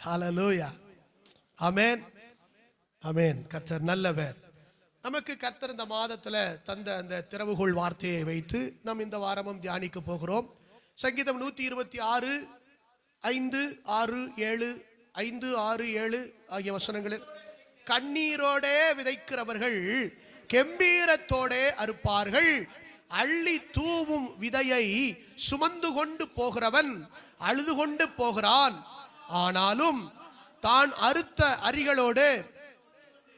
ஹல்லேலூயா. ஆமென் ஆமென். கர்த்தர் நல்லவர். நமக்கு கர்த்தர் இந்த மாதத்துல தந்த அந்த திறவுகோள் வார்த்தையை வைத்து நாம் இந்த வாரமும் தியானிக்க போகிறோம். சங்கீதம் 126 5 6 7 5 6 7 ஆகிய வசனங்களில், கண்ணீரோடே விதைக்கிறவர்கள் கெம்பீரத்தோடே அறுப்பார்கள், அள்ளி தூவும் விதையை சுமந்து கொண்டு போகிறவன் அழுது கொண்டு போகிறான், ஆனாலும் தான் அறுத்த அரிகளோடு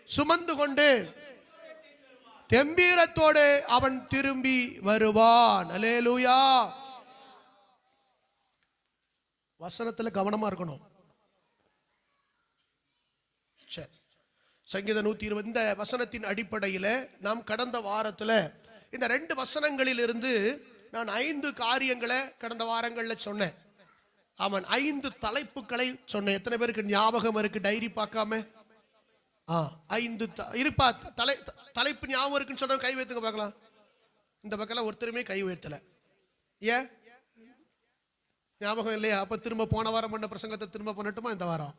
சுமந்து கொண்டு கெம்பீரத்தோடு அவன் திரும்பி வருவான். அல்லேலூயா. வசனத்துல கவனமா இருக்கணும். சரி, சங்கீதம் 120 இந்த வசனத்தின் அடிப்படையில நாம் கடந்த வாரத்துல இந்த 2 வசனங்களில் இருந்து நான் 5 காரியங்களை கடந்த வாரங்கள்ல சொன்னேன். அவன் 5 தலைப்புகளை சொன்னேன். எத்தனை பேருக்கு ஞாபகம் இருக்கு? டைரி பார்க்காம 5 இருப்பா தலைப்பு ஞாபகம் இருக்குன்னு சொல்ற கை வைத்துங்க பார்க்கலாம். இந்த பக்கம் ஒருத்தருமே கை உயர்த்தல. ஏன் ஞாபகம் இல்லையா? அப்ப திரும்ப போன வாரம் பண்ண பிரசங்கத்தை திரும்ப பண்ணட்டுமா? இந்த வாரம்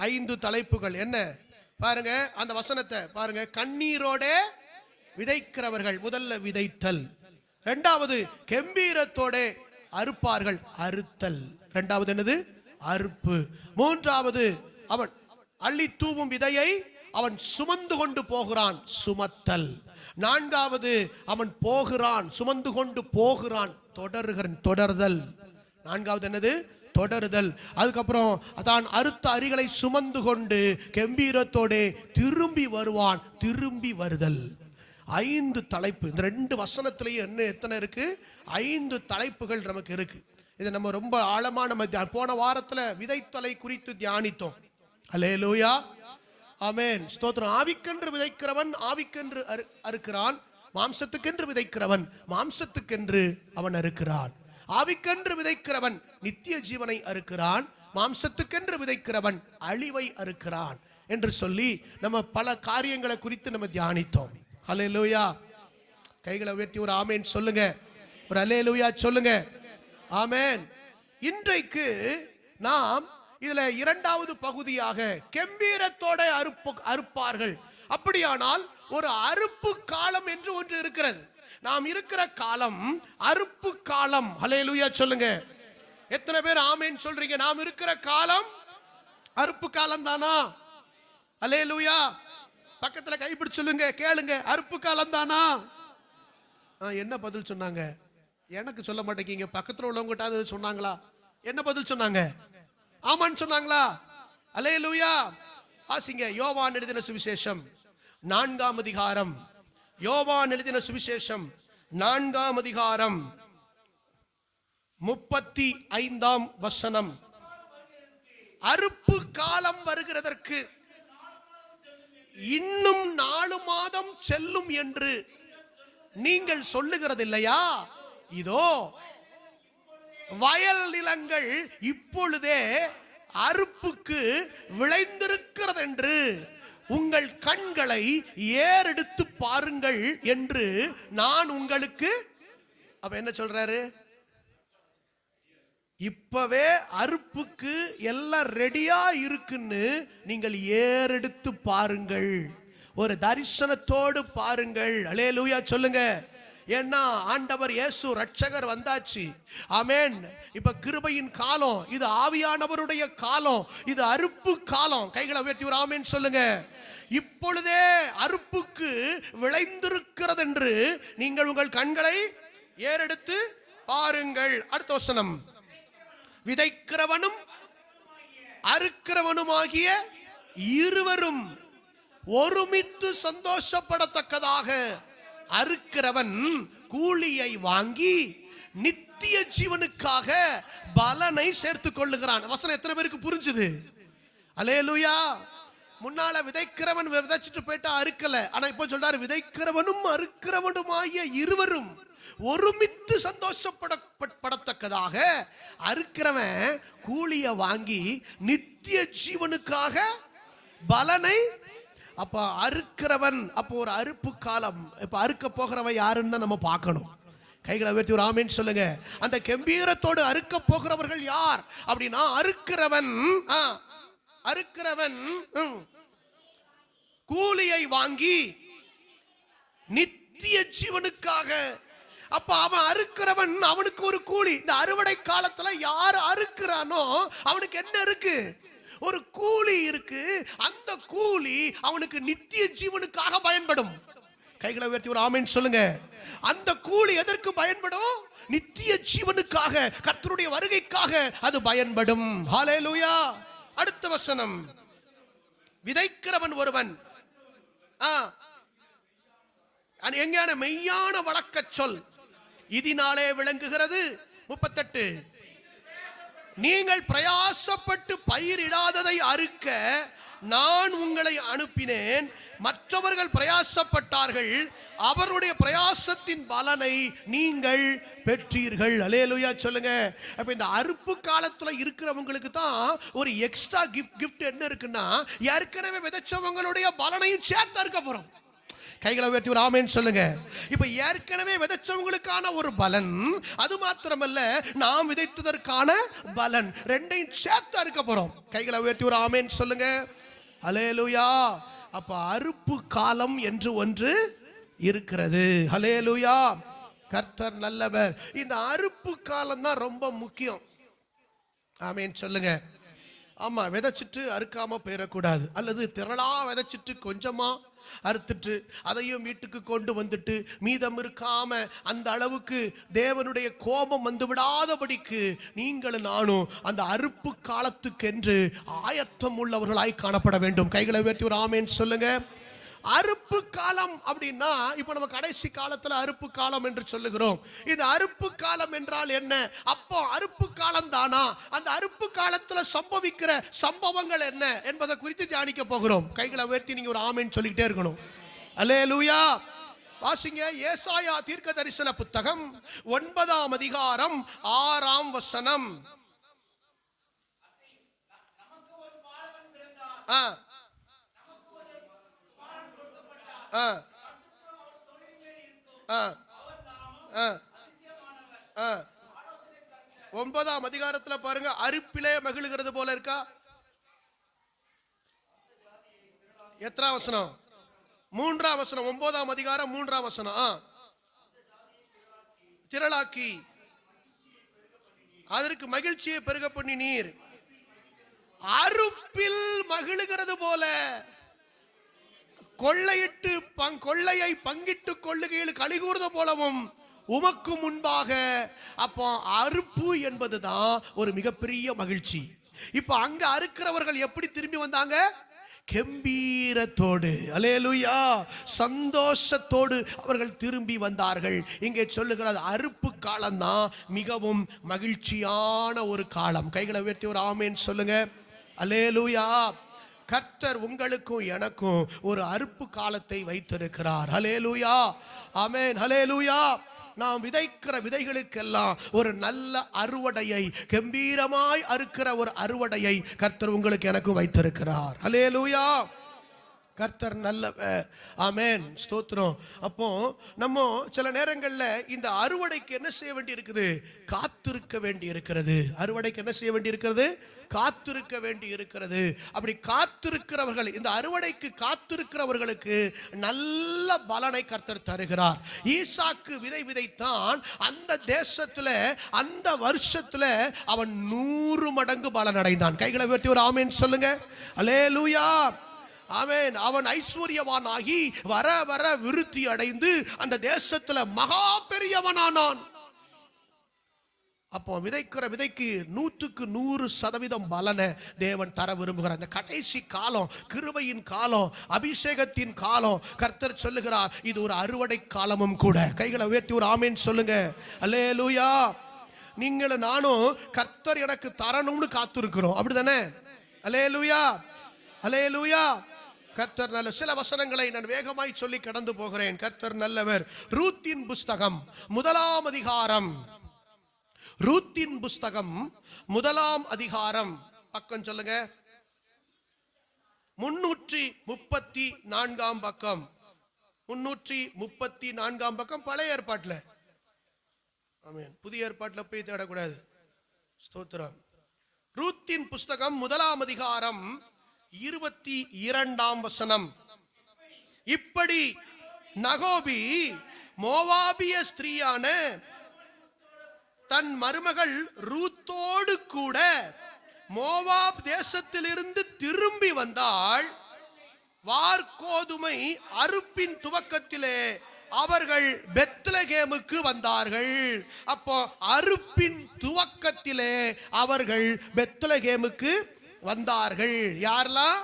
5 தலைப்புகள் என்ன பாருங்க. அந்த வசனத்தை பாருங்க. கண்ணீரோட விதைக்கிறவர்கள், முதல்ல விதைத்தல். இரண்டாவது கெம்பீரத்தோட அறுப்பார்கள், அறுத்தல். இரண்டாவது என்னது? அறுப்பு. மூன்றாவது அவன் அள்ளி தூவும் விதையை அவன் சுமந்து கொண்டு போகிறான், சுமத்தல். நான்காவது அவன் போகிறான், சுமந்து கொண்டு போகிறான், தொடர்தல். நான்காவது என்னது? தொடருதல். அதுக்கப்புறம் தான் அறுத்த அரிகளை சுமந்து கொண்டு கெம்பீரத்தோட திரும்பி வருவான், திரும்பி வருதல். 5 தலைப்பு. இந்த 2 வசனத்திலேயே என்ன எத்தனை இருக்கு? 5 தலைப்புகள் நமக்கு இருக்கு. இதை நம்ம ரொம்ப ஆழமா நம்ம போன வாரத்துல விதைத்தலை குறித்து தியானித்தோம். அல்லேலூயா, ஆமென், ஸ்தோத்திரம். ஆவிக்கென்று விதைக்கிறவன் ஆவிக்கென்று அறுக்கிறான், மாம்சத்துக்கென்று விதைக்கிறவன் மாம்சத்துக்கென்று அவன் அறுக்கிறான். ஆவிக்கென்று விதைக்கிறவன் நித்திய ஜீவனை அறுக்கிறான், மாம்சத்துக்கென்று விதைக்கிறவன் அழிவை அறுக்கிறான் என்று சொல்லி நம்ம பல காரியங்களை குறித்து நம்ம தியானித்தோம். அல்லேலூயா. கைகளை உயர்த்தி ஒரு ஆமென் சொல்லுங்க, ஒரு அல்லேலூயா சொல்லுங்க. ஆமென். இன்றைக்கு நாம் இதுல 2வது பகுதியாக கெம்பீரத்தோட அறுப்பார்கள். அப்படியானால் ஒரு அறுப்பு காலம் என்று ஒன்று இருக்கிறது. நாம் இருக்கிற காலம் அறுப்பு காலம். அல்லேலூயா சொல்லுங்க. எத்தனை பேர் ஆமென் சொல்றீங்க? நாம் இருக்கிற காலம் அறுப்பு காலம் தானா? அல்லேலூயா. பக்கத்துல கைப்பிடிச்சு சொல்லுங்க, கேளுங்க, அறுப்பு காலம் தானா? என்ன பதில் சொன்னாங்க? எனக்கு சொல்ல மாட்டேங்க. பக்கத்துல உள்ளவங்க சொன்னாங்களா? என்ன பதில் சொன்னாங்க? ஆமான்னு சொன்னாங்களா? அல்லேலூயா. வாசிங்க யோவான் எழுதின சுவிசேஷம் 4ஆம் அதிகாரம். யோவான் எழுதின சுவிசேஷம் 4ஆம் அதிகாரம் 35ஆம் வசனம். அறுப்பு காலம் வருகிறதற்கு இன்னும் 4 மாதம் செல்லும் என்று நீங்கள் சொல்லுகிறது இல்லையா? இதோ வயல் நிலங்கள் இப்பொழுதே அறுப்புக்கு விளைந்திருக்கிறது என்று உங்கள் கண்களை ஏறெடுத்து பாருங்கள் என்று நான் உங்களுக்கு. அப்ப என்ன சொல்றாரு? இப்பவே அறுப்புக்கு எல்லாம் ரெடியா இருக்குன்னு நீங்கள் ஏறெடுத்து பாருங்கள், ஒரு தரிசனத்தோடு பாருங்கள். அல்லேலூயா சொல்லுங்க. ஏன்னா ஆண்டவர் இயேசு ரட்சகர் வந்தாச்சு. ஆமென். இப்ப கிருபையின் காலம், இது ஆவியானவருடைய காலம், இது அறுப்பு காலம். கைகளை உயர்த்தி ஒரு ஆமென் சொல்லுங்க. இப்பொழுதே அறுப்புக்கு விளைந்திருக்கிறது என்று நீங்கள் உங்கள் கண்களை ஏறெடுத்து பாருங்கள். அடுத்த வசனம். விதைக்கிறவனும் அறுக்கிறவனுமாகிய இருவரும் ஒருமித்து சந்தோஷப்படத்தக்கதாக அறுக்கிறவன் கூலியை வாங்கி நித்திய ஜீவனுக்காக பலனை சேர்த்துக் கொள்ளுகிறான். வசனம் எத்தனை பேருக்கு புரிஞ்சுது? அல்லேலூயா. முன்னால விதைக்கிறவன் விதைச்சிட்டு போயிட்டா அறுக்கல. ஆனா இப்ப சொல்றாரு விதைக்கிறவனும் அறுக்கிறவனுமாகிய இருவரும் ஒருமித்து சந்தோஷப்படத்தக்கதாக அறுக்கிறவன் கூலியை வாங்கி நித்திய ஜீவனுக்காக பலனை. அப்ப அறுக்கிறவன், அப்போ ஒரு அறுப்பு காலம். இப்ப அறுக்க போகிறவன் யாருன்னு நம்ம பார்க்கணும். கைகளை உயர்த்தி ஒரு ஆமென் சொல்லுங்க. அந்த கெம்பீரத்தோடு அறுக்க போகிறவர்கள் யார் அப்படின்னா, அறுக்கிறவன் கூலியை வாங்கி நித்திய ஜீவனுக்காக. அப்ப அவன் அறுக்கிறவன், அவனுக்கு ஒரு கூலி. இந்த அறுவடை காலத்துல யார் அறுக்கிறானோ அவனுக்கு என்ன இருக்கு? ஒரு கூலி இருக்கு. அந்த கூலி அவனுக்கு நித்திய ஜீவனுக்காக பயன்படும். கைகளை உயர்த்தி ஒரு ஆமென் சொல்லுங்க. அந்த கூலி எதற்கு பயன்படும்? நித்திய ஜீவனுக்காக, கர்த்தருடைய வருகைக்காக அது பயன்படும். ஹல்லேலூயா. அடுத்த வசனம், விதைக்கிறவன் ஒருவன். எங்கான மெய்யான வழக்க சொல் இதனாலே விளங்குகிறது. 38, நீங்கள் பிரயாசப்பட்டு பயிரிடாததை அறுக்க நான் உங்களை அனுப்பினேன். மற்றவர்கள் பிரயாசப்பட்டார்கள், அவருடைய பிரயாசத்தின் பலனை நீங்கள் பெற்றீர்கள். அல்லேலூயா சொல்லுங்க. அப்ப இந்த அறுப்பு காலத்துல இருக்கிறவங்களுக்கு தான் ஒரு எக்ஸ்ட்ரா கிஃப்ட் என்ன இருக்குன்னா, ஏற்கனவே விதைச்சவங்களுடைய பலனையும் சேர்த்து அறுக்க போறோம். கைகளை உயர்த்தி ஒரு ஆமென் சொல்லுங்க. இப்ப ஏற்கனவே விதைச்சவங்களுக்கான ஒரு பலன், அது மாத்திரமல்ல நாம் விதைத்ததற்கான பலன், ரெண்டையும் சேர்த்து அறுக்க போறோம். கைகளை உயர்த்தி ஒரு ஆமென் சொல்லுங்க. அல்லேலூயா. அப்ப அறுப்பு காலம் என்று ஒன்று இருக்கிறது. ஹல்லேலூயா. கர்த்தர் நல்லவர். இந்த அறுப்பு காலம் தான் ரொம்ப முக்கியம். ஆமென் சொல்லுங்க. ஆமா, விதைச்சிட்டு அறுக்காம போயிடக்கூடாது. அல்லது திரளா விதைச்சிட்டு கொஞ்சமா அறுத்துட்டு அதையும் வீட்டுக்கு கொண்டு வந்துட்டு மீதம் இருக்காம அந்த அளவுக்கு தேவனுடைய கோபம் வந்து விடாதபடிக்கு நீங்களும் நானும் அந்த அறுப்பு காலத்துக்கென்று ஆயத்தம் உள்ளவர்களாய் காணப்பட வேண்டும். கைகளை உயர்த்தி ஒரு ஆமென் சொல்லுங்க. அறுப்பு காலம் அப்படின்னா, இப்ப நம்ம கடைசி காலத்துல அறுப்பு காலம் என்று சொல்லுகிறோம். இது அறுப்பு காலம் என்றால் என்ன? அப்போ அறுப்பு காலம் தானா? அந்த அறுப்பு காலத்துல சம்பவிக்கிற சம்பவங்கள் என்ன என்பதை குறித்து தியானிக்க போகிறோம். கைகளை உயர்த்தி நீங்க ஒரு ஆமென் சொல்லிக்கிட்டே இருக்கணும். அல்லேலூயா. வாசிங்க, ஏசாயா தீர்க்க தரிசன புத்தகம் 9ஆம் அதிகாரம் 6ஆம் வசனம். ஒன்பதாம் அதிகாரத்துல பாருங்க, அறுப்பிலே மகிழுகிறது போல இருக்கா? எத்தனாம் வசனம்? 3ஆம் வசனம். 9ஆம் அதிகாரம் 3ஆம் வசனம். திரளாக்கி அதற்கு மகிழ்ச்சியை பெருக பண்ணி நீர் அறுப்பில் மகிழுகிறது போல, கொள்ளையிட்டு கொள்ளையை பங்கிட்டு கொள்ளுகையில் கலிகூர்த போலவும் உமக்கு முன்பாக. அப்போ அறுப்பு என்பதுதான் ஒரு மிகப்பெரிய மகிழ்ச்சி. இப்ப அங்க அறுக்கிறவர்கள் எப்படி திரும்பி வந்தாங்க? கெம்பீரத்தோடு. அல்லேலூயா. சந்தோஷத்தோடு அவர்கள் திரும்பி வந்தார்கள். இங்கே சொல்லுகிறது அறுப்பு காலம் தான் மிகவும் மகிழ்ச்சியான ஒரு காலம். கைகளை உயர்த்தி ஒரு ஆமென் சொல்லுங்க. அல்லேலூயா. கர்த்தர் உங்களுக்கும் எனக்கும் ஒரு அறுப்பு காலத்தை வைத்திருக்கிறார். ஹல்லேலூயா. ஆமென். ஹல்லேலூயா. நாம் விதைக்கிற விதைகளுக்கெல்லாம் ஒரு நல்ல அறுவடையை, கம்பீரமாய் அறுக்கிற ஒரு அறுவடையை கர்த்தர் உங்களுக்கு எனக்கும் வைத்திருக்கிறார். ஹல்லேலூயா. கர்த்தர் நல்லவர். ஆமென். ஸ்தோத்திரம். அப்போ நம்ம சில நேரங்கள்ல இந்த அறுவடைக்கு என்ன செய்ய வேண்டி இருக்குது? காத்திருக்க வேண்டி இருக்கிறது. அறுவடைக்கு என்ன செய்ய வேண்டி இருக்கிறது? காத்திருக்க வேண்டி இருக்கிறது. அப்படி காத்திருக்கிறவர்கள், இந்த அறுவடைக்கு காத்திருக்கிறவர்களுக்கு நல்ல பலனை கர்த்தர் தருகிறார். ஈசாக்கு விதை விதைத்தான். அந்த தேசத்துல, அந்த வருஷத்துல அவன் 100 மடங்கு பலன் அடைந்தான். கைகளை உயர்த்தி ஒரு ஆமென் சொல்லுங்க. அல்லேலூயா. ஆமென். அவன் ஐஸ்வர்யவான் ஆகி வர வர விருத்தி அடைந்து அந்த தேசத்துல மகா பெரியவனானான். அப்போ விதைக்கிற விதைக்கு 100க்கு 100% பலனை தேவன் தர விரும்புகிறார். இந்த கடைசி காலம், கிருபையின் காலம், அபிஷேகத்தின் காலம். கர்த்தர் சொல்லுகிறார் இது ஒரு அறுவடை காலமும் கூட. கைகளை உயர்த்தி ஒரு ஆமென் சொல்லுங்க. அல்லேலூயா. நீங்களும் நானும் கர்த்தர் எனக்கு தரணும்னு காத்திருக்கிறோம். அப்படிதானே? அல்லேலூயா. அல்லேலூயா. கர்த்தர் நல்ல. சில வசனங்களை நான் வேகமாய் சொல்லி கடந்து போகிறேன். கர்த்தர் நல்லவர். ரூத்தின் புஸ்தகம் 1ஆம் அதிகாரம். ரூத்தின் புஸ்தகம் 1ஆம் அதிகாரம். பக்கம் சொல்லுங்க. 334ஆம் பக்கம். 334ஆம் பக்கம் பழைய ஏற்பாட்டில். ஆமென். புதிய ஏற்பாட்டில் போய் தேடக்கூடாது. ஸ்தோத்திரம். ரூத்தின் புஸ்தகம் 1ஆம் அதிகாரம் 22ஆம் வசனம். இப்படி நகோமி மோவாபிய ஸ்திரீயான தன் மருமகள் ரூத்தோடு கூட மோவாப் தேசத்திலிருந்து திரும்பி வந்தாள். வார்கோதுமை அறுப்பின் துவக்கத்திலே அவர்கள் பெத்லகேமுக்கு வந்தார்கள். அப்போ அறுப்பின் துவக்கத்திலே அவர்கள் பெத்லகேமுக்கு வந்தார்கள். யாரெல்லாம்?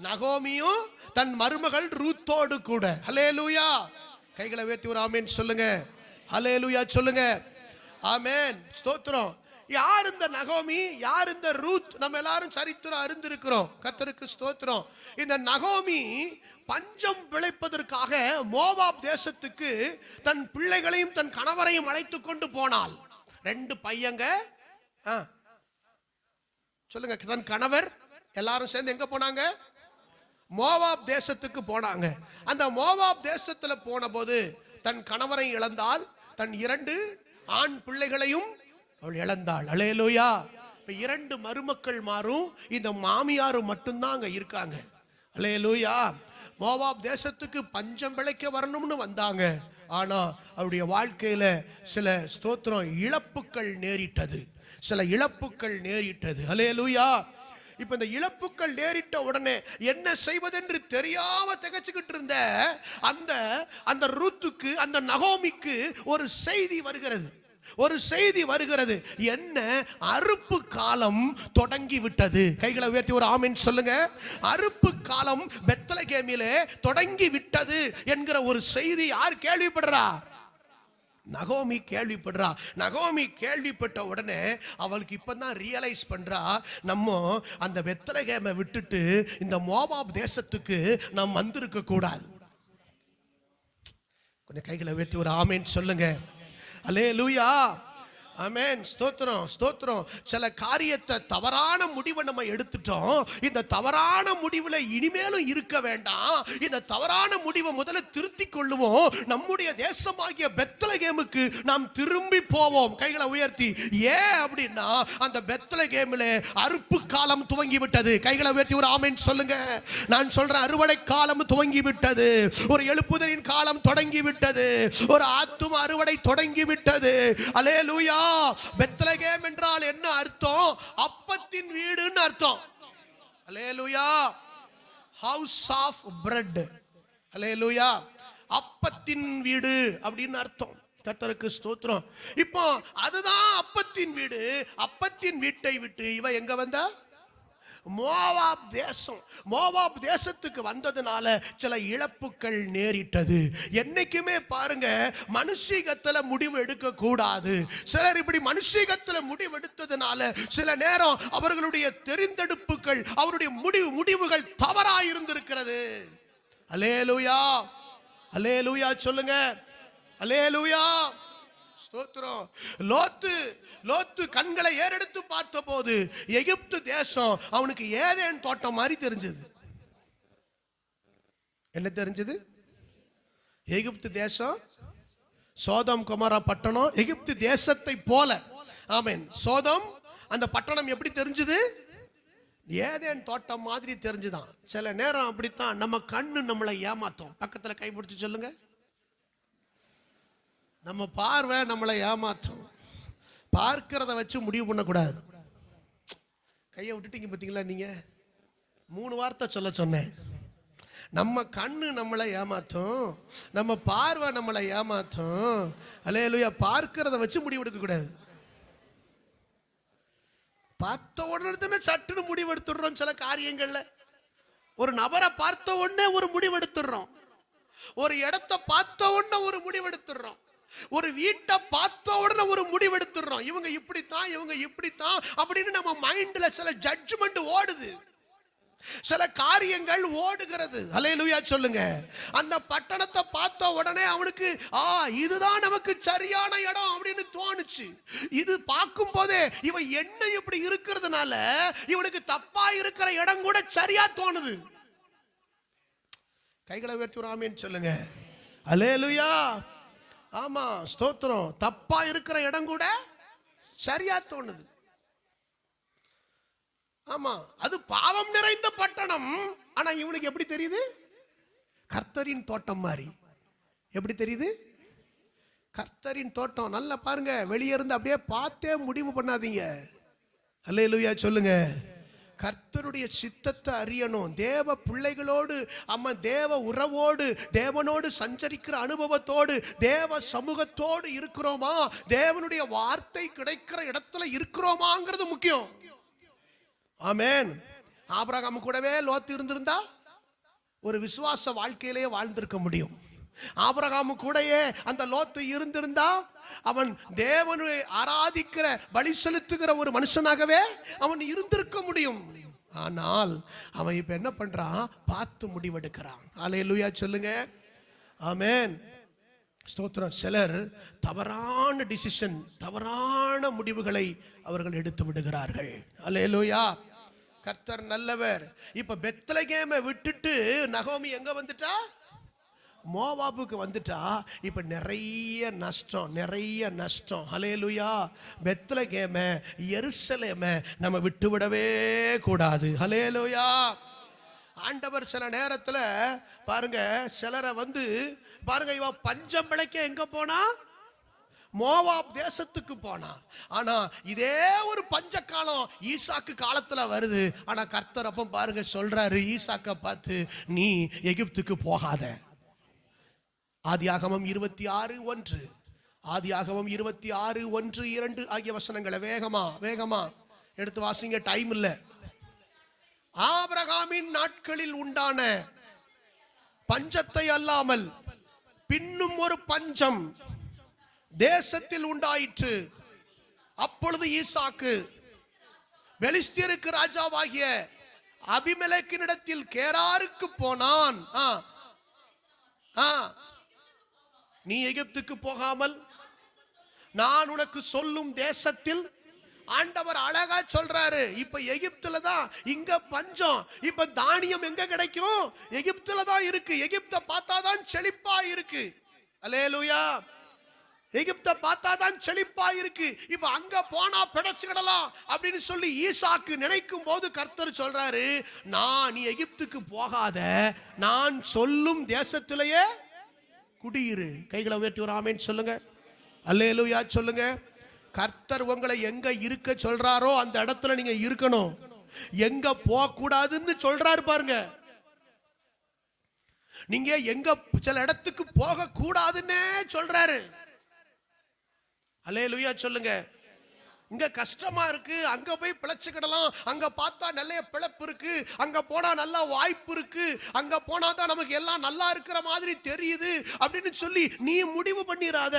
நகோமியும் தன் மருமகள் ரூத்தோடு கூட. ஹல்லேலூயா. கைகளை உயர்த்தி ஒரு ஆமென் சொல்லுங்க. ஹல்லேலூயா சொல்லுங்க. ஆமென். ஸ்தோத்திரம். யார் இந்த நகோமி? யார் இந்த ரூத்? நம்ம எல்லாரும் சரித்திரம் அறிந்திருக்கிறோம். கர்த்தருக்கு ஸ்தோத்திரம். இந்த நகோமி பஞ்சம் விளைப்பதற்காக மோவாப் தேசத்துக்கு தன் பிள்ளைகளையும் தன் கணவரையும் அழைத்துக் கொண்டு போனாள். 2 பையங்க. சொல்லுங்க. தன் கணவர் எல்லாரும் சேர்ந்து எங்க போனாங்க? மோவாப் தேசத்துக்கு போனாங்க. அந்த மோவாப் தேசத்துல போன போது தன் கணவரை இழந்தாள். தன் 2 ஆண் பிள்ளைகளையும் அவள் இழந்தாள். அல்லேலூயா. 2 மருமக்கள் மாறும், இந்த மாமியார் மட்டும்தான் அங்க இருக்காங்க. அல்லேலூயா. மோவாப் தேசத்துக்கு பஞ்சம் விளைக்க வரணும்னு வந்தாங்க. ஆனா அவருடைய வாழ்க்கையில சில ஸ்தோத்திரம் இழப்புக்கள் நேரிட்டது. சில இழப்புக்கள் நேரிட்டது. அல்லேலூயா. இப்ப இந்த இழப்புக்கள் நேரிட்ட உடனே என்ன செய்வதென்று தெரியாம திகைச்சுக்கிட்டு இருந்த அந்த ரூத்துக்கு, அந்த நகோமிக்கு ஒரு செய்தி வருகிறது. ஒரு செய்தி வருகிறது. என்ன? அறுப்பு காலம் தொடங்கி விட்டது. கைகளை உயர்த்தி ஒரு ஆமென் சொல்லுங்க. அறுப்பு காலம் பெத்லகேமிலே தொடங்கி விட்டது என்கிற ஒரு செய்தி யார் கேள்விப்படுறா? நகோமி கேள்விப்படுறா. நகோமி கேள்விப்பட்ட உடனே அவளுக்கு இப்பதான் ரியலைஸ் பண்றா, நம்ம அந்த பெத்லகேமை விட்டுட்டு இந்த மோவாப் தேசத்துக்கு நாம் வந்திருக்க கூடாது. கொஞ்சம் கைகளை உயர்த்தி ஒரு ஆமென் சொல்லுங்க. அல்லேலூயா. ஆமென். ஸ்தோத்திரம் ஸ்தோத்திரம். சில காரியத்தை தவறான முடிவை நம்ம எடுத்துட்டோம். இந்த தவறான முடிவுல இனிமேலும் இருக்க வேண்டாம். இந்த தவறான முடிவை முதல்ல திருத்தி கொள்ளுவோம். நம்முடைய தேசமாகிய பெத்லகேமுக்கு நாம் திரும்பி போவோம். கைகளை உயர்த்தி. ஏன் அப்படின்னா அந்த பெத்லகேமில் அறுப்பு காலம் துவங்கி விட்டது. கைகளை உயர்த்தி ஒரு ஆமென் சொல்லுங்க. நான் சொல்றேன், அறுவடை காலம் துவங்கி விட்டது. ஒரு எழுப்புதலின் காலம் தொடங்கி விட்டது. ஒரு ஆத்தும அறுவடை தொடங்கி விட்டது. அல்லேலூயா. பெத்லகேம் என்றால் என்ன அர்த்தம்? அப்பத்தின் வீடுன்னு அர்த்தம். அல்லேலூயா. House of bread. அல்லேலூயா. அப்பத்தின் வீடு அப்படின்னு அர்த்தம். கர்த்தருக்கு ஸ்தோத்திரம். இப்போ அதுதான் அப்பத்தின் வீடு. அப்பத்தின் வீட்டை விட்டு இவ எங்க வந்தா? மோவாப் தேசம். மோவாப் தேசத்துக்கு வந்ததுனால சில இழப்புகள் நேரிட்டது. என்னைக்குமே பாருங்க, மனுஷீகத்துல முடிவு எடுக்க கூடாது. சிலர் இப்படி மனுஷீகத்துல முடிவு எடுத்ததுனால சில நேரம் அவர்களுடைய தெரிந்தெடுப்புகள், அவருடைய முடிவுகள் தவறாயிருந்திருக்கிறது. அல்லேலூயா. அல்லேலூயா சொல்லுங்க. அல்லேலூயா. ஸ்தோத்திரம். லோத்து கண்களை ஏறெடுத்து பார்த்தபோது எகிப்து தேசம் அவனுக்கு ஏதேன் தோட்டம் மாதிரி தெரிஞ்சது. என்ன தெரிஞ்சது? எகிப்து தேசம், சோதம் கொமோரா பட்டணம் எகிப்து தேசத்தை போல. ஆமென். சோதம் அந்த பட்டணம் எப்படி தெரிஞ்சது? ஏதேன் தோட்டம் மாதிரி தெரிஞ்சுதான். சில நேரம் அப்படித்தான் நம்ம கண்ணு நம்மளை ஏமாத்தும். பக்கத்துல கைப்பிடிச்சு சொல்லுங்க. நம்ம பார்வை நம்மளை ஏமாத்தும். பார்க்கிறத வச்சு முடிவு பண்ணக்கூடாது. கையை விட்டுட்டீங்க பார்த்தீங்களா? நீங்க 3 வார்த்தை சொல்ல சொன்னேன். நம்ம கண்ணு நம்மளை ஏமாத்தும், நம்ம பார்வை நம்மளை ஏமாத்தும். அல்லேலூயா. பார்க்கிறத வச்சு முடிவு எடுக்க கூடாது. பார்த்த உடனே தானே சட்டுன்னு முடிவு எடுத்துடுறோம். சில காரியங்கள்ல ஒரு நபரை பார்த்த உடனே ஒரு முடிவு எடுத்துடுறோம். ஒரு இடத்தை பார்த்த உடனே ஒரு முடிவு எடுத்துடுறோம். ஒரு வீட்டை பார்த்த உடனே ஒரு முடிவு எடுத்துடுறோம். இவங்க இப்படித்தான், இவங்க இப்படித்தான் அப்படின்னு நம்ம மைண்ட்ல சில ஜட்ஜ்மெண்ட் ஓடுது. சில காரியங்கள் ஓடுகிறது. அல்லேலூயா சொல்லுங்க. அந்த பட்டணத்தை பார்த்த உடனே அவனுக்கு இதுதான் நமக்கு சரியான இடம் அப்படின்னு தோணுச்சு. இது பார்க்கும் போதே இவன் என்ன இப்படி இருக்கிறதுனால இவனுக்கு தப்பா இருக்கிற இடம் கூட சரியா தோணுது. கைகளை உயர்த்தி ஒரு ஆமென் சொல்லுங்க. அல்லேலூயா. ஆமா, ஸ்தோத்திரம். தப்பா இருக்கிற இடம் கூட சரியா தோணுது. ஆமா, அது பாவம் நிறைந்த பட்டணம். ஆனா இவனுக்கு எப்படி தெரியுது? கர்த்தரின் தோட்டம் மாதிரி. எப்படி தெரியுது? கர்த்தரின் தோட்டம். நல்லா பாருங்க, வெளியே இருந்து அப்படியே பார்த்தே முடிவு பண்ணாதீங்க. அல்லேலூயா சொல்லுங்க. கர்த்தருடைய சித்தத்தை அறியணும். தேவ பிள்ளைகளோடு, அம்மா தேவ உறவோடு, தேவனோடு சஞ்சரிக்கிற அனுபவத்தோடு, தேவ சமூகத்தோடு இருக்கிறோமா, தேவனுடைய வார்த்தை கிடைக்கிற இடத்துல இருக்கிறோமாங்கிறது முக்கியம். ஆமென். ஆபிரகாம் கூடவே லோத்து இருந்திருந்தா ஒரு விசுவாச வாழ்க்கையிலேயே வாழ்ந்திருக்க முடியும். ஆபிரகாம் கூடயே அந்த லோத்து இருந்திருந்தா அவன் தேவனை ஆராதிக்கிற, பலி செலுத்துகிற ஒரு மனுஷனாகவே அவன் இருந்திருக்க முடியும். ஆனால் அவன் இப்ப என்ன பண்றான்? பார்த்து முடிவெடுக்கிறான். அல்லேலூயா சொல்லுங்க. ஆமென். ஸ்தோத்திரம். சிலர் தவறான டிசிஷன், தவறான முடிவுகளை அவர்கள் எடுத்து விடுகிறார்கள். அல்லேலூயா. கர்த்தர் நல்லவர். இப்ப பெத்லகேமை விட்டுட்டு நகோமி எங்க வந்துட்டா? மோவாபுக்கு வந்துட்டா. இப்ப நிறைய நஷ்டம், நிறைய நஷ்டம். ஹல்லேலூயா. பெத்லகேமை, எருசலேமை நம்ம விட்டுவிடவே கூடாது. ஹல்லேலூயா. ஆண்டவர் சில நேரத்துல பாருங்க, சிலரை வந்து பாருங்க, இவ பஞ்சம் பிழைக்க எங்க போனா? மோவாப் தேசத்துக்கு போனா. ஆனா இதே ஒரு பஞ்ச காலம் ஈசாக்கு காலத்துல வருது. ஆனா கர்த்தர் அப்ப பாருங்க சொல்றாரு ஈசாக்க பார்த்து, நீ எகிப்துக்கு போகாத. ஆதியாகமம் 26:1, ஆதியாகமம் 26:1-2 ஆகிய வசனங்களை வேகமா எடுத்து வாசிங்க, டைம் இல்ல. ஆபிரகாமின் நாட்களில் உண்டான பஞ்சத்தை அல்லாமல் பின்னும் ஒரு பஞ்சம் தேசத்தில் உண்டாயிற்று. அப்பொழுது ஈசாக்கு பெலிஸ்தியருக்கு ராஜாவாகிய அபிமெலேக்கினிடத்தில் கேராருக்கு போனான். நீ எகிப்துக்கு போகாமல் நான் உனக்கு சொல்லும் தேசத்தில், ஆண்டவர் அழகா சொல்றாரு. இப்ப எகிப்துல தான் இங்க பஞ்சம். இப்ப தானியம் எங்க கிடைக்கும்? எகிப்துல தான் இருக்கு. எகிப்தை பார்த்தாதான் செழிப்பா இருக்கு. அல்லேலூயா. எகிப்தை பார்த்தாதான் செழிப்பா இருக்கு. இப்ப அங்க போனா பிழைச்சுக்கிடலாம் அப்படின்னு சொல்லி ஈசாக்கு நினைக்கும் போது கர்த்தர் சொல்றாரு, நீ எகிப்துக்கு போகாத, நான் சொல்லும் தேசத்திலேயே குடியிரு. கைகளை உயர்த்தி ஒரு ஆமென் சொல்லுங்க. அல்லேலூயா சொல்லுங்க. கர்த்தர் உங்களை எங்க இருக்க சொல்றாரோ அந்த இடத்துல நீங்க இருக்கணும். எங்க போக கூடாதுன்னு சொல்றாரு பாருங்க. நீங்க எங்க சில இடத்துக்கு போக கூடாதுன்னே சொல்றாரு. அல்லேலூயா சொல்லுங்க. இங்க கஷ்டமா இருக்கு, அங்க போய் பிழைச்சுக்கிடலாம், அங்க பார்த்தா நல்ல பிழைப்பு இருக்கு, அங்க போனா நல்ல வாய்ப்பு இருக்கு, அங்க போனா தான் நமக்கு எல்லாம் நல்லா இருக்கிற மாதிரி தெரியுது அப்படின்னு சொல்லி நீ முடிவு பண்ணிராத.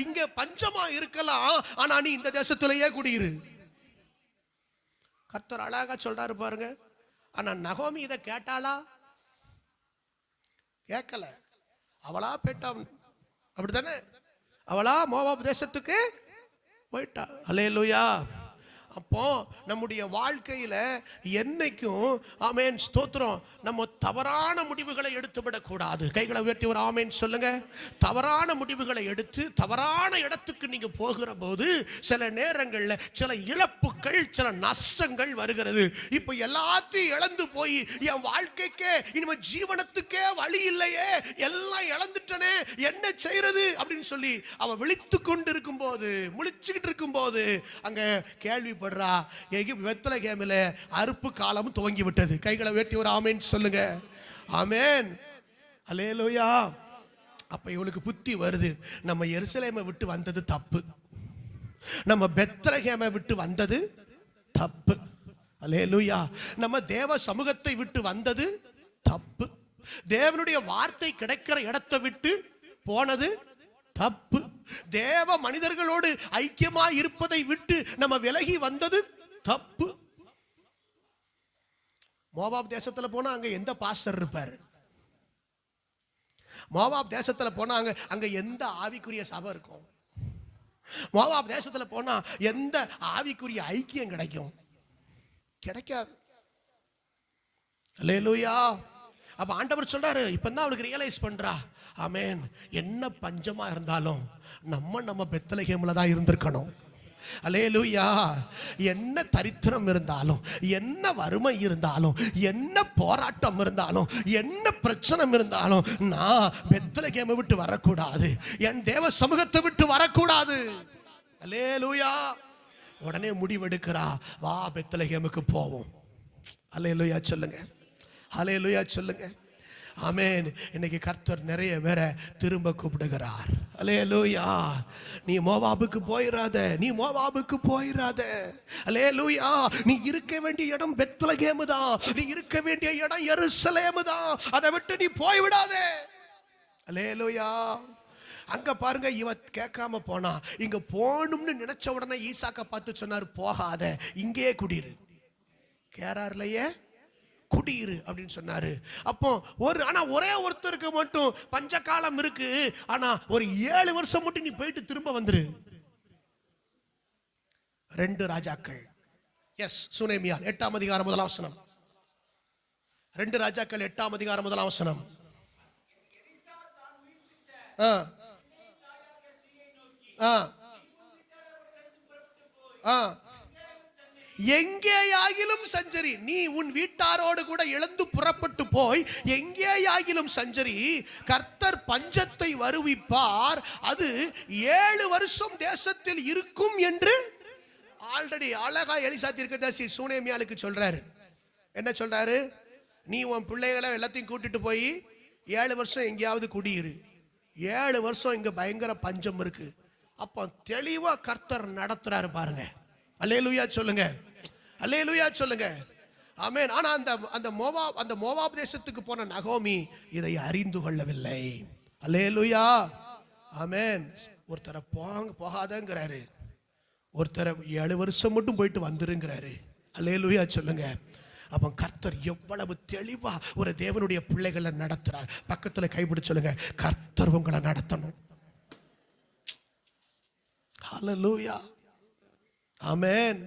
இங்க பஞ்சமா இருக்கலாம், ஆனா நீ இந்த தேசத்திலேயே குடியிரு. கர்த்தர் அழகா சொல்றாரு பாருங்க. ஆனா நகோமி இதை கேட்டாளா? கேட்கல. அவளா போயிட்டா. அப்படித்தானே? அவளா மோவாப் தேசத்துக்கு போயிட்டா. அல்லேலூயா. அப்போ நம்முடைய வாழ்க்கையில என்னைக்கும் ஆமென் ஸ்தோத்திரம், நம்ம தவறான முடிவுகளை எடுத்து விடக்கூடாது. கைகளை உயர்த்தி ஒரு ஆமென் சொல்லுங்க. தவறான முடிவுகளை எடுத்து தவறான இடத்துக்கு நீங்க போகிற போது சில நேரங்கள்ல சில இழப்புகள், சில நஷ்டங்கள் வருகிறது. இப்போ எல்லாத்தையும் இழந்து போய் என் வாழ்க்கைக்கே இனிமே ஜீவனத்துக்கே வழி இல்லையே, எல்லாம் இழந்துட்டனே, என்ன செய்யறது அப்படின்னு சொல்லி அவ விழித்து கொண்டு இருக்கும் போது, முழிச்சுக்கிட்டு இருக்கும் போது அங்க கேள்விப்படுறா, பெத்லகேமில அறுப்பு காலம் துவங்கி விட்டது. கைகளை உயர்த்தி ஒரு ஆமென் சொல்லுங்க. ஆமென். அல்லேலூயா. அப்ப இவளுக்கு புத்தி வருது, நம்ம எருசலேமை விட்டு வந்தது தப்பு, நம்ம பெத்லகேமை விட்டு வந்தது தப்பு. அல்லேலூயா. நம்ம தேவ சமூகத்தை விட்டு வந்தது தப்பு, தேவனுடைய வார்த்தை கிடைக்கிற இடத்தை விட்டு போனது தப்பு, தேவ மனிதர்களோடு ஐக்கியமா இருப்பதை விட்டு நம்ம விலகி வந்தது தப்பு. மோவாப் தேசத்துல போனா அங்க எந்த பாஸ்டர் இருப்பாரு? மோவாப் தேசத்துல போனா அங்க எந்த ஆவிக்குரிய சபை இருக்கும்? மோவாப் தேசத்துல போனா எந்த ஆவிக்குரிய ஐக்கியம் கிடைக்கும்? கிடைக்காது. அல்லேலூயா. அப்ப ஆண்டவர் சொல்றாரு, இப்பதான் அவளுக்கு ரியலைஸ் பண்றா. ஆமென். என்ன பஞ்சமா இருந்தாலும் நம்ம பெத்லகேம்ல தான் இருந்திருக்கணும். அல்லேலூயா. என்ன தரித்திரம் இருந்தாலும், என்ன வறுமை இருந்தாலும், என்ன போராட்டம் இருந்தாலும், என்ன பிரச்சனை இருந்தாலும், நான் பெத்லகேமை விட்டு வரக்கூடாது, என் தேவ சமூகத்தை விட்டு வரக்கூடாது. அல்லேலூயா. உடனே முடிவெடுக்கிறா, வா பெத்லகேமுக்கு போவோம். அல்லேலூயா சொல்லுங்க, அல்லேலூயா சொல்லுங்க. ஆமென். இன்னைக்கு கர்த்தர் நிறைய பேரை திரும்ப கூப்பிடுகிறார். அல்லேலூயா. நீ மோவாபுக்கு போயிராத, நீ மோவாபுக்கு போயிராத. அல்லேலூயா. நீ இருக்க வேண்டிய இடம் பெத்லகேம் தான், நீ இருக்க வேண்டிய இடம் எருசலேம் தான். அதை விட்டு நீ போய் விடாதே. அல்லேலூயா. அங்க பாருங்க, இவ கேட்காம போனா. இங்க போகணும்னு நினைச்ச உடனே ஈசாக்க பார்த்து சொன்னார், போகாத, இங்கே குடியிரு. கேரார்லயே குடியிரு அப்படின்னு சொன்னாரு. அப்போ ஆனா ஒரே ஒருத்தருக்கு மட்டும் பஞ்ச காலம் இருக்கு. ஆனா ஒரு 7 வருஷம் மட்டும் நீ போயிட்டு திரும்ப வந்துரு. 2 ராஜாக்கள், எஸ், சுனேமியா 8ஆம் அதிகாரம் 1ஆம் வசனம். 2 ராஜாக்கள் 8ஆம் அதிகாரம் 1ஆம் வசனம். எங்கேயாகிலும் சஞ்சரி, நீ உன் வீட்டாரோடு கூட எழுந்து புறப்பட்டு போய் எங்கேயாகிலும் சஞ்சரி, கர்த்தர் பஞ்சத்தை வருவிப்பார், அது 7 வருஷம் தேசத்தில் இருக்கும் என்று ஆல்ரெடி அழகா எலிசா தீர்க்கதரிசி சூனேமியாளுக்கு சொல்றாரு. என்ன சொல்றாரு? நீ உன் பிள்ளைகளை எல்லாத்தையும் கூட்டிட்டு போய் 7 வருஷம் எங்கேயாவது குடியிரு. 7 வருஷம் இங்க பயங்கர பஞ்சம் இருக்கு. அப்போ தெளிவா கர்த்தர் நடத்துறாரு பாருங்க. அல்லேலூயா சொல்லுங்க, அல்லேலூயா சொல்லுங்க. ஆமென். ஆனா அந்த மோவாப் தேசத்துக்கு போன நகோமி இதை அறிந்து கொள்ளவில்லை. அல்லேலூயா. ஆமென். ஒருத்தரை போகாதங்கிறாரு, ஒருத்தரை 7 வருஷம் மட்டும் போயிட்டு வந்துருங்கிறாரு. அல்லேலூயா சொல்லுங்க. அப்ப கர்த்தர் எவ்வளவு தெளிவா ஒரு தேவனுடைய பிள்ளைகளை நடத்துறார். பக்கத்துல கைப்பிடிச்சு சொல்லுங்க, கர்த்தர் உங்களை நடத்தணும். ஹல்லேலூயா. ஆமென்,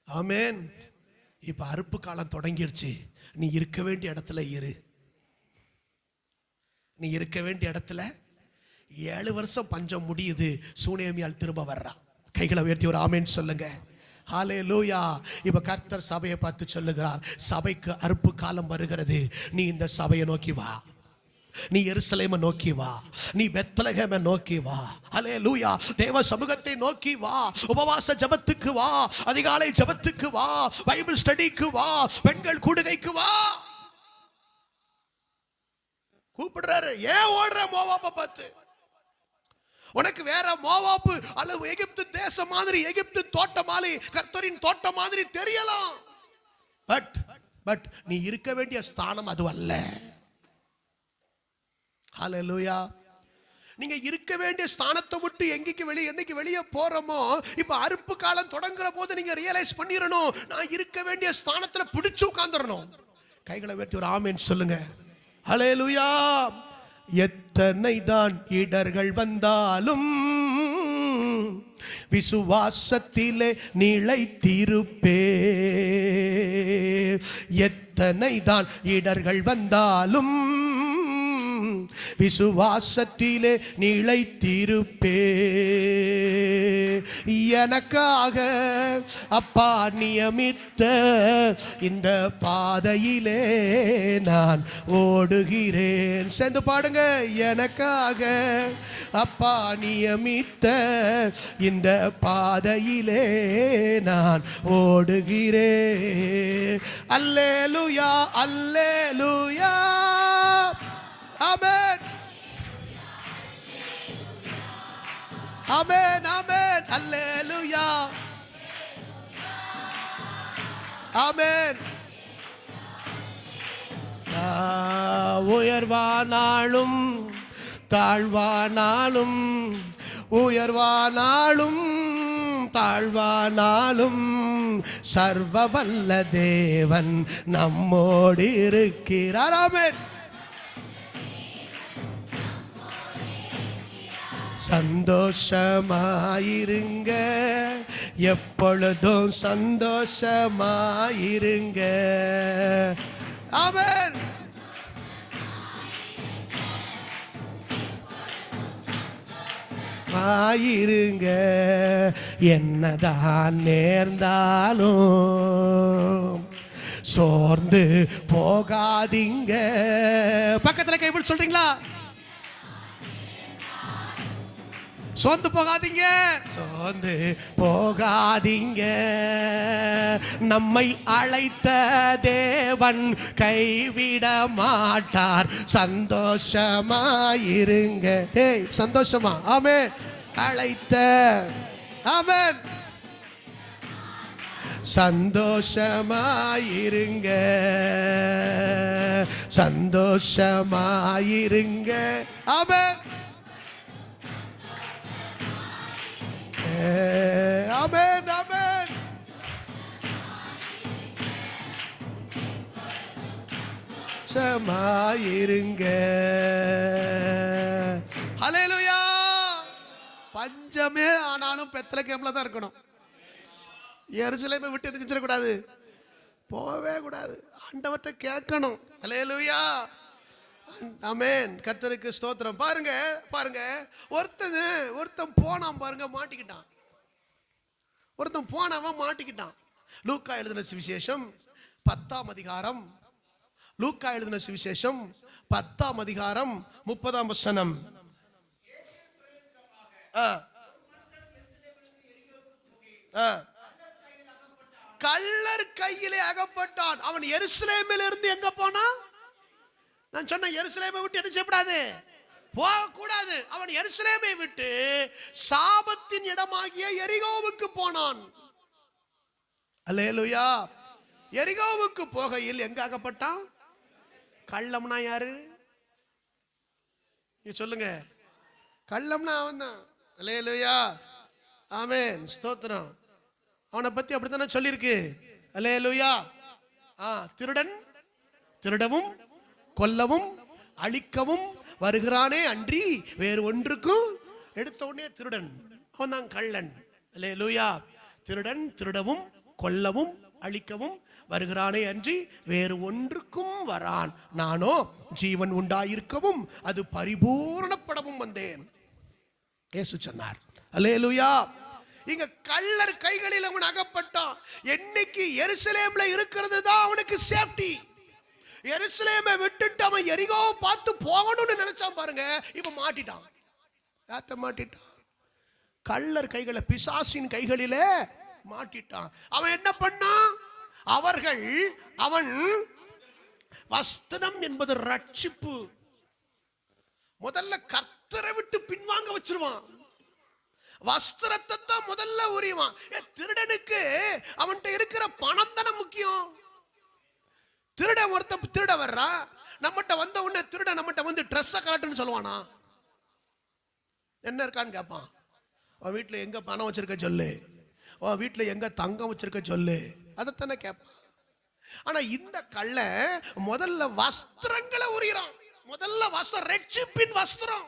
ஆமென். இப்ப அறுப்பு காலம் தொடங்கிருச்சு. நீ இருக்க வேண்டிய இடத்துல இரு. நீ இருக்க வேண்டிய இடத்துல 7 வருஷம் பஞ்சம் முடியுது. சூனேமியால் திரும்ப வர்றா. கைகளை உயர்த்தி ஒரு ஆமென் சொல்லுங்க. ஹல்லேலூயா. இப்ப கர்த்தர் சபையை பார்த்து சொல்லுகிறார், சபைக்கு அறுப்பு காலம் வருகிறது. நீ இந்த சபையை நோக்கி வா, நீ எருசலேமை நோக்கி வா, நீ பெத்லகேமை நோக்கி வா. ஹல்லேலூயா. தேவ சமூகத்தை நோக்கி வா. உபவாச ஜெபத்துக்கு வா, அதிகாலை ஜெபத்துக்கு வா, பைபிள் ஸ்டடிக்கு வா, பெண்கள் கூடுகைக்கு வா. கூப்பிடுறாரு. ஏன் ஓடுற மோவாபை பார்த்து? உனக்கு வேற மோவாபு அல்லது எகிப்து தேசம் மாதிரி, எகிப்து தோட்டம் மாதிரி, கர்த்தரின் தோட்டம் மாதிரி தெரியலாம். பட் நீ இருக்க வேண்டிய ஸ்தானம் அது அல்ல. ஹல்லேலூயா. நீங்க இருக்க வேண்டிய ஸ்தானத்தை விட்டு என்னைக்கு வெளியே போறோமோ, இப்ப அறுப்பு காலம் தொடங்குற போது நீங்க ரியலைஸ் பண்ணிரணும், நான் இருக்க வேண்டிய ஸ்தானத்துல பிடிச்சு உட்கார்ந்துடணும். கைகளை உயர்த்தி ஒரு ஆமென் சொல்லுங்க. ஹல்லேலூயா. எத்தனை தான் இடர்கள் வந்தாலும் விசுவாசத்திலே நிலைத்திருப்பே. எத்தனை தான் இடர்கள் வந்தாலும் விசுவாசத்திலே நிலைத்திருப்பே. எனக்காக அப்பா நியமித்த இந்த பாதையிலே நான் ஓடுகிறேன். சேர்ந்து பாடுங்க. எனக்காக அப்பா நியமித்த இந்த பாதையிலே நான் ஓடுகிறேன். அல்லேலூயா, அல்லேலூயா. ஆமென், ஆமென், ஆமென். அல்லேலூயா, ஆமென். உயர்வானாலும் தாழ்வானாலும், உயர்வானாலும் தாழ்வானாலும் சர்வ வல்ல தேவன் நம்மோடு இருக்கிறார். ஆமென். சந்தோஷமாயிருங்க, எப்பொழுதும் சந்தோஷமாயிருங்க. ஆமென். சந்தோஷமாயிருங்க, என்னதான் நேர்ந்தாலும் சோர்ந்து போகாதீங்க. பக்கத்துல கைப்பிடி சொல்றீங்களா? சோர்ந்து போகாதீங்க, சோர்ந்து போகாதீங்க. நம்மை அழைத்த தேவன் கைவிட மாட்டார், சந்தோஷமாயிருங்க. ஏய் சந்தோஷமா? ஆமென். அழைத்த, ஆமென், சந்தோஷமாயிருங்க, சந்தோஷமாயிருங்க. ஆமென், ஆமென், ஆமென். சமாயிருங்க. ஹல்லேலூயா. பஞ்சமே ஆனாலும் பெத்லகேம்ல தான் இருக்கணும். எருசலேமை விட்டு நினைச்சிட கூடாது, போகவே கூடாது. ஆண்டவர்கிட்ட கேட்கணும். ஹல்லேலூயா. ஆமென். கர்த்தருக்கு ஸ்தோத்திரம். பாருங்க பாருங்க, ஒருத்தன் போனான் பாருங்க, மாட்டிக்கிட்டான். ஒருத்தன் போனவன் மாட்டிக்கிட்டான். லூக்கா எழுதின சுவிசேஷம் 10ஆம் அதிகாரம், லூக்கா எழுதின சுவிசேஷம் 10ஆம் அதிகாரம் 30ஆம் வசனம். கள்ளர் கையிலே அகப்பட்டான். அவன் எருசலேமில் இருந்து எங்க போனான்? நான் சொன்ன எருசலேமை விட்டு என்ன செய்யக்கூடாது, போக கூடாது. அவன் எருசலேமை விட்டு சாபத்தின் இடமாகிய எரிகோவுக்கு போனான். அல்லேலூயா. எரிகோவுக்கு போகையில் எங்க அகப்பட்டான்? கள்ளம்னா யாரு? நீ சொல்லுங்க. கள்ளம்னா அவன் தான். அல்லேலூயா. ஆமென். ஸ்தோத்திரம். அவனை பத்தி அப்படித்தானே சொல்லியிருக்கு. அல்லேலூயா. திருடன் திருடவும் கொல்லவும் அழிக்கவும் வருகிறானே அன்றி வேறு ஒன்றுக்கும். எடுத்த உடனே திருடன், அவன் தான் கள்ளன். அல்லேலூயா. திருடன் திருடவும் கொல்லவும் அழிக்கவும் வருகிறானே அன்றி வேறு ஒன்றுக்கும் வரான். நானோ ஜீவன் உண்டாயிருக்கவும் அது பரிபூரணப்படவும் வந்தேன், இயேசு சொன்னார். அல்லேலூயா. இங்க கள்ளர் கைகளில் அவன் அகப்பட்டான். என்னைக்கு எருசலேம்ல இருக்கிறது தான் அவனுக்கு சேஃப்டி. எருசலேமை விட்டுட்டு அவன் எரிகோவை பார்த்து போகணும்னு நினைச்சான் பாருங்க, இப்ப மாட்டிட்டான். யார்கிட்ட மாட்டிட்டான்? கள்ளர் கைகளை, பிசாசின் கைகளிலே மாட்டிட்டான். அவன் என்ன பண்ணான்? அவன் வஸ்திரம் என்பது ரட்சிப்பு. முதல்ல கர்த்தரை விட்டு பின்வாங்க வச்சிருவான். வஸ்திரத்தை தான் முதல்ல உரிவான். திருடனுக்கு அவன்கிட்ட இருக்கிற பணம் தானே முக்கியம். திருட ஒருத்த திருட வர்றா, நம்மகிட்ட வந்த உடனே திருட நம்மகிட்ட வந்து ட்ரெஸ்ஸை காட்டுன்னு சொல்லுவானா? என்ன இருக்கான்னு கேட்பான். உன் வீட்டில் எங்க பணம் வச்சிருக்க சொல்லு, உன் வீட்டில் எங்க தங்கம் வச்சிருக்க சொல்லு, அதைத்தானே கேட்பான். ஆனா இந்த கள்ள முதல்ல வஸ்திரங்களை உரிகிறான். முதல்ல வஸ்திரம், ரட்சிப்பின் வஸ்திரம்.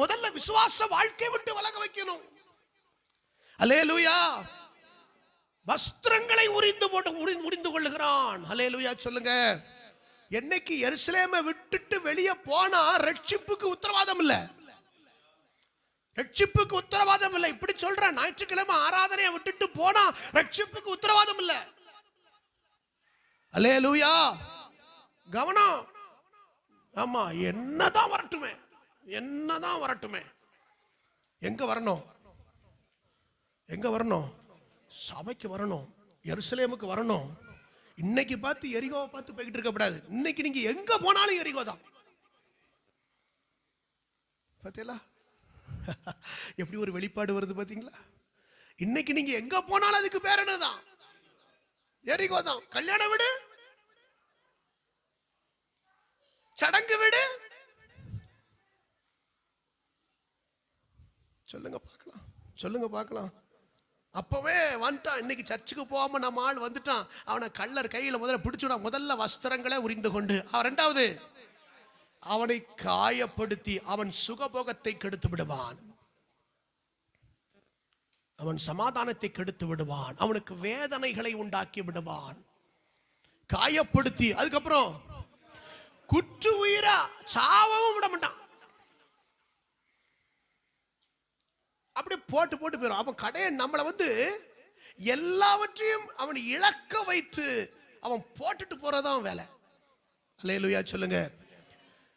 முதல்ல விசுவாச வாழ்க்கை விட்டு விலக வைக்கணும். அல்லேலூயா. வஸ்திரங்களை உரிந்து கொள்ளுகிறான். அல்லேலூயா சொல்லுங்க. என்னைக்கு எருசலேமை விட்டுட்டு வெளியே போனா ரட்சிப்புக்கு உத்தரவாதம் இல்ல, ரட்சிப்புக்கு உத்தரவாதம் இல்லை. இப்படி சொல்றேன், ஞாயிற்றுக்கிழமை ஆராதனையை விட்டுட்டு போனா ரட்சிப்புக்கு உத்தரவாதம் இல்லை. அல்லேலூயா. கவனம். ஆமா, என்னதான் வரட்டுமே, என்னதான் வரட்டுமே, எங்க வரணும்? எங்க வரணும்? சபைக்கு வரணும், எருசலேமுக்கு வரணும். இன்னைக்கு பார்த்து எரிகோவை பார்த்து போய்கிட்டு இருக்க கூடாது. இன்னைக்கு நீங்க எங்க போனாலும் எரிகோ தான். பாத்தீங்களா எப்படி ஒரு வெளிப்பாடு வருது பாத்தீங்களா? இன்னைக்கு நீங்க எங்க போனாலும் அதுக்கு பேர் என்னதான்? எரிகோ தான். கல்யாண வீடு, சடங்கு வீடு, சொல்லுங்க பார்க்கலாம், சொல்லுங்க பார்க்கலாம். அப்பவே வந்துட்டான். இன்னைக்கு சர்ச்சுக்கு போகாம நம்ம ஆள் வந்துட்டான். அவனை கள்ளர் கையில முதல்ல பிடிச்சுடா. முதல்ல வஸ்திரங்களை உரிந்து கொண்டு, ரெண்டாவது அவனை காயப்படுத்தி அவன் சுகபோகத்தை கெடுத்து விடுவான், அவன் சமாதானத்தை கெடுத்து விடுவான், அவனுக்கு வேதனைகளை உண்டாக்கி விடுவான், காயப்படுத்தி. அதுக்கப்புறம் குற்று உயிரா சாவவும் விட மாட்டான். அப்படியே போட்டு போட்டு போயிடும். அப்ப கடையை நம்மளை எல்லாவற்றையும் அவன் இழக்க வைத்து அவன் போட்டுட்டு போறதான் வேலை. அல்லேலூயா சொல்லுங்க.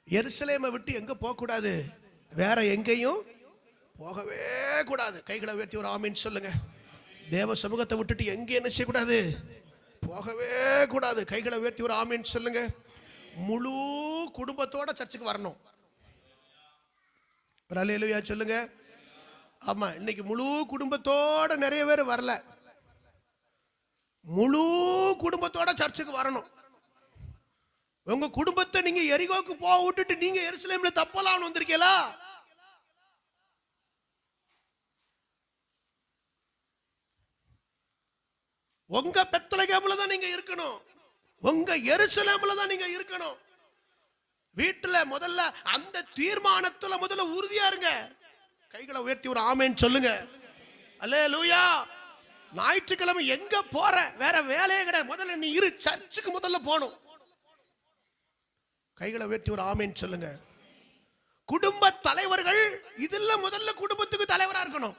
எருசலேமை விட்டு எங்க போக கூடாது, வேற எங்கேயும் போகவே கூடாது. கைகளை உயர்த்தி ஒரு ஆமீன் சொல்லுங்க. தேவ சமூகத்தை விட்டுட்டு எங்க என்ன செய்யக்கூடாது, போகவே கூடாது. கைகளை உயர்த்தி ஒரு ஆமீன் சொல்லுங்க. முழு குடும்பத்தோட சர்ச்சுக்கு வரணும். அல்லேலூயா சொல்லுங்க. ஆமா, இன்னைக்கு முழு குடும்பத்தோட நிறைய பேர் வரல. முழு குடும்பத்தோட சர்ச்சுக்கு வரணும். உங்க குடும்பத்தை நீங்க எரிகோக்கு போக விட்டுட்டு நீங்க எருசலேம்ல தப்பலாம்னு வந்திருக்கீங்களா? உங்க பெத்லகேம்ல தான் நீங்க இருக்கணும். உங்க எருசலேம்ல தான் நீங்க இருக்கணும். வீட்டுல முதல்ல அந்த தீர்மானத்துல முதல்ல உறுதியா இருங்க. கைகளை உயர்த்தி ஒரு ஆமேன் சொல்லுங்க. அல்லேலூயா. ஞாயிற்றுக்கிழமை எங்க போற, வேற வேலையே கிடையாது. முதல்ல நீ இரு, சர்ச்சுக்கு முதல்ல போகணும். கைகளை உயர்த்தி ஒரு ஆமேன் சொல்லுங்க. குடும்ப தலைவர்கள் இதுல முதல்ல குடும்பத்துக்கு தலைவரா இருக்கணும்.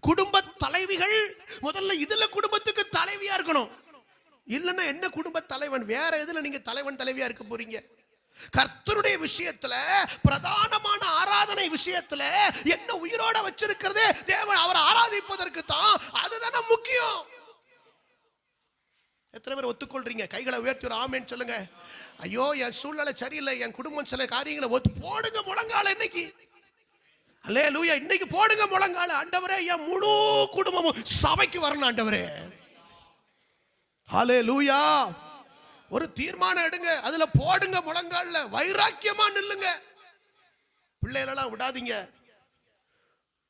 குடும்ப தலைவிகள் முதல்ல இதுல குடும்பத்துக்கு தலைவியா இருக்கணும். இல்லன்னா என்ன குடும்ப தலைவன், வேற எதுல நீங்க தலைவன் தலைவியா இருக்க போறீங்க? கர்த்தருடைய விஷயத்துல, பிரதானமான ஆராதனை விஷயத்துல என்ன உயிரோட வச்சிருக்கிறது தேவன் அவரை ஆராதிப்பதற்கு தான். அதுதானே முக்கியம். எத்தனை பேர் ஒத்துக்கொள்றீங்க? கைகளை உயர்த்தி ஒரு ஆமேன் சொல்லுங்க. ஐயோ என் சூழ்நிலை சரியில்லை, என் குடும்பம் சில காரியங்களை போடுங்க முழங்கால இன்னைக்கு. அல்லேலூயா. இன்னைக்கு போடுங்க முழங்கால. ஆண்டவரே என் முழு குடும்பமும் சபைக்கு வரணும் ஆண்டவரே. அல்லேலூயா. ஒரு தீர்மானம் எடுங்க, அதுல போடுங்க முழங்கால. வைராக்கியமா நில்லுங்க. பிள்ளைகளெல்லாம் விடாதீங்க.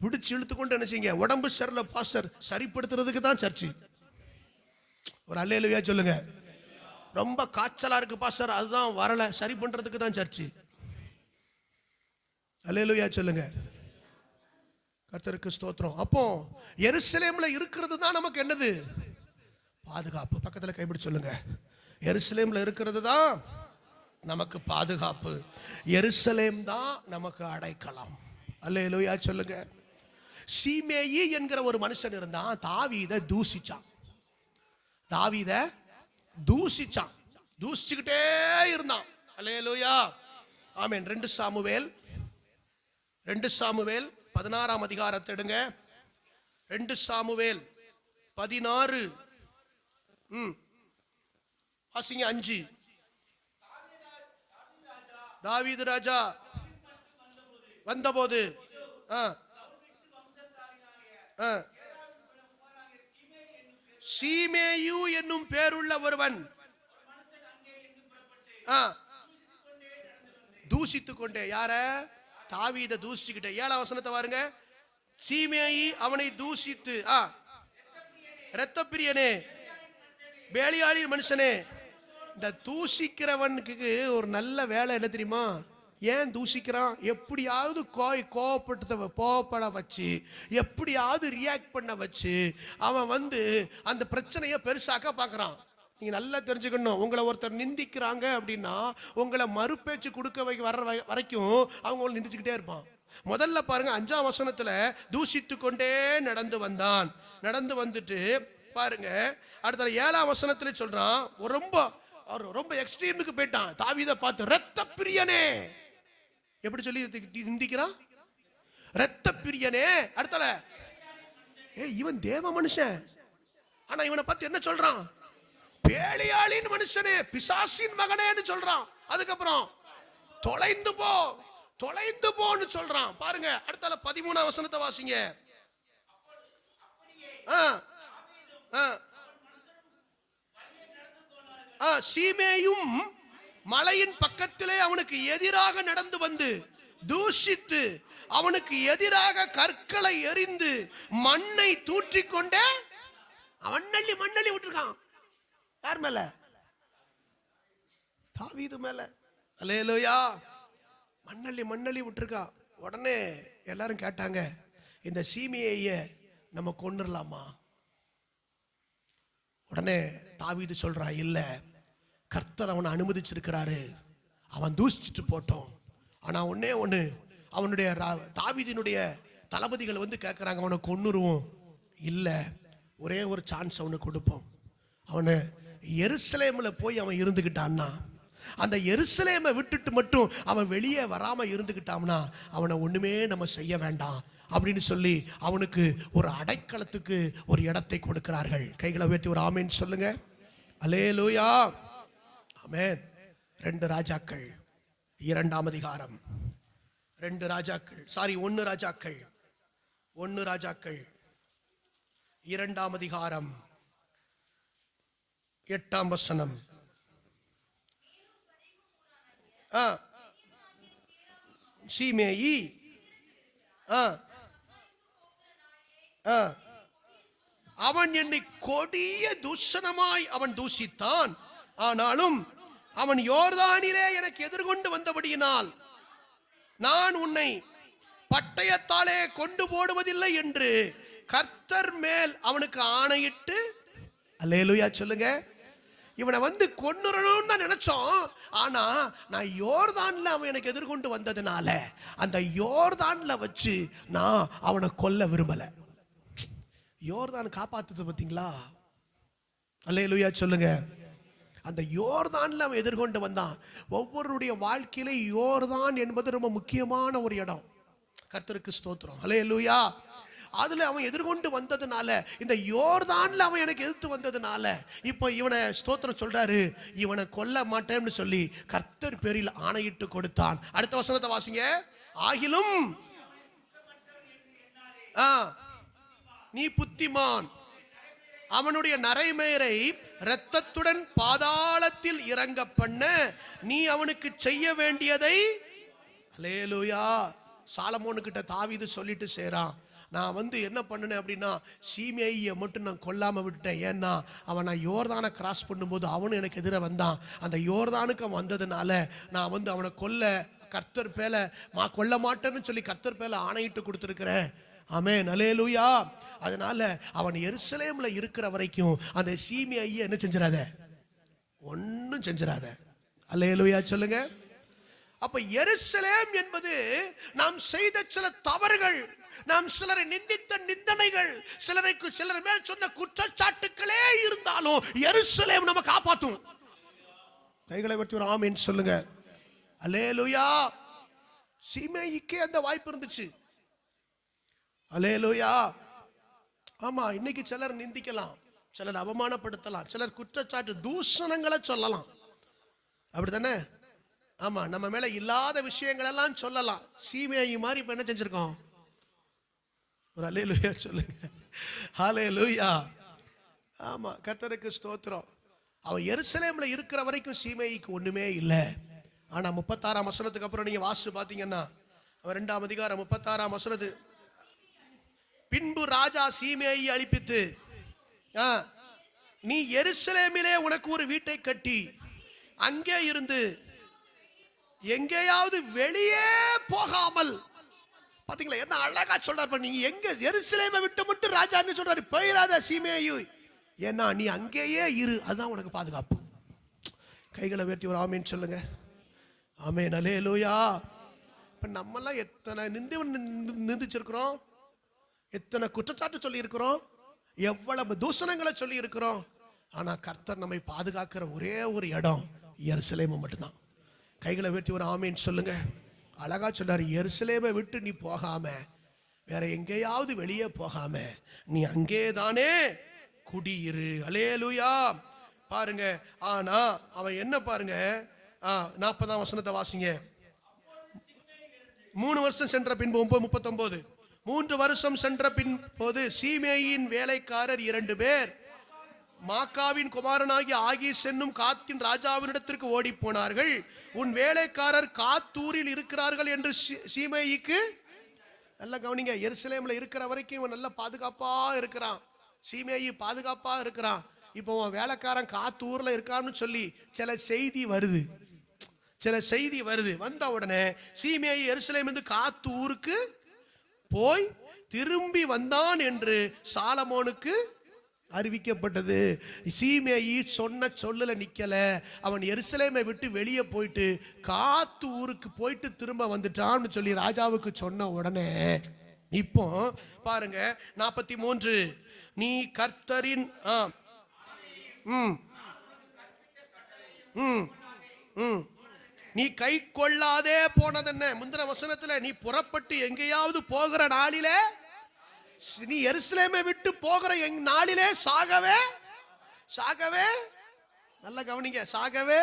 பிடிச்சு இழுத்து கொண்டு என்ன செய்யுங்க. உடம்பு சரியில்லை பாஸ்டர், சரிப்படுத்துறதுக்கு தான் சர்ச்சு. ஒரு அல்லேலூயா சொல்லுங்க. ரொம்ப காய்ச்சலா இருக்கு பாஸ்டர், அதுதான் வரல, சரி பண்றதுக்கு தான் சர்ச்சு. அல்லேலூயா சொல்லுங்க. கர்த்தருக்கு ஸ்தோத்திரம். அப்போ எருசலேம்ல இருக்கிறது தான் நமக்கு என்னது? பாதுகாப்பு. பக்கத்துல கைப்பிடி சொல்லுங்க. எருசலேம்ல இருக்கிறது தான் நமக்கு பாதுகாப்பு. எருசலேம் தான் நமக்கு அடைக்கலம். அல்லேலூயா சொல்லுங்க. சீமேயி என்கிற ஒரு மனுஷன் இருந்தான். தாவீதை தூசிச்சான். தாவீதை தூசிச்சான், தூசிச்சுக்கிட்டே இருந்தான். அல்லேலூயா ஆமென். 2 சாமுவேல் 16ஆம் அதிகாரத்தை எடுங்க. 2 சாமுவேல் 16 வாசிங்க 5. தாவீது ராஜா வந்தபோது சீமேயு என்னும் பேருள்ள ஒருவன் தூசித்துக் கொண்டே. யார? தாவீதை தூசிக்கிட்டே. 7ஆம் வசனத்தை பாருங்க. சீமேயி அவனை தூசித்து, இரத்த பிரியனே, பேலியாளின் மனுஷனே. இந்த தூசிக்கிறவனுக்கு ஒரு நல்ல வேலை என்ன தெரியுமா? ஏன் தூசிக்கிறான்? எப்படியாவது கோவப்பட வச்சு, எப்படியாவது ரியாக்ட் பண்ண வச்சு அவன் அந்த பிரச்சனையை பெருசாக்க பார்க்கறான். நீங்க நல்லா தெரிஞ்சுக்கணும். உங்களை ஒருத்தர் நிந்திக்கிறாங்க அப்படின்னா உங்களை மறுபேச்சு கொடுக்க வர வரைக்கும் அவங்க நிந்திச்சுக்கிட்டே இருப்பான். முதல்ல பாருங்க 5ஆம் வசனத்துல தூசித்து கொண்டே நடந்து வந்தான். நடந்து வந்துட்டு பாருங்க அடுத்த 7ஆம் வசனத்துல சொல்றான். ரொம்ப எக்ஸ்ட்ரீமுக்கு போயிட்டான். தாவீதை பார்த்து இரத்த பிரியனே, எப்படி சொல்லி நிந்திக்கிறான்? இரத்த பிரியனே. அடுத்தல இவன் தேவ மனுஷன், ஆனா இவனை பார்த்து என்ன சொல்றான்? பேலியாளின் மனுஷனே, பிசாசின் மகனேன்னு சொல்றான். அதுக்கப்புறம் தொலைந்து போன்னு சொல்றான். பாருங்க அடுத்தால 13ஆம் வசனத்தை வாசிங்க. சீமேயும் மலையின் பக்கத்திலே அவனுக்கு எதிராக நடந்து வந்து தூஷித்து அவனுக்கு எதிராக கற்களை எறிந்து மண்ணை தூற்றிக்கொண்டே மண்ணள்ளி விட்டுருக்கான். யார் மேல? தாவீது மேல. அல்லேலூயா. மண்ணள்ளி விட்டுருக்கான். உடனே எல்லாரும் கேட்டாங்க, இந்த சீமேயை நம்ம கொன்னுடலாமா? உடனே தாவீது சொல்றா, இல்ல, கர்த்தர் அவனை அனுமதிச்சிருக்கிறாரு, அவன் தூசிச்சுட்டு போட்டோம். ஆனா ஒண்ணே ஒண்ணு, அவனுடைய தாவீதினுடைய தளபதிகள் வந்து கேட்குறாங்க, அவனை கொன்னுருவோம். இல்லை, ஒரே ஒரு சான்ஸ் அவனுக்கு கொடுப்போம். அவனை எருசலேமில் போய் அவன் இருந்துக்கிட்டான்னா, அந்த எருசலேமை விட்டுட்டு மட்டும் அவன் வெளியே வராமல் இருந்துக்கிட்டான்னா அவனை ஒன்றுமே நம்ம செய்ய வேண்டாம் அப்படின்னு சொல்லி அவனுக்கு ஒரு அடைக்கலத்துக்கு ஒரு இடத்தை கொடுக்கிறார்கள். கைகளை உயர்த்தி ஒரு ஆமேன் சொல்லுங்க. அல்லேலூயா, ஆமென். 2 ராஜாக்கள் 2ஆம் அதிகாரம், 1 ராஜாக்கள் 2ஆம் அதிகாரம் 8ஆம் வசனம். சீமேயி அவன் என்னை கொடிய தூஷணமாய் அவன் தூஷித்தான். ஆனாலும் அவன் யோர்தானிலே எனக்கு எதிர்கொண்டு வந்தபடியினால் நான் உன்னை பட்டயத்தாலே கொண்டு போடுவதில்லை என்று கர்த்தர் மேல் அவனுக்கு ஆணையிட்டு, அல்லேலூயா சொல்லுங்க. இவனை வந்து கொன்னுறணும்னு தான் நினைச்சோம். ஆனா நான் யோர்தான்ல அவன் எனக்கு எதிர்கொண்டு வந்ததுனால அந்த யோர்தான்ல வச்சு நான் அவனை கொல்ல விரும்பல. யோர்தான் காப்பாத்துது பார்த்தீங்களா? அல்லேலூயா சொல்லுங்க. அந்த யோர்தான்ல அவன் எதிர்கொண்டு வந்தான். ஒவ்வொருடைய வாழ்க்கையில யோர்தான் என்பது ரொம்ப முக்கியமான ஒரு இடம். கர்த்தருக்கு ஸ்தோத்திரம். அல்லேலூயா. அதுல அவன் எதிர்கொண்டு வந்ததுனால, இந்த யோர்தான்ல அவன் எனக்கு எதிர்த்து வந்ததுனால இப்போ இவனை ஸ்தோத்திரம் சொல்றாரு, இவனை கொல்ல மாட்டேன்னு சொல்லி கர்த்தர் பேரில் ஆணையிட்டு கொடுத்தான். அடுத்த வசனத்தை வாசிங்க. ஆகிலும் நீ புத்திமான், அவனுடைய நரைமேரை இரத்தத்துடன் பாதாளத்தில் இறங்க பண்ண நீ அவனுக்கு செய்ய வேண்டியதை. அல்லேலூயா. சாலமோனுக்கிட்ட தாவீது சொல்லிட்டு சேரான், நான் வந்து என்ன பண்ணினேன் அப்படின்னா சீமேயியை மட்டும் நான் கொல்லாமல் விட்டுட்டேன். ஏன்னா அவன் நான் யோர்தானை கிராஸ் பண்ணும்போது அவனும் எனக்கு எதிராக வந்தான். அந்த யோர்தானுக்கு அவன் வந்ததுனால நான் வந்து அவனை கர்த்தர் பேல கொல்ல மாட்டேன்னு சொல்லி கர்த்தர் பேல ஆணையிட்டு கொடுத்துருக்கிறேன். ஆமென், அல்லேலூயா. அதனால அவன் எருசலேம்ல இருக்கிற வரைக்கும் அந்த சீமேயியை என்ன செஞ்சிடாத, ஒன்னும் செஞ்சிடாத. அல்லேலூயா சொல்லுங்க. அப்ப எருசலேம் என்பது நாம் செய்த சில தவறுகள், நாம் சிலரை நிந்தித்த நிந்தனைகள், சிலர் மேல் சொன்ன குற்றச்சாட்டுக்களே இருந்தாலும் எருசலேம் நம்ம காப்பாற்றும். கைகளை வெட்டி ஒரு ஆமென் சொல்லுங்க. அல்லேலூயா. சீமேயிக்கே அந்த வாய்ப்பு இருந்துச்சு. அல்லேலூயா. ஆமா, இன்னைக்கு சிலர் நிந்திக்கலாம், சிலர் அவமானப்படுத்தலாம், சிலர் குற்றச்சாட்டு தூஷணங்களை சொல்லலாம், அப்படித்தானே? ஆமா, நம்ம மேல இல்லாத விஷயங்கள் எல்லாம் சொல்லலாம். சீமேயி மாதிரி இப்ப என்ன செஞ்சிருக்கோம்? ஒரு அல்லேலூயா சொல்லுங்க. ஹல்லேலூயா. ஆமா, கர்த்தருக்கு ஸ்தோத்திரம். அவன் எருசலேம்ல இருக்கிற வரைக்கும் சீமேயிக்கு ஒண்ணுமே இல்லை. ஆனா 36ஆம் வசனத்துக்கு அப்புறம் நீங்க வாசிச்சு பாத்தீங்கன்னா, 2ஆம் அதிகாரம் 36ஆம் வசனத்து, பின்பு ராஜா சீமேயை அழிப்பித்து, நீ எருசலேமிலே உனக்கு ஒரு வீட்டை கட்டி அங்கே இருந்து எங்கேயாவது வெளியே போகாமல். பாத்தீங்களா என்ன அழகா சொல்றாரு? நீ எங்க எருசலேமை விட்டு மட்டும் ராஜா என்ன சொல்றாரு? போயிராத சீமேயு, ஏன்னா நீ அங்கேயே இரு, அதுதான் உனக்கு பாதுகாப்பு. கைகளை உயர்த்தி ஒரு ஆமேன் சொல்லுங்க. ஆமேன், அல்லேலூயா. இப்ப நம்மெல்லாம் எத்தனை நிந்திச்சிருக்கிறோம், எத்தனை குற்றச்சாட்டு சொல்லி இருக்கிறோம், எவ்வளவு தூஷணங்களை சொல்லி இருக்கிறோம். ஆனா கர்த்தர் நம்மை பாதுகாக்கிற ஒரே ஒரு இடம் எருசலேம் மட்டும்தான். கைகளை வெட்டி ஒரு ஆமேன் சொல்லுங்க. அழகா சொல்றாரு, எருசலேமை விட்டு நீ போகாம வேற எங்கேயாவது வெளியே போகாம நீ அங்கே தானே குடியிரு. அல்லேலூயா. பாருங்க, ஆனா அவன் என்ன பாருங்க, 40ஆம் வசனத்தை வாசிங்க. 3 வருஷம் சென்ற பின்பு 9:39, 3 வருஷம் சென்ற பின் போது சீமேயின் வேலைக்காரர் 2 பேர் மாக்காவின் குமாரனாகிய ஆகீஸ் என்னும் காத்தின் ராஜாவினிடத்திற்கு ஓடி போனார்கள். உன் வேலைக்காரர் காத்தூரில் இருக்கிறார்கள் என்று சீமேயிக்கு. நல்லா கவனிங்க, எருசலேம்ல இருக்கிற வரைக்கும் இவன் நல்ல பாதுகாப்பா இருக்கிறான், சீமேயி பாதுகாப்பா இருக்கிறான். இப்போ வேலைக்காரன் காத்தூர்ல இருக்கான்னு சொல்லி சில செய்தி வருது. வந்த உடனே சீமேயி எருசலேம் இருந்து காத்தூருக்கு போய் திரும்பி வந்தான் என்று சாலமோனுக்கு அறிவிக்கப்பட்டது. சீமேயி சொன்ன சொல்லல நிக்கல. அவன் எருசலேமை விட்டு வெளியே போயிட்டு காத்து ஊருக்கு போயிட்டு திரும்ப வந்துட்டான்னு சொல்லி ராஜாவுக்கு சொன்ன உடனே இப்போ பாருங்க 43, நீ கர்த்தரின் நீ கை கொள்ளாதே போனது என்ன? முந்தின வசனத்துல நீ புறப்பட்டு எங்கேயாவது போகிற நாளிலே, நீ எருசலேமை விட்டு போகிற நாளிலே சாகவே நல்ல கவனிங்க, சாகவே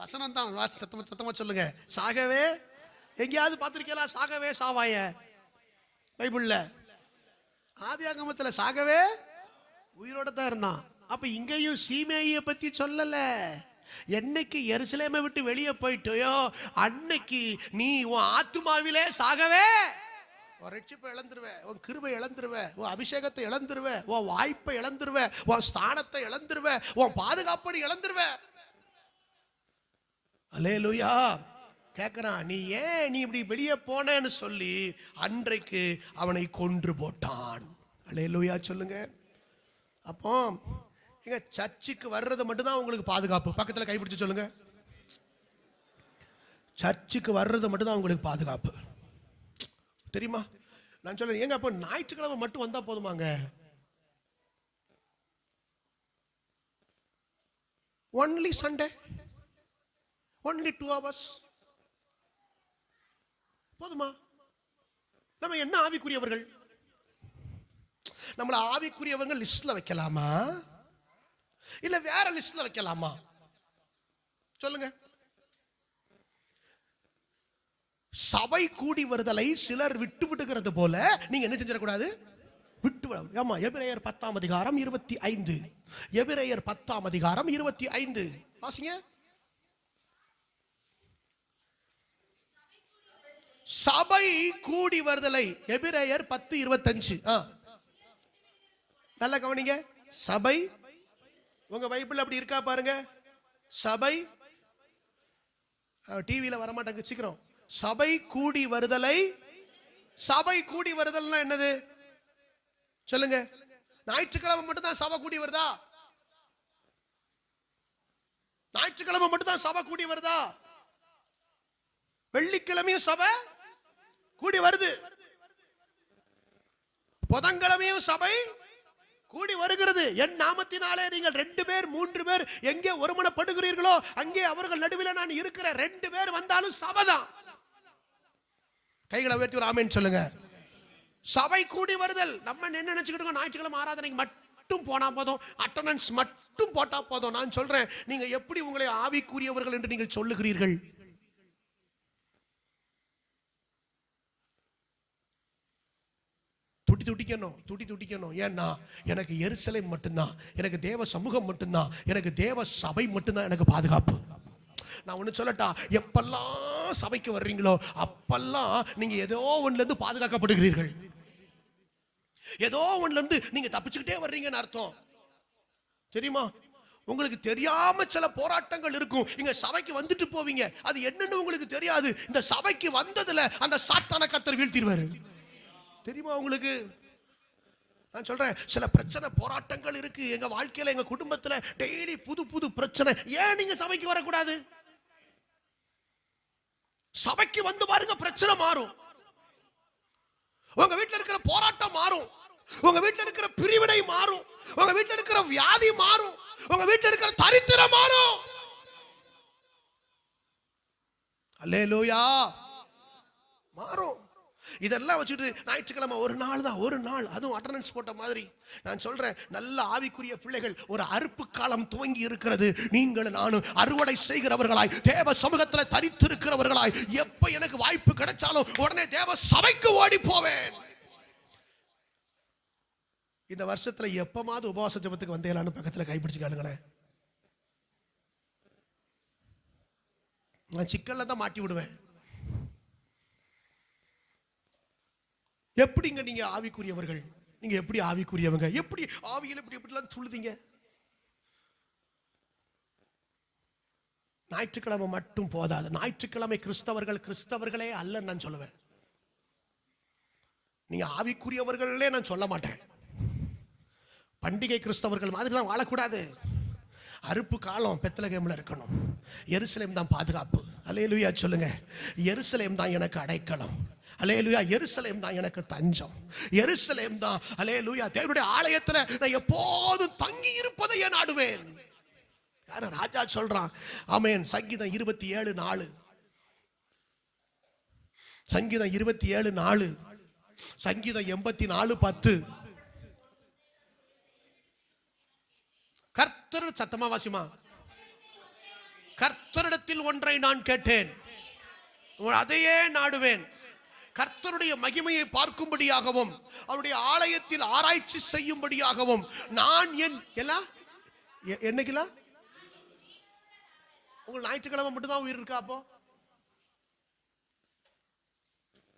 வசனம் தான், சத்தமா சொல்லுங்க. சாகவே எங்கேயாவது பார்த்திருக்கீங்களா? சாகவே சாவாய பைபிள்ல ஆதியாகமத்துல சாகவே உயிரோட தான் இருந்தான். அப்ப இங்கேயும் சீமேயியை பத்தி சொல்லல. என்னைக்கு எருசலேமை விட்டு வெளியே போயிட்டோயோ அன்னைக்கு நீ உன் ஆத்துமாவிலே சாகவே, உன் ரட்சிப்பை இழந்துருவ, உன் கிருபை இழந்துருவ, உன் அபிஷேகத்தை இழந்துருவ, உன் வாய்ப்பை இழந்துருவ, உன் ஸ்தானத்தை இழந்துருவ, உன் பாதுகாப்பை இழந்துருவ. அல்லேலூயா. கேட்கிறான், நீ ஏன் நீ இப்படி வெளியே போனேன்னு சொல்லி அன்றைக்கு அவனை கொன்று போட்டான். அல்லேலூயா சொல்லுங்க. அப்போ எங்க சர்ச்சுக்கு வர்றது மட்டும்தான் உங்களுக்கு பாதுகாப்பு. பக்கத்தில் கைப்பிடிச்சு சொல்லுங்க, சர்ச்சுக்கு வர்றது மட்டும்தான் உங்களுக்கு பாதுகாப்பு. தெரியுமா? நான் சொல்றேன், ஏங்க அப்போ ஞாயிற்றுக்கிழமை மட்டும் வந்தா போதுமாங்க? ஒன்லி சண்டே, ஒன்லி 2 hours போதுமா? நம்ம என்ன ஆவிக்குரியவர்கள்? நம்மள ஆவிக்குரியவர்கள் லிஸ்ட்ல வைக்கலாமா இல்ல வேற லிஸ்ட்ல வைக்கலாமா? சொல்லுங்க. சபை கூடி வருதலை சிலர் விட்டு விடுகிறது போல நீங்க என்ன செஞ்சிடக்கூடாது? விட்டு விட. ஆமா, எபிரேயர் 10ஆம் அதிகாரம் 25. எபிரேயர் 10ஆம் அதிகாரம் 25 வாசிங்க. சபை கூடி வருதலை, எபிரேயர் 10:25. நல்ல கவனிங்க. சபை உங்க பைபிள் அப்படி இருக்கா பாருங்க. சபை டிவியில வரமாட்டாங்க, சீக்கிரம். சபை கூடி வருதலை. சபை கூடி வருதல்னா என்னது சொல்லுங்க? ஞாயிற்றுக்கிழமை மட்டும் தான் சபை கூடி வருதா? ஞாயிற்றுக்கிழமை மட்டும் தான் சபை கூடி வருதா? வெள்ளிக்கிழமையும் சபை கூடி வருது, புதன்கிழமையும் சபை கூடி வருகிறது. என் நாமத்தினாலே நீங்கள் 2 பேர் 3 பேர் எங்கே ஒருமனப்படுகிறீர்களோ அங்கே அவர்கள் நடுவில் நான் இருக்கிற. 2 பேர் வந்தாலும் சபைதான். கைகளை உயர்த்தி ஒரு ஆமென் சொல்லுங்க. சபை கூடி வருதல். நம்ம என்ன நினைச்சுக்கிட்டு ஞாயிற்றுக்கிழமை ஆராதனைக்கு மட்டும் போனா போதும், அட்டெண்டன்ஸ் மட்டும் போட்டா போதும். நான் சொல்றேன், நீங்க எப்படி உங்களை ஆவிக்குரியவர்கள் என்று நீங்கள் சொல்லுகிறீர்கள்? துடி துடிக்கணும். ஏன்னா எனக்கு எருசலேம் மட்டும்தான், எனக்கு தேவ சமூகம் மட்டும்தான், எனக்கு தேவ சபை மட்டும்தான் எனக்கு பாதுகாப்பு. நான் ஒண்ணு சொல்லட்டா, எப்பெல்லாம் சபைக்கு வர்றீங்களோ அப்பெல்லாம் நீங்க ஏதோ ஒண்ணுல இருந்து பாதுகாக்கப்படுகிறீர்கள். ஏதோ ஒண்ணுல இருந்து நீங்க தப்பிச்சுக்கிட்டே வர்றீங்கன்னு அர்த்தம். தெரியுமா? உங்களுக்கு தெரியாம சில போராட்டங்கள் இருக்கும். இங்க சபைக்கு வந்துட்டு போவீங்க, அது என்னன்னு உங்களுக்கு தெரியாது. இந்த சபைக்கு வந்ததுல அந்த சாத்தான கர்த்தர் வீழ்த்திடுவாரு. தெரியுமா உங்களுக்கு? நான் சொல்றேன், சில பிரச்சனை போராட்டங்கள் இருக்கு எங்க வாழ்க்கையில, எங்க குடும்பத்துல டெய்லி புது புது பிரச்சனை. ஏன் நீங்க சபைக்கு வரக்கூடாது? சபைக்கு வந்து பாருங்க, பிரச்சனை மாறும். உங்க வீட்டுல இருக்கிற போராட்டம் மாறும், உங்க வீட்டுல இருக்கிற பிரிவினை மாறும், உங்க வீட்டுல இருக்கிற வியாதி மாறும், உங்க வீட்டுல இருக்கிற தரித்திரம் மாறும். அல்லேலூயா. மாறும். இதெல்லாம் வச்சுட்டு ஞாயிற்றுக்கிழமை ஒரு நாள் தான், ஒரு நாள், அதுவும் அட்டெண்டன்ஸ் போட்ட மாதிரி. நான் சொல்றேன், நல்ல ஆவிக்குரிய பிள்ளைகள், ஒரு அறுப்பு காலம் துவங்கி இருக்கிறது. நீங்கள் நானும் அறுவடை செய்கிறவர்களாய், தேவ சமூகத்தில் தரித்திருக்கிறவர்களாய், எப்ப எனக்கு வாய்ப்பு கிடைச்சாலும் உடனே தேவ சபைக்கு ஓடி போவேன். இந்த வருஷத்துல எப்பமாவது உபவாச ஜெபத்துக்கு வந்தேலான்னு பக்கத்துல கைப்பிடிச்சு கேளுங்களேன். நான் சிக்கல்ல தான் மாட்டி விடுவேன். எப்படிங்க நீங்க ஆவிக்குரியவர்கள்? நீங்க எப்படி ஆவிக்குரியவங்க? எப்படி ஆவியில் எப்படி எப்படிலாம் சொல்லுதீங்க? ஞாயிற்றுக்கிழமை மட்டும் போதாது. ஞாயிற்றுக்கிழமை கிறிஸ்தவர்களே அல்ல நான் சொல்லுவேன். நீங்க ஆவிக்குரியவர்களே நான் சொல்ல மாட்டேன். பண்டிகை கிறிஸ்தவர்கள் மாதிரிலாம் வாழக்கூடாது. அறுப்பு காலம் பெத்லகேம்ல இருக்கணும். எருசலேம் தான் பாதுகாப்பு. அல்லேலூயா சொல்லுங்க. எருசலேம் தான் எனக்கு அடைக்கலம். அல்லேலூயா. எருசலேம் தான் எனக்கு தஞ்சம். எருசலேம் தான் அல்லேலூயா தேவனுடைய ஆலயத்துல நான் எப்போதும் தங்கி இருப்பதை நாடுவேன். யாரு? ராஜா சொல்றான். ஆமென். சங்கீதம் 27:4, சங்கீதம் 27:4, சங்கீதம் 84:10. கர்த்தர், சத்தமா வாசிமா. கர்த்தரிடத்தில் ஒன்றை நான் கேட்டேன், அதையே நாடுவேன். கர்த்தருடைய மகிமையை பார்க்கும்படியாகவும் அவருடைய ஆலயத்தில் ஆராய்ச்சி செய்யும்படியாகவும் நான் என் எல்லாம் என்னைக்கெல்லாம் உங்களுக்கு ஞாயிற்றுக்கிழமை மட்டும்தான் உயிர் இருக்கா? அப்போ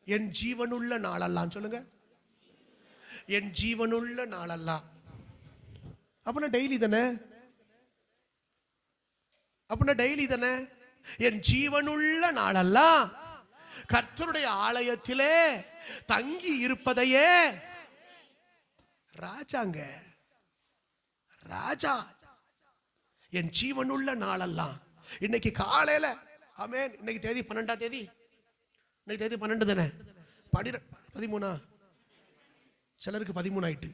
என் ஜீவனுள்ள நாளெல்லாம் சொல்லுங்க. என் ஜீவனுள்ள நாளெல்லாம் அப்படின்னா டெய்லி தானே. அப்படின்னா டெய்லி தானே. என் ஜீவனுள்ள நாளெல்லாம் கர்த்தருடைய ஆலயத்திலே தங்கி இருப்பதையே. ராஜாங்க, ராஜா. என் ஜீவனுள்ள நாளெல்லாம். இன்னைக்கு காலையில ஆமென். இன்னைக்கு தேதி 12ஆம் தேதி. இன்னைக்கு தேதி 12 தானே. 13 சிலருக்கு 13 ஆயிட்டு.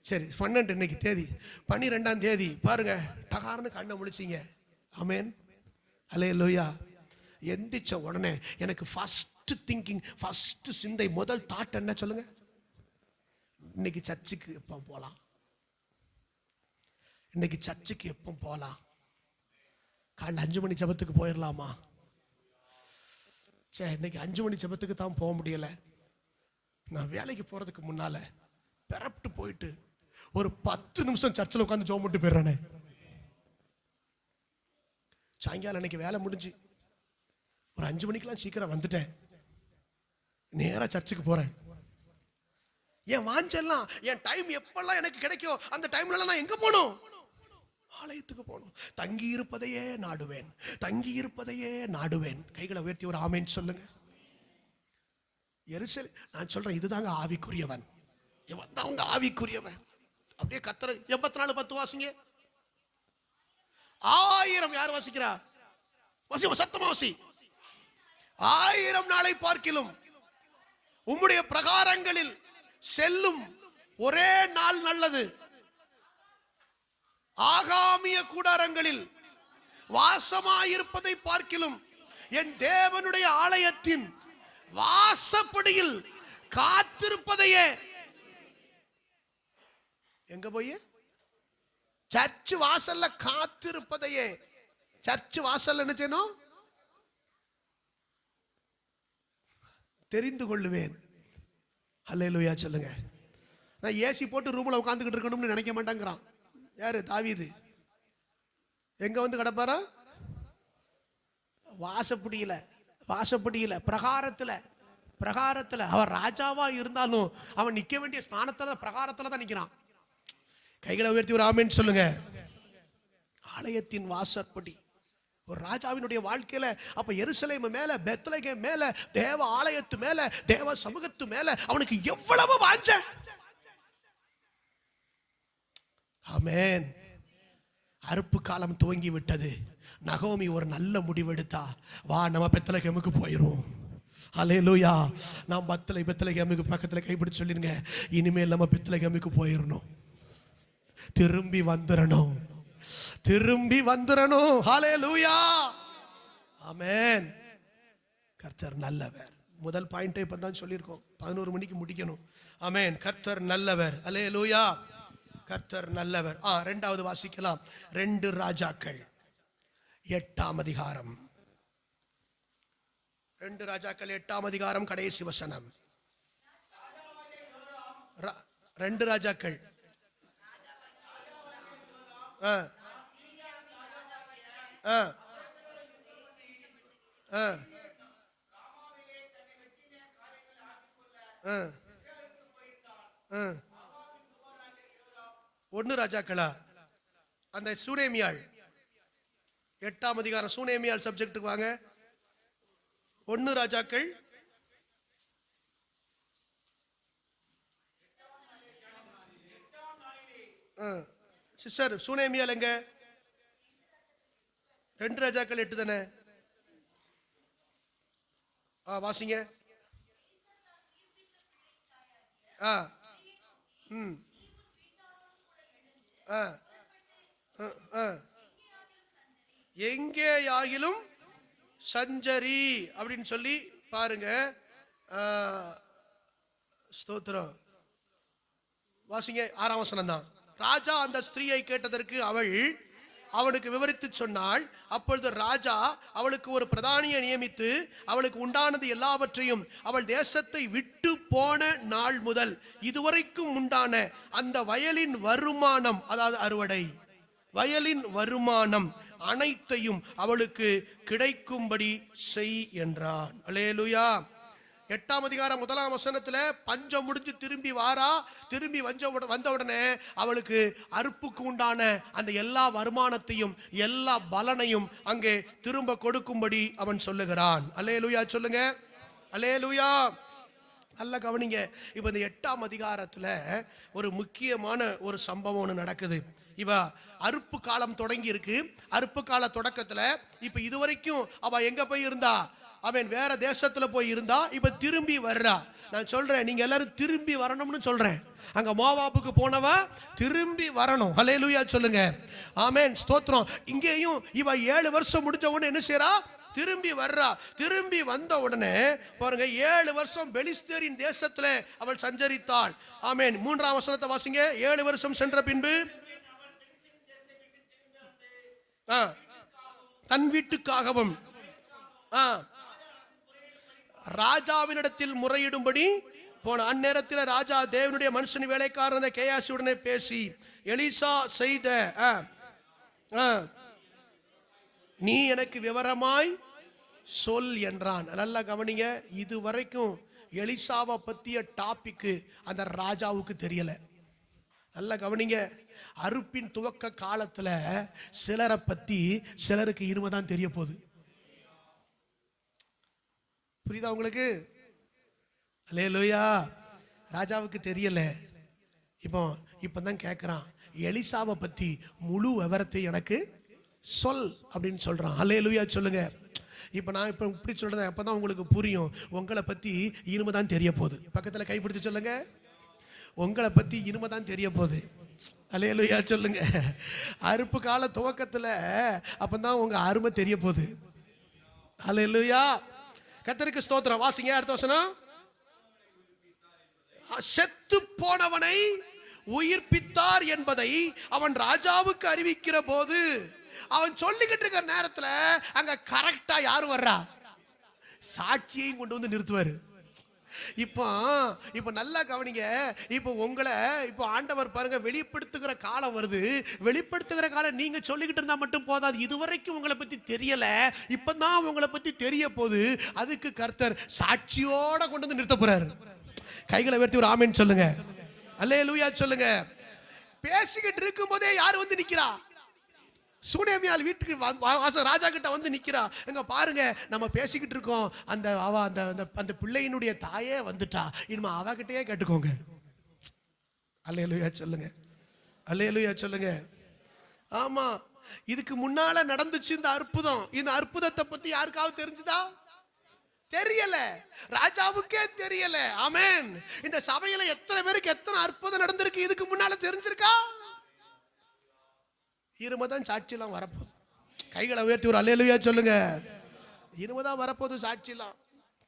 சரி 12 இன்னைக்கு தேதி. 12ஆம் தேதி பாருங்க, டகார்னு கண்ணை முழிச்சிங்க. ஆமென். அல்லேலூயா. எந்திரிச்ச உடனே எனக்கு ஃபர்ஸ்ட் திங்கிங், ஃபர்ஸ்ட் சிந்தை, முதல் தாட் என்ன சொல்லுங்க? இன்னைக்கு சர்ச்சுக்கு எப்போ போலாம்? இன்னைக்கு சர்ச்சுக்கு எப்போ போலாம்? காலைல 5 மணி ஜெபத்துக்கு போயிடலாமா? சரி, இன்னைக்கு 5 மணி ஜெபத்துக்கு தான் போக முடியல. நான் வேலைக்கு போறதுக்கு முன்னால பெறப்ட்டு போயிட்டு ஒரு 10 நிமிஷம் சர்ச்சில் உட்காந்து ஜெபம் பண்ணிட்டு போயிடுறானே. சாயங்காலம் இன்னைக்கு வேலை முடிஞ்சு ஒரு 5 மணிக்கெல்லாம் சீக்கிரம் வந்துட்டேன். நேரா சர்ச்சுக்கு போறேன். என் வாஞ்செல்லாம், என் டைம் எப்பெல்லாம் எனக்கு கிடைக்கும் அந்த டைம்ல நான் எங்க போகணும்? ஆலயத்துக்கு போகணும். தங்கி இருப்பதையே நாடுவேன், தங்கி இருப்பதையே நாடுவேன். கைகளை உயர்த்தி ஒரு ஆமென் சொல்லுங்க. எருசலேம், நான் சொல்றேன், இதுதாங்க ஆவிக்குரியவன். இவன் தான் அவங்க ஆவிக்குரியவன். அப்படியே கர்த்தர் 84:10 வாசிங்க. 1000 யார் வாசிக்கிறா? வாசி, சத்தமா வாசி. 1000 நாளை பார்க்கிலும் உம்முடைய பிரகாரங்களில் செல்லும் ஒரே நாள் நல்லது. ஆகாமிய கூடாரங்களில் வாசமாயிருப்பதை பார்க்கிலும் என் தேவனுடைய ஆலயத்தின் வாசப்படியில் காத்திருப்பதையே. எங்க போய்? சர்ச் வாசல்ல காத்திருப்பதையே. சர்ச் வாசல்ல என்ன செய்யணும்? தெரிந்து கொள்ளுவேன். அல்லேலூயா சொல்லுங்க. நான் ஏசி போட்டு ரூம்ல உட்கார்ந்துகிட்டு இருக்கணும்னு நினைக்க மாட்டேங்கிறான். யாரு? தாவீது. எங்க வந்து கிடப்பாரா? வாசப்படியில, வாசப்படியில, பிரகாரத்துல. பிரகாரத்துல அவன் ராஜாவா இருந்தாலும் அவன் நிக்க வேண்டிய ஸ்தானத்துல பிரகாரத்துல தான் நிக்கிறான். கைகளை உயர்த்தி ஒரு ஆமென் சொல்லுங்க. ஆலயத்தின் வாசற்படி ஒரு ராஜாவினுடைய வாழ்க்கையில. அப்ப எருசலேம் மேல, பெத்லகேம் மேல, தேவ ஆலயத்து மேல, தேவ சமூகத்து மேல அவனுக்கு எவ்வளவு வாஞ்ச. ஆமென். அறுப்பு காலம் துவங்கி விட்டது. நகோமி ஒரு நல்ல முடிவெடுத்தா. வா, நம்ம பெத்லகேமுக்கு போயிரும். அல்லேலூயா. நாம் பெத்லகேமுக்கு பக்கத்துல கைப்பிடிச்சு சொல்லிருங்க, இனிமேல் நம்ம பெத்லகேமுக்கு போயிடணும். திரும்பி வந்துடணும், திரும்பி வந்துடணும். ஹல்லேலூயா. ஆமென். கர்த்தர் நல்லவர். முதல் பாயிண்டை இப்ப தான் சொல்லியிருக்கோம். 11 மணிக்கு முடிக்கணும். ஆமென். கர்த்தர் நல்லவர். அல்லேலூயா. கர்த்தர் நல்லவர். இரண்டாவது வாசிக்கலாம். 2 ராஜாக்கள் 8ஆம் அதிகாரம். 2 ராஜாக்கள் 8ஆம் அதிகாரம் கடைசி வசனம். 2 ராஜாக்கள். ஒன்னு ராஜாக்களா? அந்த சூனேமியாள் 8ஆம் அதிகாரம் சூனேமியாள் சப்ஜெக்டுக்கு வாங்க. 1 ராஜாக்கள் 8 சிஸ்டர் சூனேமியால் எங்க? 2 ராஜாக்கள் 8 தானே? வாசிங்க. எங்கே ஆகிலும் சஞ்சரி அப்படின்னு சொல்லி பாருங்க. ஸ்தோத்திரம். வாசிங்க 6ஆம் வசனம் தான். ராஜா அந்த ஸ்திரீயை கேட்டதற்கு அவள் அவனுக்கு விவரித்து சொன்னாள். அப்பொழுது ராஜா அவளுக்கு ஒரு பிரதானியை நியமித்து அவளுக்கு உண்டானது எல்லாவற்றையும் அவள் தேசத்தை விட்டு போன நாள் முதல் இதுவரைக்கும் உண்டான அந்த வயலின் வருமானம், அதாவது அறுவடை வயலின் வருமானம் அனைத்தையும் அவளுக்கு கிடைக்கும்படி செய் என்றான். அல்லேலூயா. 8ஆம் அதிகாரம் 1ஆம் வசனத்துல பஞ்சம் முடிஞ்சு திரும்பி வாரா. திரும்பி வந்த உடனே அவளுக்கு அறுப்புக்கு உண்டான அந்த எல்லா வருமானத்தையும் எல்லா பலனையும் அங்கே திரும்ப கொடுக்கும்படி அவன் சொல்லுகிறான். அல்லேலூயா சொல்லுங்க. அல்லேலூயா. நல்ல கவனிங்க. இப்ப இந்த 8ஆம் அதிகாரத்துல ஒரு முக்கியமான ஒரு சம்பவம் ஒன்று நடக்குது. இவ அறுப்பு காலம் தொடங்கி இருக்கு. அறுப்பு கால தொடக்கத்துல இப்ப இதுவரைக்கும் அவ எங்க போய் இருந்தா? அவன் வேற தேசத்துல போய் இருந்தா. இப்ப திரும்பி வர்றா. நான் சொல்றேன், நீங்க எல்லாரும் திரும்பி வரணும்னு சொல்றேன். அங்க மோவாபுக்கு போனவ திரும்பி வரணும். ஹல்லேலூயா சொல்லுங்க. ஆமென். ஸ்தோத்திரம். இங்கேயும் இவ 7 வருஷம் முடிஞ்ச உடனே என்ன செய்றா? திரும்பி வர்றா. திரும்பி வந்த உடனே பாருங்க, 7 வருஷம் பெலிஸ்தரின் தேசத்துல அவள் சஞ்சரித்தாள். ஆமென். 3ஆம் வசனத்தை வாசிங்க. 7 வருஷம் சென்ற பின்பு தன் வீட்டுக்காகவும் ராஜாவினிடத்தில் முறையிடும்படி போன. அந்நேரத்தில் ராஜா தேவனுடைய மனுஷன் வேலைக்காரன் கேயாசியுடனே பேசி எலிசா செய்த நீ எனக்கு விவரமாய் சொல் என்றான். நல்லா கவனிங்க. இதுவரைக்கும் எலிசாவை பத்திய டாபிக் அந்த ராஜாவுக்கு தெரியல. நல்லா கவனிங்க. அறுப்பின் துவக்க காலத்துல சிலரை பத்தி சிலருக்கு இனிமேதான் தெரிய போகுது. புரியுதா உங்களுக்கு? அல்லேலூயா. ராஜாவுக்கு தெரியல. இப்பதான் கேட்கிறான், எலிசாவை பத்தி முழு விவரத்தை எனக்கு சொல் அப்படின்னு சொல்றான். அல்லேலூயா சொல்லுங்க. இப்ப நான் இப்படி சொல்றேன், அப்பதான் உங்களுக்கு புரியும். உங்களை பத்தி இனிமேதான் தெரிய போகுது. பக்கத்துல கைப்பிடிச்சு சொல்லுங்க, உங்களை பத்தி இனிமேதான் தெரிய போகுது. அல்லேலூயா சொல்லுங்க. அறுப்பு கால துவக்கத்துல அப்பதான் உங்க அருமை தெரிய போகுது. அல்லேலூயா. கர்த்தருக்கு ஸ்தோத்திரம். வாசிங்க அடுத்த வசனம். செத்து போனவனை உயிர்ப்பித்தார் என்பதை அவன் ராஜாவுக்கு அறிவிக்கிற போது, அவன் சொல்லிக்கிட்டு இருக்கிற நேரத்துல அங்க கரெக்டா யாரு வர்றா? சாட்சியையும் கொண்டு வந்து நிறுத்துவாரு. இப்போ நல்லா கவனிங்க. இப்போ உங்களை இப்போ ஆண்டவர் பாருங்க வெளிப்படுத்துகிற காலம் வருது. வெளிப்படுத்துகிற காலம் நீங்க சொல்லிக்கிட்டு இருந்தா மட்டும் போதாது. இதுவரைக்கும் உங்களை பத்தி தெரியல, இப்பதான் உங்களை பத்தி தெரிய போகுது. அதுக்கு கர்த்தர் சாட்சியோட கொண்டு வந்து நிறுத்த போறாரு. கைகளை உயர்த்தி ஒரு ஆமென் சொல்லுங்க. அல்லேலூயா சொல்லுங்க. பேசிக்கிட்டு இருக்கும் போதே யார் வந்து நிக்கிறா? சூனேமியால் வீட்டுக்கு ராஜா கிட்ட வந்து நிக்கிறா. எங்க பாருங்க, நம்ம பேசிக்கிட்டு இருக்கோம், அந்த அந்த பிள்ளையினுடைய தாயே வந்துட்டா, இனிமே அவகிட்டயே கேட்டுக்கோங்க. அல்லேலூயா சொல்லுங்க. அல்லேலூயா சொல்லுங்க. ஆமா, இதுக்கு முன்னால நடந்துச்சு இந்த அற்புதம். இந்த அற்புதத்தை பத்தி யாருக்காவது தெரிஞ்சுதா? தெரியல. ராஜாவுக்கே தெரியல. ஆமென். இந்த சபையில எத்தனை பேருக்கு எத்தனை அற்புதம் நடந்திருக்கு இதுக்கு முன்னால தெரிஞ்சிருக்கா? இருமதான் சாட்சியெல்லாம் வரப்போகுது. கைகளை உயர்த்தி ஒரு அல்லேலூயா சொல்லுங்க. இருமதான் வரப்போகுது சாட்சியெல்லாம்.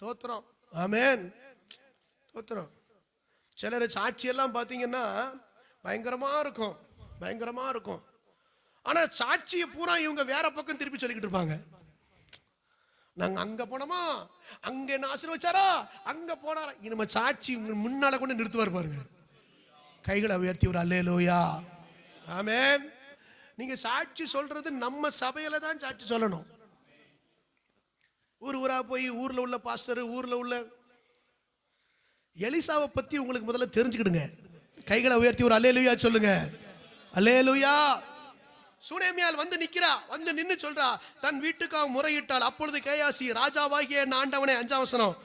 தோத்திரம். ஆமென். தோத்திரம். சிலர் சாட்சியெல்லாம் பார்த்தீங்கன்னா பயங்கரமா இருக்கும், பயங்கரமா இருக்கும். ஆனா சாட்சியை பூரா இவங்க வேற பக்கம் திருப்பி சொல்லிக்கிட்டு இருப்பாங்க. நாங்க அங்க போனோமா, அங்க என்ன ஆசீர்வச்சாரா, அங்க போனாரா. இனிமே சாட்சி முன்னால கொண்டு நிறுத்துவார் பாருங்க. கைகளை உயர்த்தி ஒரு அல்லேலூயா. ஆமென். நீங்க சாட்சி சொல்றது நம்ம சபையில தான் சாட்சி சொல்லணும். ஊரா போய் ஊர்ல உள்ள பாஸ்டர், ஊர்ல உள்ள எலிசாவை பத்தி உங்களுக்கு முதல்ல தெரிஞ்சுக்கிடுங்க. கைகளை உயர்த்தி ஒரு அல்லேலூயா சொல்லுங்க. அல்லேலூயா. சூனேமியால் வந்து நிக்கிறா. வந்து நின்னு சொல்றா, தன் வீட்டுக்காக முறையிட்டாள். அப்பொழுது கேயாசி ராஜாவாகிய ஆண்டவனே. 5ஆம் வசனம்.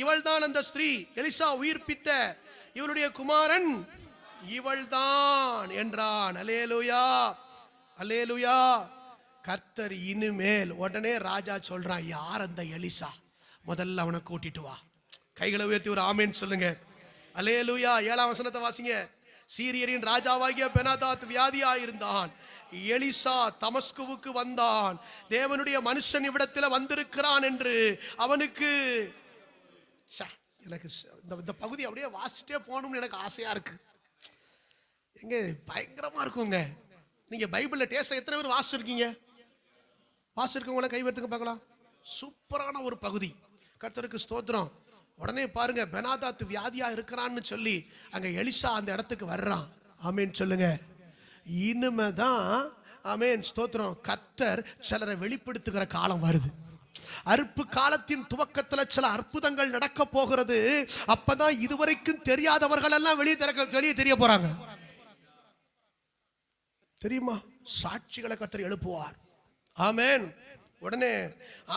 இவள் தான் அந்த ஸ்திரீ, எலிசா உயிர்ப்பித்த இவளுடைய குமாரன் இவள்தான் என்றான். அல்லேலூயா, அல்லேலூயா. கர்த்தர் இனிமேல், உடனே ராஜா சொல்றான், யார் அந்த எலிசா? முதல்ல அவனை கூட்டிட்டு வா. கைகளை உயர்த்தி ஒரு ஆமேன் சொல்லுங்க. அல்லேலூயா. 7ஆம் வசனத்தை வாசிங்க. சீரியரின் ராஜாவாகிய பெனாதாத் வியாதியா இருந்தான். எலிசா தமஸ்குவுக்கு வந்தான். தேவனுடைய மனுஷன் இவ்விடத்தில் வந்திருக்கிறான் என்று அவனுக்கு, எனக்கு இந்த பகுதி அப்படியே வாசிட்டே போகணும்னு எனக்கு ஆசையா இருக்கு. எங்க பயங்கரமா இருக்குங்க. நீங்க பைபிள்ல டேஸ்ட் எத்தனை பேர் வாசிச்சிருக்கீங்க? வாசிச்சிருக்கவங்கள கைவெட்டுங்க பார்க்கலாம். சூப்பரான ஒரு பகுதி. கர்த்தருக்கு ஸ்தோத்திரம். உடனே பாருங்க, பெனாதாத் வியாதியா இருக்கிறான்னு சொல்லி அங்க எலிசா அந்த இடத்துக்கு வர்றான். ஆமேன் சொல்லுங்க. இனிமேதான், ஆமேன் ஸ்தோத்திரம், கர்த்தர் சிலரை வெளிப்படுத்துகிற காலம் வருது. அறுப்பு காலத்தின் துவக்கத்துல சில அற்புதங்கள் நடக்க போகிறது. அப்பதான் இதுவரைக்கும் தெரியாதவர்கள் எல்லாம் வெளியே தெரிய போறாங்க. தெரியுமா? சாட்சிகளை கர்த்தர் எழுப்புவார். ஆமேன். உடனே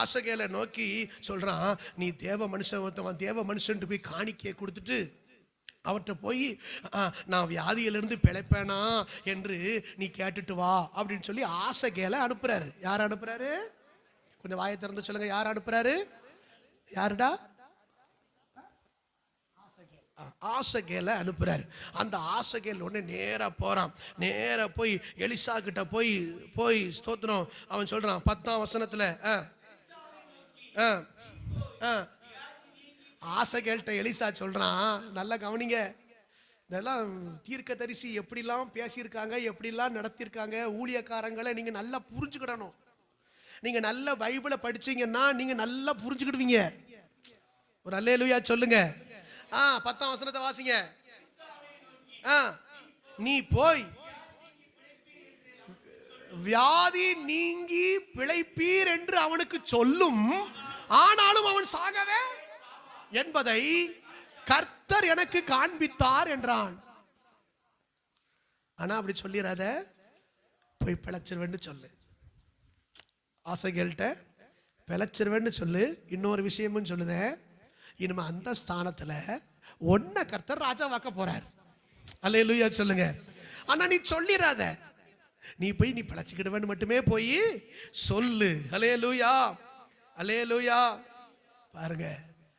ஆசகேலை நோக்கி சொல்றான், நீ தேவ மனுஷன், தேவ மனுஷன் போய் காணிக்கையை கொடுத்துட்டு அவர்கிட்ட போய் நான் வியாதியிலிருந்து பிழைப்பேனா என்று நீ கேட்டுட்டு வா அப்படின்னு சொல்லி ஆசகேலை அனுப்புறாரு. யார் அனுப்புறாரு? கொஞ்சம் வாயை திறந்து சொல்லுங்க. யார் அனுப்புறாரு? யாருடா? ஆசகேலை அனுப்புறாரு. அந்த ஆசகேல் உடனே நேரா போறான். நேரா போய் எலிசா கிட்ட போய் ஸ்தோத்திரம் அவன் சொல்றான். 10ஆம் வசனத்துல ஆசகேல்ட்ட எலிசா சொல்றான், நல்லா கவனிங்க, இதெல்லாம் தீர்க்கதரிசி எப்படிலாம் பேசியிருக்காங்க, எப்படிலாம் நடத்தியிருக்காங்க, ஊழியக்காரங்களை நீங்க நல்லா புரிஞ்சுக்கிடணும். நீங்க நல்ல பைபிளை படிச்சீங்கன்னா நீங்க நல்லா புரிஞ்சுக்கிடுவீங்க. ஒரு அல்லேலூயா சொல்லுங்க. 10ஆம் வசனத்தை வாசிங்க. நீ போய் வியாதி நீங்கி பிழைப்பீர் என்று அவனுக்கு சொல்லும், ஆனாலும் அவன் சாகவே என்பதை கர்த்தர் எனக்கு காண்பித்தார் என்றான். ஆனா அப்படி சொல்லிடாத, போய் பிழைச்சிருவேன்னு சொல்லு. ஆசைகள்கிட்ட பிழைச்சிருவேன்னு சொல்லு. இன்னொரு விஷயமும் சொல்லுத, இனிமே அந்த ஸ்தானத்துல ஒன்ன கர்த்தர் ராஜாவாக்க போறார். அல்லேலூயா சொல்லுங்க. ஆனா நீ சொல்லிடாத, நீ போய் நீ பிழைச்சிக்கிடுவேன்னு மட்டுமே போய் சொல்லு. அல்லேலூயா, அல்லேலூயா. பாருங்க,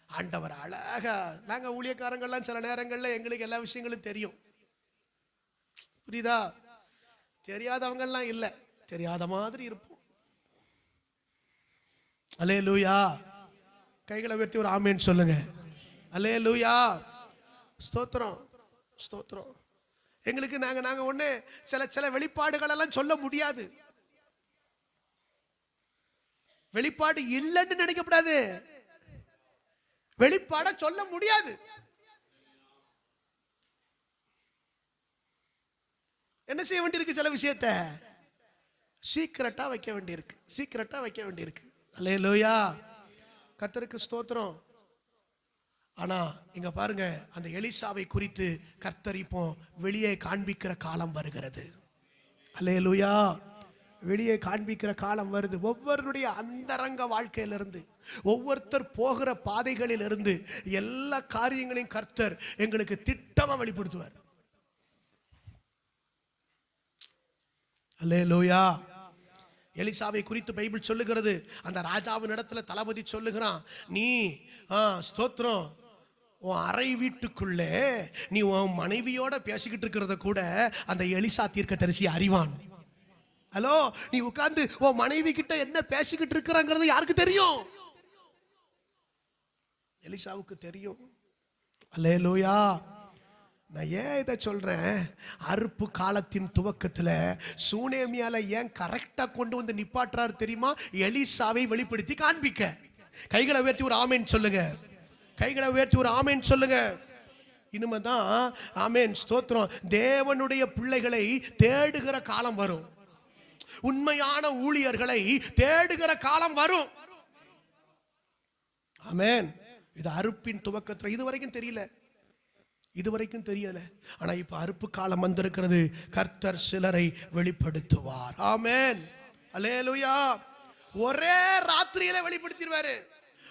ஆண்டவர் அழகா, நாங்க ஊழியக்காரங்கள்லாம் சில நேரங்கள்ல எங்களுக்கு எல்லா விஷயங்களும் தெரியும், புரியுதா? தெரியாதவங்க எல்லாம் இல்ல, தெரியாத மாதிரி இருப்போம். அல்லேலூயா. கைகளை உயர்த்தி ஒரு ஆமேன் சொல்லுங்க. அல்லேலூயா. ஸ்தோத்திரம், ஸ்தோத்திரம். எங்களுக்கு நாங்க ஒண்ணு சில வெளிப்பாடுகள் எல்லாம் சொல்ல முடியாது. வெளிப்பாடு இல்லைன்னு நினைக்கப்படாது, வெளிப்பாட சொல்ல முடியாது. என்ன செய்ய வேண்டியிருக்கு? சில விஷயத்தை சீக்கிரட்டா வைக்க வேண்டியிருக்கு, சீக்கிரட்டா வைக்க வேண்டியிருக்கு. அல்லேலூயா. கர்த்தருக்கு ஸ்தோத்திரம். ஆனா இங்க பாருங்க, அந்த எலிசாவை குறித்து கர்த்தர் இப்போ வெளியே காண்பிக்கிற காலம் வருகிறது. அல்லேலூயா. வெளியே காண்பிக்கிற காலம் வருது. ஒவ்வொருடைய அந்தரங்க வாழ்க்கையிலிருந்து, ஒவ்வொருத்தர் போகிற பாதைகளில் இருந்து எல்லா காரியங்களையும் கர்த்தர் எங்களுக்கு திட்டமா வெளிப்படுத்துவார். அல்லேலூயா. எலிசாவை குறித்து பைபிள் சொல்லுகிறது, அந்த ராஜாவின் இடத்துல தளபதி சொல்லுகிறான், நீ ஸ்தோத்திரம், உன் அறை வீட்டுக்குள்ளே நீ உன் மனைவியோட பேசிக்கிட்டு இருக்கிறத கூட அந்த எலிசா தீர்க்கதரிசி அறிவான். ஹலோ, நீ உட்கார்ந்து உன் மனைவி கிட்ட என்ன பேசிக்கிட்டு இருக்கிறாங்கிறது யாருக்கு தெரியும்? எலிசாவுக்கு தெரியும். அல்லேலூயா. நான் ஏன் இதை சொல்றேன்? அறுப்பு காலத்தின் துவக்கத்துல சூனேமியால ஏன் கரெக்டா கொண்டு வந்து நிப்பாட்டுறாரு தெரியுமா? எலிசாவை வெளிப்படுத்தி காண்பிக்க. கைகளை உயர்த்தி ஒரு ஆமேன் சொல்லுங்க. கைகளை உயர்த்தி ஒரு ஆமேன் சொல்லுங்க. இனிமேதான் ஆமேன் ஸ்தோத்திரம், தேவனுடைய பிள்ளைகளை தேடுகிற காலம் வரும். உண்மையான ஊழியர்களை தேடுகிற காலம் வரும். ஆமேன். இது அறுப்பின் துவக்கத்துல இதுவரைக்கும் தெரியல, இதுவரைக்கும் தெரியல. ஆனா இப்ப அறுப்பு காலம் வந்திருக்கிறது. கர்த்தர் சிலரை வெளிப்படுத்துவார். ஆமென். அல்லேலூயா. ஒரே ராத்திரியில வெளிப்படுத்திடுவாரு,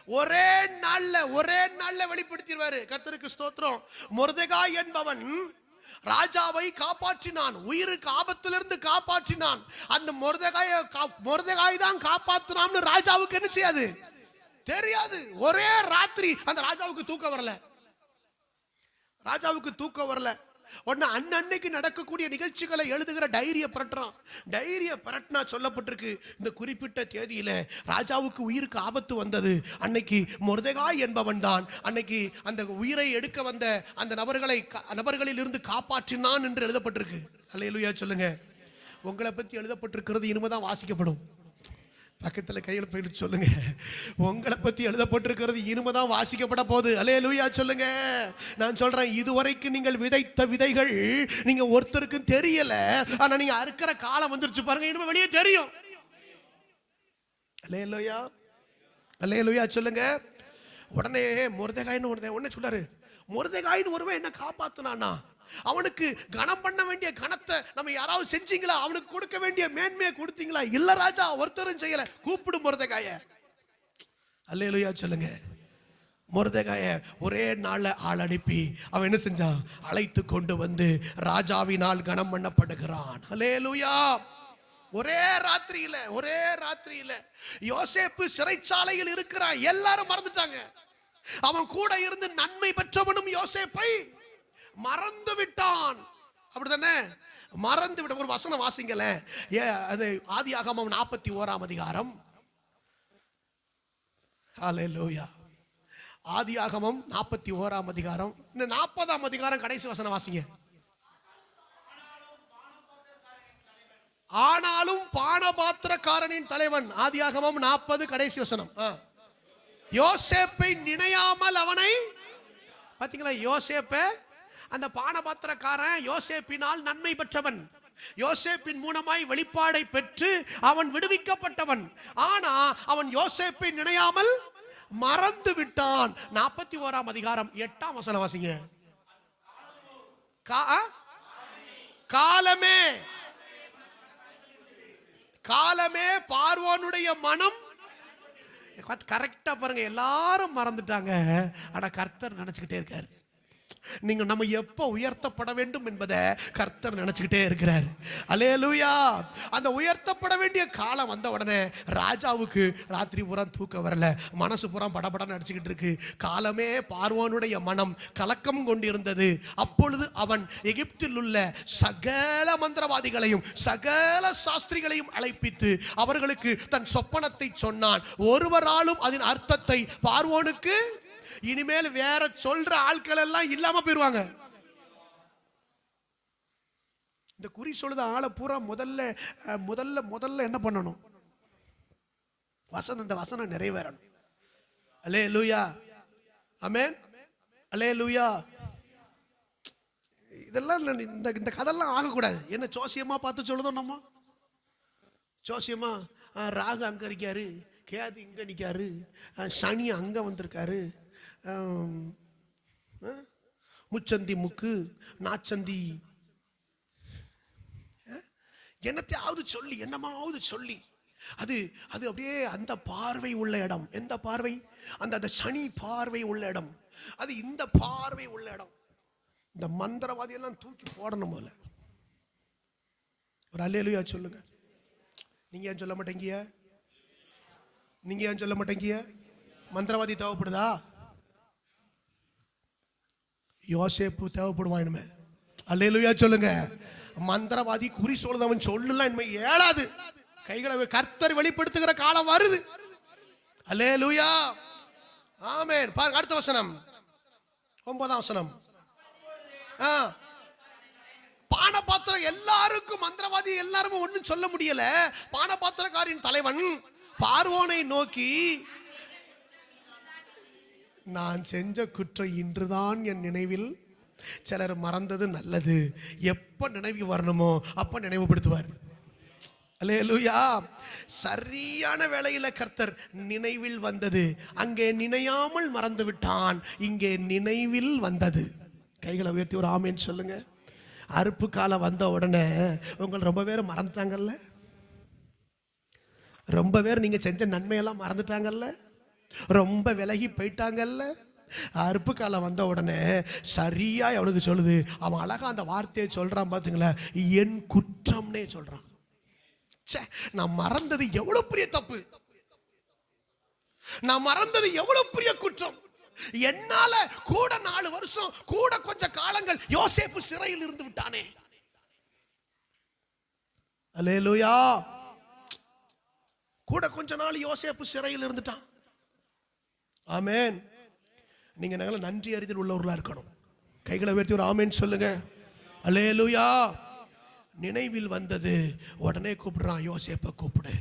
ஒரே நாள்ல வெளிப்படுத்திடுவாரு. கர்த்தருக்கு ஸ்தோத்திரம். மொர்தெகாய் என்பவன் ராஜாவை காப்பாற்றினான், உயிருக்கு ஆபத்திலிருந்து காப்பாற்றினான். அந்த மொர்தெகாய் தான் காப்பாற்றினான்னு ராஜாவுக்கு என்ன செய்யாது, தெரியாது. ஒரே ராத்திரி அந்த ராஜாவுக்கு தூக்கம் வரல. ராஜாவுக்கு தூக்கம் வரல. உடனே அன்னைக்கு நடக்கக்கூடிய நிகழ்ச்சிகளை எழுதுகிற டைரியை புரட்டுறான். டைரியை புரட்டினா சொல்லப்பட்டிருக்கு, இந்த குறிப்பிட்ட தேதியில ராஜாவுக்கு உயிருக்கு ஆபத்து வந்தது. அன்னைக்கு மொர்தெகாய் என்பவன் தான் அன்னைக்கு அந்த உயிரை எடுக்க வந்த அந்த நபர்களில் இருந்து காப்பாற்றினான் என்று எழுதப்பட்டிருக்கு. அல்லேலூயா சொல்லுங்க. உங்களை பற்றி எழுதப்பட்டிருக்கிறது இனிமேதான் வாசிக்கப்படும். பக்கத்துல கையில் போயிட்டு சொல்லுங்க, உங்களை பத்தி எழுதப்பட்டிருக்கிறது இனிமேதான் வாசிக்கப்பட போகுது. அல்லேலூயா சொல்லுங்க. நான் சொல்றேன், இதுவரைக்கும் நீங்கள் விதைத்த விதைகள் நீங்க ஒருத்தருக்கும் தெரியல, ஆனா நீங்க அறுக்கிற காலம் வந்துருச்சு பாருங்க, இனிமே வெளியே தெரியும். அல்லேலூயா, அல்லேலூயா சொல்லுங்க. உடனே மொர்தெகாய்னு உடனே சொல்றாரு, மொர்தெகாய்னு ஒருவன் என்ன காப்பாத்துனானா, அவனுக்கு கனம் பண்ண வேண்டிய கணத்தை நம்ம யாராவது செஞ்சீங்களா, அவனுக்கு கொடுக்க வேண்டிய மேன்மையை கொடுத்தீங்களா? இல்ல ராஜா, ஒருத்தரும் செய்யல. கூப்பிடு மொர்தெகாய. அல்லேலூயா சொல்லுங்க. மொர்தெகாய ஒரே நாள்ல ஆள் அனுப்பி அவன் என்ன செஞ்சான், அழைத்து கொண்டு வந்து ராஜாவினால் கனம் பண்ணப்படுகிறான். அல்லேலூயா. ஒரே ராத்திரியில யோசேப்பு சிறைச்சாலையில் இருக்கிறான். எல்லாரும் மறந்துட்டாங்க. அவன் கூட இருந்து நன்மை பெற்றவனும் யோசேப்பை மறந்து விட்டான். அப்படித்தானே, மறந்து விட்ட. ஒரு வசனம் வாசிங்களே, அது ஆதியாகமம் 41ஆம் அதிகாரம். ஹல்லேலூயா. ஆதியாகமம் 41ஆம் அதிகாரம், 40ஆம் அதிகாரம் கடைசி வசனம் வாசிங்க. ஆனாலும் பானபாத்திரக்காரனின் தலைவன், ஆதியாகமம் 40 கடைசி வசனம். யோசேப்பை நினையாமல் அவனை, பாத்தீங்களா, யோசேப்பை, அந்த பானபாத்திரக்காரன் யோசேப்பினால் நன்மை பெற்றவன், யோசேப்பின் மூலமாய் வெளிப்பாடை பெற்று அவன் விடுவிக்கப்பட்டவன். ஆனா அவன் யோசேப்பை நினையாமல் மறந்து விட்டான். 41ஆம் அதிகாரம் 8ஆம் வசனம் வாசிங்க. காலமே காலமே பார்வோனுடைய மனம். கரெக்டா பாருங்க, எல்லாரும் மறந்துட்டாங்க, ஆனா கர்த்தர் நினைச்சுக்கிட்டே இருக்காரு. நீங்க நம்ம எப்ப உயர்த்தப்பட வேண்டும் என்பதை கர்த்தர் நினைச்சுக்கிட்டே இருக்கிறார். அல்லேலூயா. அந்த உயர்த்தப்பட வேண்டிய காலம் வந்த உடனே ராஜாவுக்கு ராத்திரி பூரா தூக்கம் வரல, மனசு பூரா படபடன்னு அடிச்சுக்கிட்டு இருக்கு. காலமே பார்வோனுடைய மனம் கலக்கம் கொண்டிருந்தது. அப்பொழுது அவன் எகிப்தில் உள்ள சகல மந்திரவாதிகளையும் சகல சாஸ்திரிகளையும் அழைப்பித்து அவர்களுக்கு தன் சொப்பனத்தை சொன்னான். ஒருவராலும் அதன் அர்த்தத்தை பார்வோனுக்கு, இனிமேல் வேற சொல்ற ஆட்கள் எல்லாம் இல்லாம போயிருவாங்க. இந்த குறி சொல்லுத ஆளை பூரா முதல்ல என்ன பண்ணணும், இந்த வசனம் நிறைவேறணும். அல்லேலூயா, ஆமென், அல்லேலூயா. இதெல்லாம் இந்த கதெல்லாம் ஆகக்கூடாது. என்ன ஜோசியமா பார்த்து சொல்லுதோம் நம்ம, ஜோசியமா ராகு அங்க இருக்காரு, கேது இங்க நிக்காரு, சனி அங்க வந்திருக்காரு, முச்சந்தி முக்கு நாச்சந்தி என்னத்தையாவது சொல்லி என்னமாவது சொல்லி, அது அப்படியே அந்த பார்வை உள்ள இடம். எந்த பார்வை? அந்த சனி பார்வை உள்ள இடம், அது இந்த பார்வை உள்ள இடம். இந்த மந்திரவாதி எல்லாம் தூக்கி போடணும் போல. ஒரு அல்லேலூயா சொல்லுங்க. நீங்க ஏன் சொல்ல மாட்டேங்கிய? நீங்க ஏன் சொல்ல மாட்டேங்கிய? மந்திரவாதி தேவைப்படுதா? யோசேப்பு தேவைப்படுவான் இனிமே. அல்லேலூயா சொல்லுங்க. மந்திரவாதி குறி சொல்லுதவன் சொல்லலாம் இனிமே ஏழாது. கைகளை கர்த்தர் வெளிப்படுத்துகிற காலம் வருது. அல்லேலூயா, ஆமென். பாருங்க அடுத்த வசனம், 9ஆம் வசனம். பானபாத்திரம் எல்லாருக்கும், மந்திரவாதி எல்லாரும் ஒன்னும் சொல்ல முடியல. பானபாத்திரக்காரின் தலைவன் பார்வோனை நோக்கி, நான் செஞ்ச குற்றம் இன்றுதான் என் நினைவில். சிலர் மறந்தது நல்லது, எப்ப நினைவு வரணுமோ அப்ப நினைவுபடுத்துவார். அல்லேலூயா. சரியான வேளையில கர்த்தர் நினைவில் வந்தது. அங்கே நினையாமல் மறந்து விட்டான், இங்கே நினைவில் வந்தது. கைகளை உயர்த்தி ஒரு ஆமேன்னு சொல்லுங்க. அறுப்பு காலம் வந்த உடனே உங்களை ரொம்ப பேர் மறந்துட்டாங்கல்ல, ரொம்ப பேர் நீங்க செஞ்ச நன்மையெல்லாம் மறந்துட்டாங்கல்ல, ரொம்ப விலகி போயிட்டாங்கல்ல. அறுப்பு காலம் வந்த உடனே சரியா அவனுக்கு சொல்லுது. அவன் அழகா அந்த வார்த்தையை சொல்றான் பாத்தீங்களா, என் குற்றம்னே சொல்றான். நான் மறந்தது எவ்வளவு பெரிய தப்பு, நான் மறந்தது எவ்வளவு பெரிய குற்றம். என்னால கூட 4 வருஷம் கூட கொஞ்ச காலங்கள் யோசேப்பு சிறையில் இருந்து விட்டானே. அல்லேலூயா. கூட கொஞ்ச நாள் யோசேப்பு சிறையில் இருந்துட்டான். ஆமென். நீங்க நல்ல நன்றி அறிதல் உள்ளவர்களா இருக்கணும். கைகளை உயர்த்தி ஒரு ஆமென் சொல்லுங்க. அல்லேலூயா. நினைவில் வந்தது, உடனே கூப்பிடுறான், யோசேப்பை கூப்பிடு.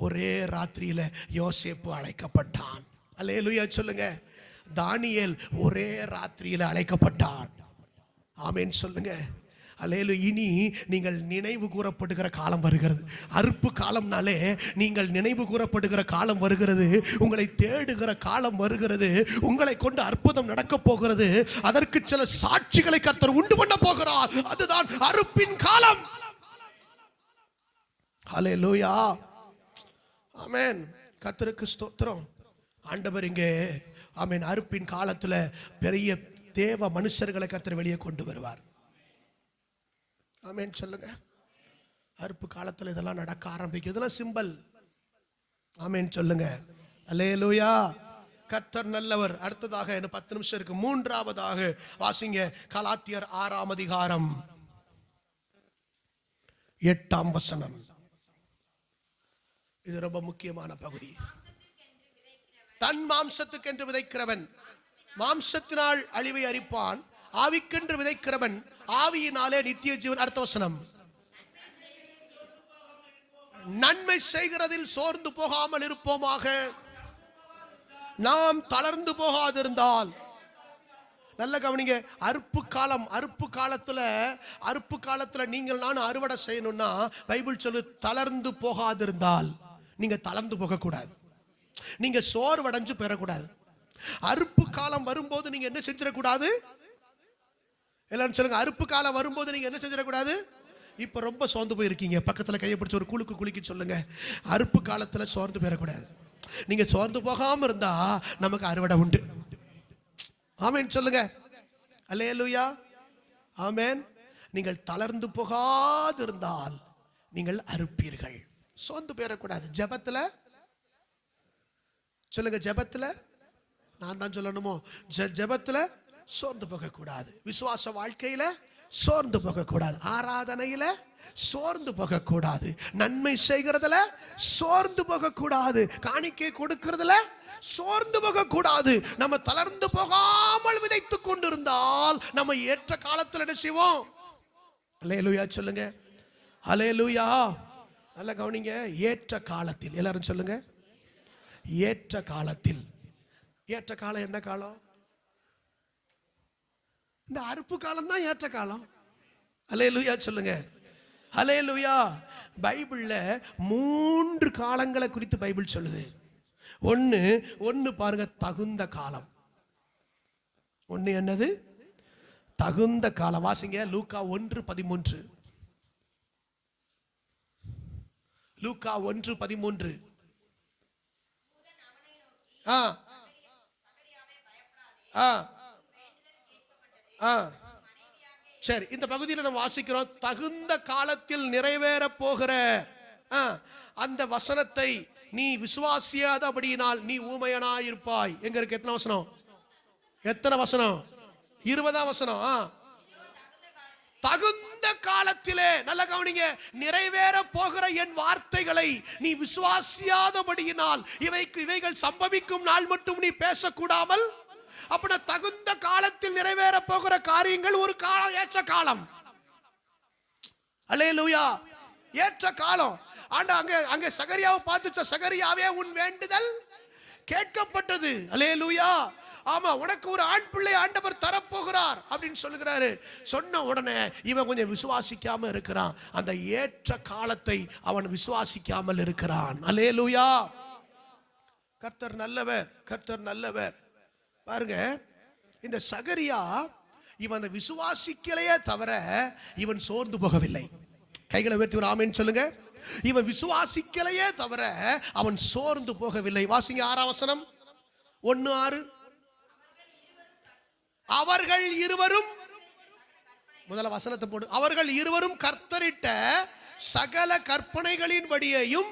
ஒரே ராத்திரியில யோசேப்பு அழைக்கப்பட்டான். அல்லேலூயா சொல்லுங்க. தானியேல் ஒரே ராத்திரியில அழைக்கப்பட்டான். ஆமென் சொல்லுங்க. அல்லேலூயா. இனி நீங்கள் நினைவு கூறப்படுகிற காலம் வருகிறது. அறுப்பு காலம்னாலே நீங்கள் நினைவு கூறப்படுகிற காலம் வருகிறது. உங்களை தேடுகிற காலம் வருகிறது. உங்களை கொண்டு அற்புதம் நடக்க போகிறது. அதற்கு சில சாட்சிகளை கர்த்தர் உண்டு பண்ண போகிறார். அதுதான் அறுப்பின் காலம். அல்லேலூயா. ஆமென். கர்த்தருக்கு ஸ்தோத்திரம். ஆண்டவர் இங்கே ஆமென் அறுப்பின் காலத்துல பெரிய தேவ மனுஷர்களை கர்த்தர் வெளியே கொண்டு வருவார். ஆமென் சொல்லுங்க. அறுப்பு காலத்துல இதெல்லாம் நடக்க ஆரம்பிக்கும். இதெல்லாம் சிம்பல். ஆமென் சொல்லுங்க. அல்லேலூயா. கர்த்தர் நல்லவர். அடுத்ததாக என்ன 10 நிமிஷம் இருக்கு. மூன்றாவதாக வாசிங்க கலாத்தியர் 6ஆம் அதிகாரம் 8ஆம் வசனம். இது ரொம்ப முக்கியமான பகுதி. தன் மாம்சத்துக்கென்று விதைக்கிறவன் மாம்சத்தினால் அழிவை அறிப்பான், ஆவிக்கென்று விதைக்கிறவன் ஆவியினாலே நித்திய ஜீவன். அடுத்த வசனம். நன்மை செய்கிறதில் சோர்ந்து போகாமல் இருப்போமாக, நாம் தளர்ந்து போகாதிருந்தால். நல்ல கவனிங்க. அறுப்பு காலத்துல நீங்கள் நான் அறுவடை செய்யணும்னா பைபிள் சொல்லு தளர்ந்து போகாதிருந்தால். நீங்க தளர்ந்து போக கூடாது, நீங்க சோர்வடைஞ்சு பெறக்கூடாது. அறுப்பு காலம் வரும்போது நீங்க என்ன செஞ்சிடக்கூடாது? எல்லாரும் சொல்லுங்க. அறுப்பு காலம் வரும்போது நீங்க என்ன செஞ்சிடக்கூடாது? இப்ப ரொம்ப சோர்ந்து போயிருக்கீங்க, பக்கத்துல கையை பிடிச்சு ஒரு குலுக்கு சொல்லுங்க. அறுப்பு காலத்துல சோர்ந்து பெறக்கூடாது. நீங்க சோர்ந்து போகாம இருந்தா நமக்கு அறுவடை உண்டு. ஆமென் சொல்லுங்க. அல்லேலூயா. ஆமென். நீங்கள் தளர்ந்து போகாதிருந்தால் நீங்கள் அறுப்பீர்கள். சோர்ந்து பெறக்கூடாது. ஜெபத்துல சொல்லுங்க. ஜெபத்துல நான் தான் சொல்லணுமோ? ஜெபத்துல சோர்ந்து போக கூடாது. விசுவாச வாழ்க்கையில சோர்ந்து போக கூடாது. ஆராதனையில சோர்ந்து போக கூடாது. நன்மை செய்கிறதுல சோர்ந்து போக கூடாது. காணிக்கை கொடுக்கிறதுல சோர்ந்து போக கூடாது. நம்ம தளர்ந்து போகாமல் விதைத்துக் கொண்டிருந்தால் நம்ம ஏற்ற காலத்தில் என்ன செய்வோம்? அல்லேலூயா சொல்லுங்க. அல்லேலூயா. நல்ல கவனிங்க. ஏற்ற காலத்தில். எல்லாரும் சொல்லுங்க. ஏற்ற காலத்தில். ஏற்ற காலம் என்ன காலம்? இந்த அறுப்பு காலம் தான் ஏற்ற காலம். அல்லேலூயா சொல்லுங்க. அல்லேலூயா. பைபிள்ல 3 காலங்களை குறித்து பைபிள் சொல்லுது. ஒன்னு பாருங்க, தகுந்த காலம். ஒன்னு என்னது? தகுந்த காலம். வாசிங்க லூக்கா 1:13. லூக்கா 1:13. சரி, இந்த பகுதியில் நம்ம வாசிக்கிறோம். தகுந்த காலத்தில் நிறைவேற போகிற அந்த வசனத்தை நீ விசுவாசியாதபடியினால் நீ ஊமையனாயிருப்பாய். எங்க இருக்கு? எத்தனை வசனம்? எத்தனை வசனம்? 20ஆம் வசனம். தகுந்த காலத்திலே. நல்ல கவனிங்க. நிறைவேற போகிற என் வார்த்தைகளை நீ விசுவாசியாதபடியினால் இவைகள் சம்பவிக்கும் நாள் மட்டும் நீ பேசக்கூடாமல். அப்படின்னா தகுந்த காலத்தில் நிறைவேற போகிற காரியங்கள் ஒரு காலம், ஏற்ற காலம். அல்லேலூயா. ஏற்ற காலம். அங்க சகரியாவை பார்த்து, சகரியாவே உன் வேண்டுதல் கேட்கப்பட்டது. அல்லேலூயா. ஆமா, உனக்கு ஒரு ஆண் பிள்ளை ஆண்டவர் தரப்போகிறார் அப்படின்னு சொல்லுகிறாரு. சொன்ன உடனே இவன் கொஞ்சம் விசுவாசிக்காம இருக்கிறான். அந்த ஏற்ற காலத்தை அவன் விசுவாசிக்காமல் இருக்கிறான். அல்லேலூயா. கர்த்தர் நல்லவர், கர்த்தர் நல்லவர். பாருங்க, இந்த சகரியா இவன் விசுவாசிக்கலையே தவிர இவன் சோர்ந்து போகவில்லை. கைகளை உயர்த்தி ஒரு ஆமென் சொல்லுங்க. இவன் விசுவாசிக்கலையே தவிர அவன் சோர்ந்து போகவில்லை. வாசிங்க 6ஆம் வசனம். 1:6. அவர்கள் இருவரும், முதல்ல வசனத்தை போடு, அவர்கள் இருவரும் கர்த்தரிட்ட சகல கற்பனைகளின்படியையும்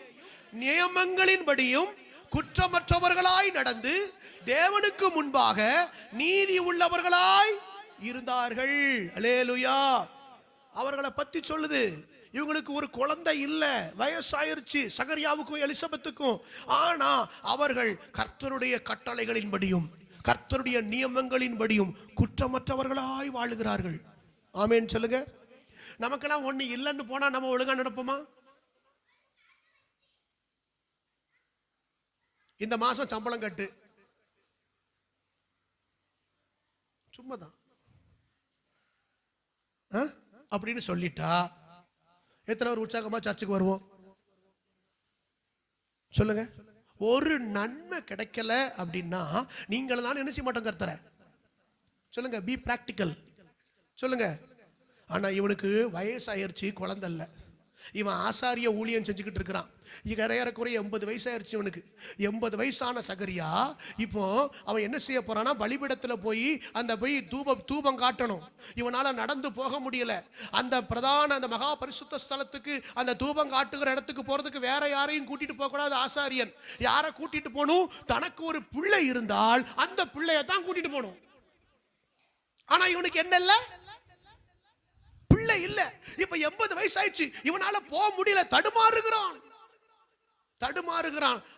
நியமங்களின்படியும் குற்றமற்றவர்களாய் நடந்து தேவனுக்கு முன்பாக நீதி உள்ளவர்களாய் இருந்தார்கள். அல்லேலூயா. அவர்களை பத்தி சொல்லுது. இவங்களுக்கு ஒரு குழந்தை இல்ல, வயசாயிருச்சு சகரியாவுக்கும் எலிசபெத்துக்கும். ஆனா அவர்கள் கர்த்தருடைய கட்டளைகளின்படியும் கர்த்தருடைய நியமங்களின்படியும் குற்றமற்றவர்களாய் வாழுகிறார்கள். ஆமென் சொல்லுங்க. நமக்கெல்லாம் ஒண்ணு இல்லைன்னு போனா நம்ம ஒழுங்கா நடப்போமா? இந்த மாசம் சம்பளம் கட்டு, சும்மாதான் அப்படின்னு சொல்லிட்டா எத்தனை ஒரு உற்சாகமா சர்ச்சுக்கு வருவோம்? சொல்லுங்க. ஒரு நன்மை கிடைக்கல அப்படின்னா நீங்கள் தான் என்ன செய்ய மாட்டோம் கர்த்தர. சொல்லுங்க. Be practical. சொல்லுங்க. ஆனா இவனுக்கு வயசாயிருச்சு, குழந்தை இல்ல. இவன் ஆசாரிய ஊழியம் செஞ்சுக்கிட்டு இருக்கிறான். ஏறக்குறைய 80 வயசாயிருச்சு இவனுக்கு. 80 வயசான சகரியா இப்போ அவன் என்ன செய்ய போறானா, பலிபீடத்துல போய் தூபம் காட்டணும். இவனால நடந்து போக முடியல. அந்த பிரதான அந்த மகா பரிசுத்த ஸ்தலத்துக்கு அந்த தூபம் காட்டுகிற இடத்துக்கு போறதுக்கு வேற யாரையும் கூட்டிட்டு போக கூடாது. ஆசாரியன் யாரை கூட்டிட்டு போகணும்? தனக்கு ஒரு பிள்ளை இருந்தால் அந்த பிள்ளைய தான் கூட்டிட்டு போகணும். ஆனா இவனுக்கு என்ன இல்ல? பிள்ளை இல்ல. இப்ப 80 வயசு ஆயிடுச்சு, இவனால போக முடியல, தடுமாறுகிறான்.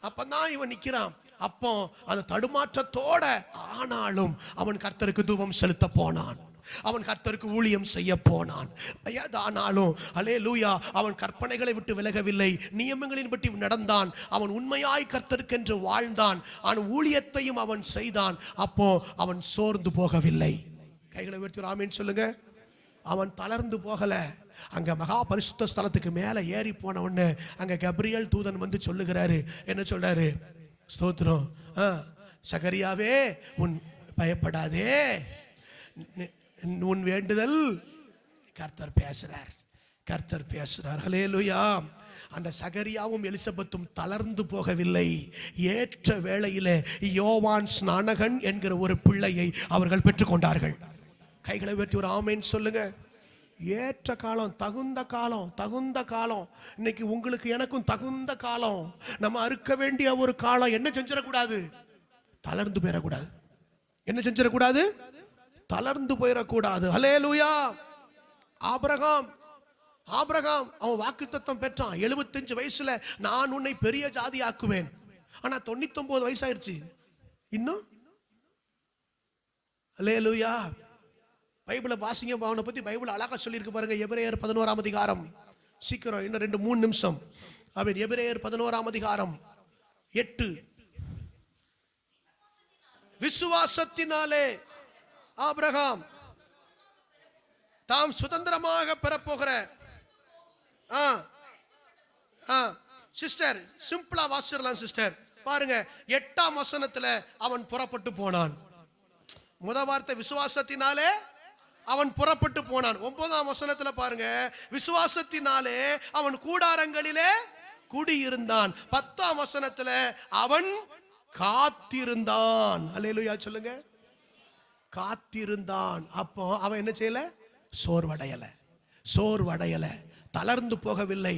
அப்பதான் இவன் நிக்கிறான். அப்போ அந்த தடுமாற்றத்தோட ஆனாலும் அவன் கர்த்தருக்கு தூபம் செலுத்த போனான். அவன் கர்த்தருக்கு ஊழியம் செய்ய போனான். ஆனாலும் அல்லேலூயா, அவன் கற்பனைகளை விட்டு விலகவில்லை, நியமங்களின் பற்றி நடந்தான். அவன் உண்மையாய் கர்த்தருக்கென்று வாழ்ந்தான். அவன் ஊழியத்தையும் அவன் செய்தான். அப்போ அவன் சோர்ந்து போகவில்லை. கைகளை உயர்த்தி ஆமென் சொல்லுங்க. அவன் தளர்ந்து போகல. அங்க மகா பரிசுத்த ஸ்தலத்துக்கு மேல ஏறி போன உடனே அங்க கப்ரியேல் தூதன் வந்து சொல்லுகிறாரு. என்ன சொல்றாரு? ஸ்தோத்திரம். சகரியாவே, உன் பயப்படாதே, உன் வேண்டுதல். கர்த்தர் பேசுறார். ஹல்லேலூயா. அந்த சகரியாவும் எலிசபெத்தும் தளர்ந்து போகவில்லை. ஏற்ற வேளையிலே யோவான் ஸ்நானகன் என்கிற ஒரு பிள்ளையை அவர்கள் பெற்றுக்கொண்டார்கள். கைகளை உயர்த்தி ஒரு ஆமென் சொல்லுங்க. ஏற்ற காலம், தகுந்த காலம். இன்னைக்கு உங்களுக்கு எனக்கும் தகுந்த காலம். நம்ம அறுக்க வேண்டிய ஒரு காலம். என்ன செஞ்சிடக்கூடாது? தளர்ந்து போயிடக்கூடாது. என்ன செஞ்சிடக்கூடாது? தளர்ந்து போயிடக்கூடாது. ஹல்லேலூயா. ஆபிரகாம் அவன் வாக்குத்தத்தம் பெற்றான். 75 வயசுல நான் உன்னை பெரிய ஜாதி ஆக்குவேன். ஆனா 99 வயசாயிருச்சு இன்னும். ஹல்லேலூயா. பைபிளை வாசிங்க. அவனை பத்தி பைபிள் அழகா சொல்லியிருக்கு பாருங்க. எபிரேயர் 11ஆம் அதிகாரம். சீக்கிரம், இன்னும் 2-3 நிமிஷம். அவன் எபிரேயர் 11ஆம் அதிகாரம் 8. விசுவாசத்தினாலே ஆபிரகாம் தாம் சுதந்திரமாக பெறப்போகிற சிஸ்டர் சிம்பிளா வாசிடலாம் சிஸ்டர். பாருங்க 8ஆம் வசனத்துல அவன் புறப்பட்டு போனான். முதல் வார்த்தை விசுவாசத்தினாலே அவன் புறப்பட்டு போனான். 9ஆம் வசனத்துல பாருங்க, விசுவாசத்தினாலே அவன் கூடாரங்களிலே குடியிருந்தான். 10ஆம் வசனத்துல அவன் காத்திருந்தான். அல்லேலூயா சொல்லுங்க. காத்திருந்தான். அப்போ அவன் என்ன செய்யல? சோர்வடையல, தளர்ந்து போகவில்லை.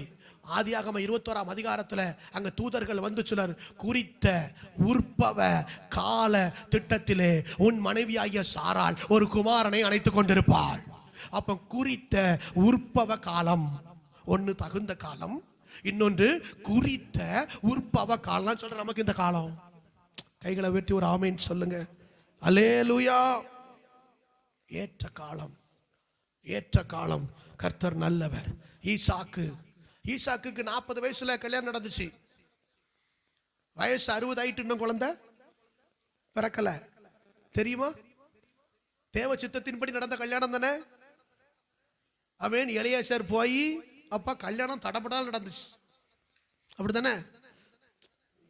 ஆதியாகம 21ஆம் அதிகாரத்துல அங்க தூதர்கள் வந்து சொன்னார், குறித்த உற்பவ கால திட்டத்திலே உன் மனைவியாகிய சாராள் ஒரு குமாரனை அணைத்துக் கொண்டிருப்பாள். அப்ப குறித்த உற்பவ காலம், ஒன்னு தகுந்த காலம், இன்னொன்று குறித்த உற்பவ காலம் சொல்ற. நமக்கு இந்த காலம். கைகளை வெட்டி ஒரு ஆமென் சொல்லுங்க. அல்லேலூயா. ஏற்ற காலம். கர்த்தர் நல்லவர். ஈசாக்குக்கு 40 வயசுல கல்யாணம் நடந்துச்சு. வயசு 60 ஆயிட்டு இன்னும் குழந்தை பிறக்கல. தெரியுமா? தேவ சித்தத்தின்படி நடந்த கல்யாணம் தானே. அவன் எலியாசர் போய் அப்பா கல்யாணம் தடபடால் நடந்துச்சு. அப்படித்தானே?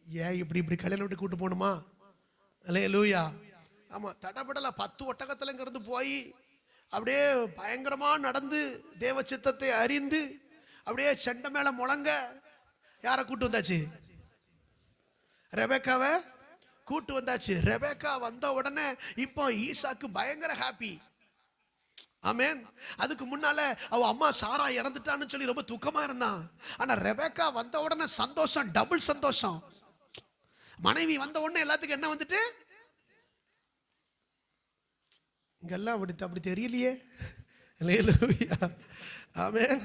ஏன் இப்படி கல்யாணம் விட்டு கூட்டு போகணுமா? அல்லேலூயா. ஆமா, தடபடல. 10 ஒட்டகத்துல இருந்து போய் அப்படியே பயங்கரமா நடந்து தேவ சித்தத்தை அறிந்து அப்படியே செண்டை மேல முழங்க யாரை கூட்டு வந்தாச்சு? ரெபெக்காவை கூட்டு வந்தாச்சு. ரெபேக்கா வந்த உடனே இப்போ ஈசாக்கு பயங்கர ஹாப்பி. ஆமென். அதுக்கு முன்னால அவ அம்மா சாரா இறந்துட்டான்னு சொல்லி ரொம்ப துக்கமா இருந்தான். ஆனா ரெபேக்கா வந்த உடனே சந்தோஷம், டபுள் சந்தோஷம். மனைவி வந்த உடனே எல்லாத்துக்கும் என்ன வந்துட்டு, இங்கெல்லாம் அப்படி தெரியலையே. ஆமென்.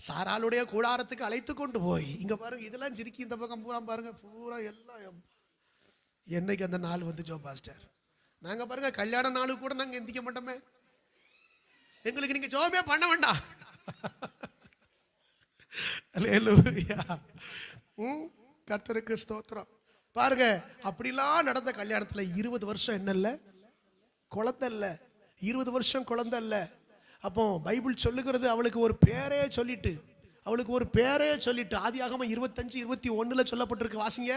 சாராளுடைய கூடாரத்துக்கு அழைத்து கொண்டு போய், இங்க பாருங்க இதெல்லாம் சிரிக்கி, இந்த பக்கம் பூரா பாருங்க, பூரா எல்லாம் என்னைக்கு அந்த நாள் வந்துச்சோ பாஸ்டர். நாங்க பாருங்க கல்யாண நாளுக்கு கூட நாங்க எந்திக்க மாட்டோமே. எங்களுக்கு நீங்க ஜோமே பண்ண வேண்டாம். கர்த்தருக்கு ஸ்தோத்திரம். பாருங்க அப்படிலாம் நடந்த கல்யாணத்துல 20 வருஷம் என்ன இல்ல, குழந்தை இல்ல. 20 வருஷம் குழந்தை இல்ல. அப்போ பைபிள் சொல்லுகிறது அவளுக்கு ஒரு பேரே சொல்லிட்டு, ஆதியாகமம் 25:21 சொல்லப்பட்டிருக்கு. வாசிங்க.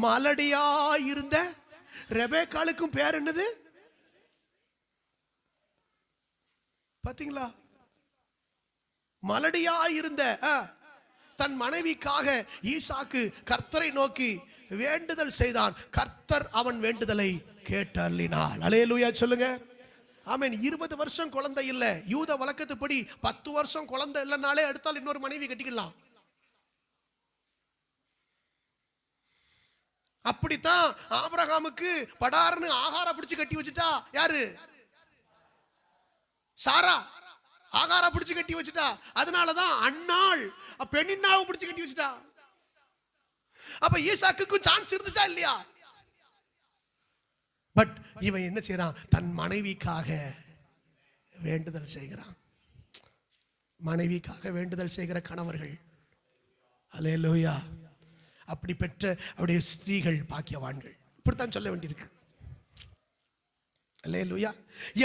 மலடியா இருந்த ரெபேக்காளுக்கும் பேர் என்னது பாத்தீங்களா? மலடியா இருந்த தன் மனைவிக்காக ஈசாக்கு கர்த்தரை நோக்கி வேண்டுதல் செய்தான். கர்த்தர் அவன் வேண்டுதலை கேட்டருளினார். அல்லேலூயா சொல்லுங்க. ஆமென். 20 வருஷம் குழந்தை இல்ல. யூத வழக்கத்துப்படி 10 வருஷம் குழந்தை இல்லைனாலே அடுத்தால் இன்னொரு மனைவி கட்டிக்கலாம். அப்படித்தான் ஆபிரகாமுக்கு படார்னு ஆகார பிடிச்சு கட்டி வச்சுட்டா. யாரு? சாரா. ஆகார பிடிச்சு கட்டி வச்சுட்டா. அதனாலதான் அன்னாள் பெண்ணின்னாவை பிடிச்சு கட்டி வச்சுட்டா. அப்ப ஈசாக்குக்கும் சான்ஸ் இருந்துச்சா இல்லையா? பட் இவன் என்ன செய்யறான்? தன் மனைவிக்காக வேண்டுதல் செய்கிறான். மனைவிக்காக வேண்டுதல் செய்கிற கணவர்கள், அல்லேலூயா, அப்படி பெற்ற அவருடைய ஸ்திரீகள் பாக்கியவான்கள். இப்படித்தான் சொல்ல வேண்டியிருக்கு. அல்லேலூயா.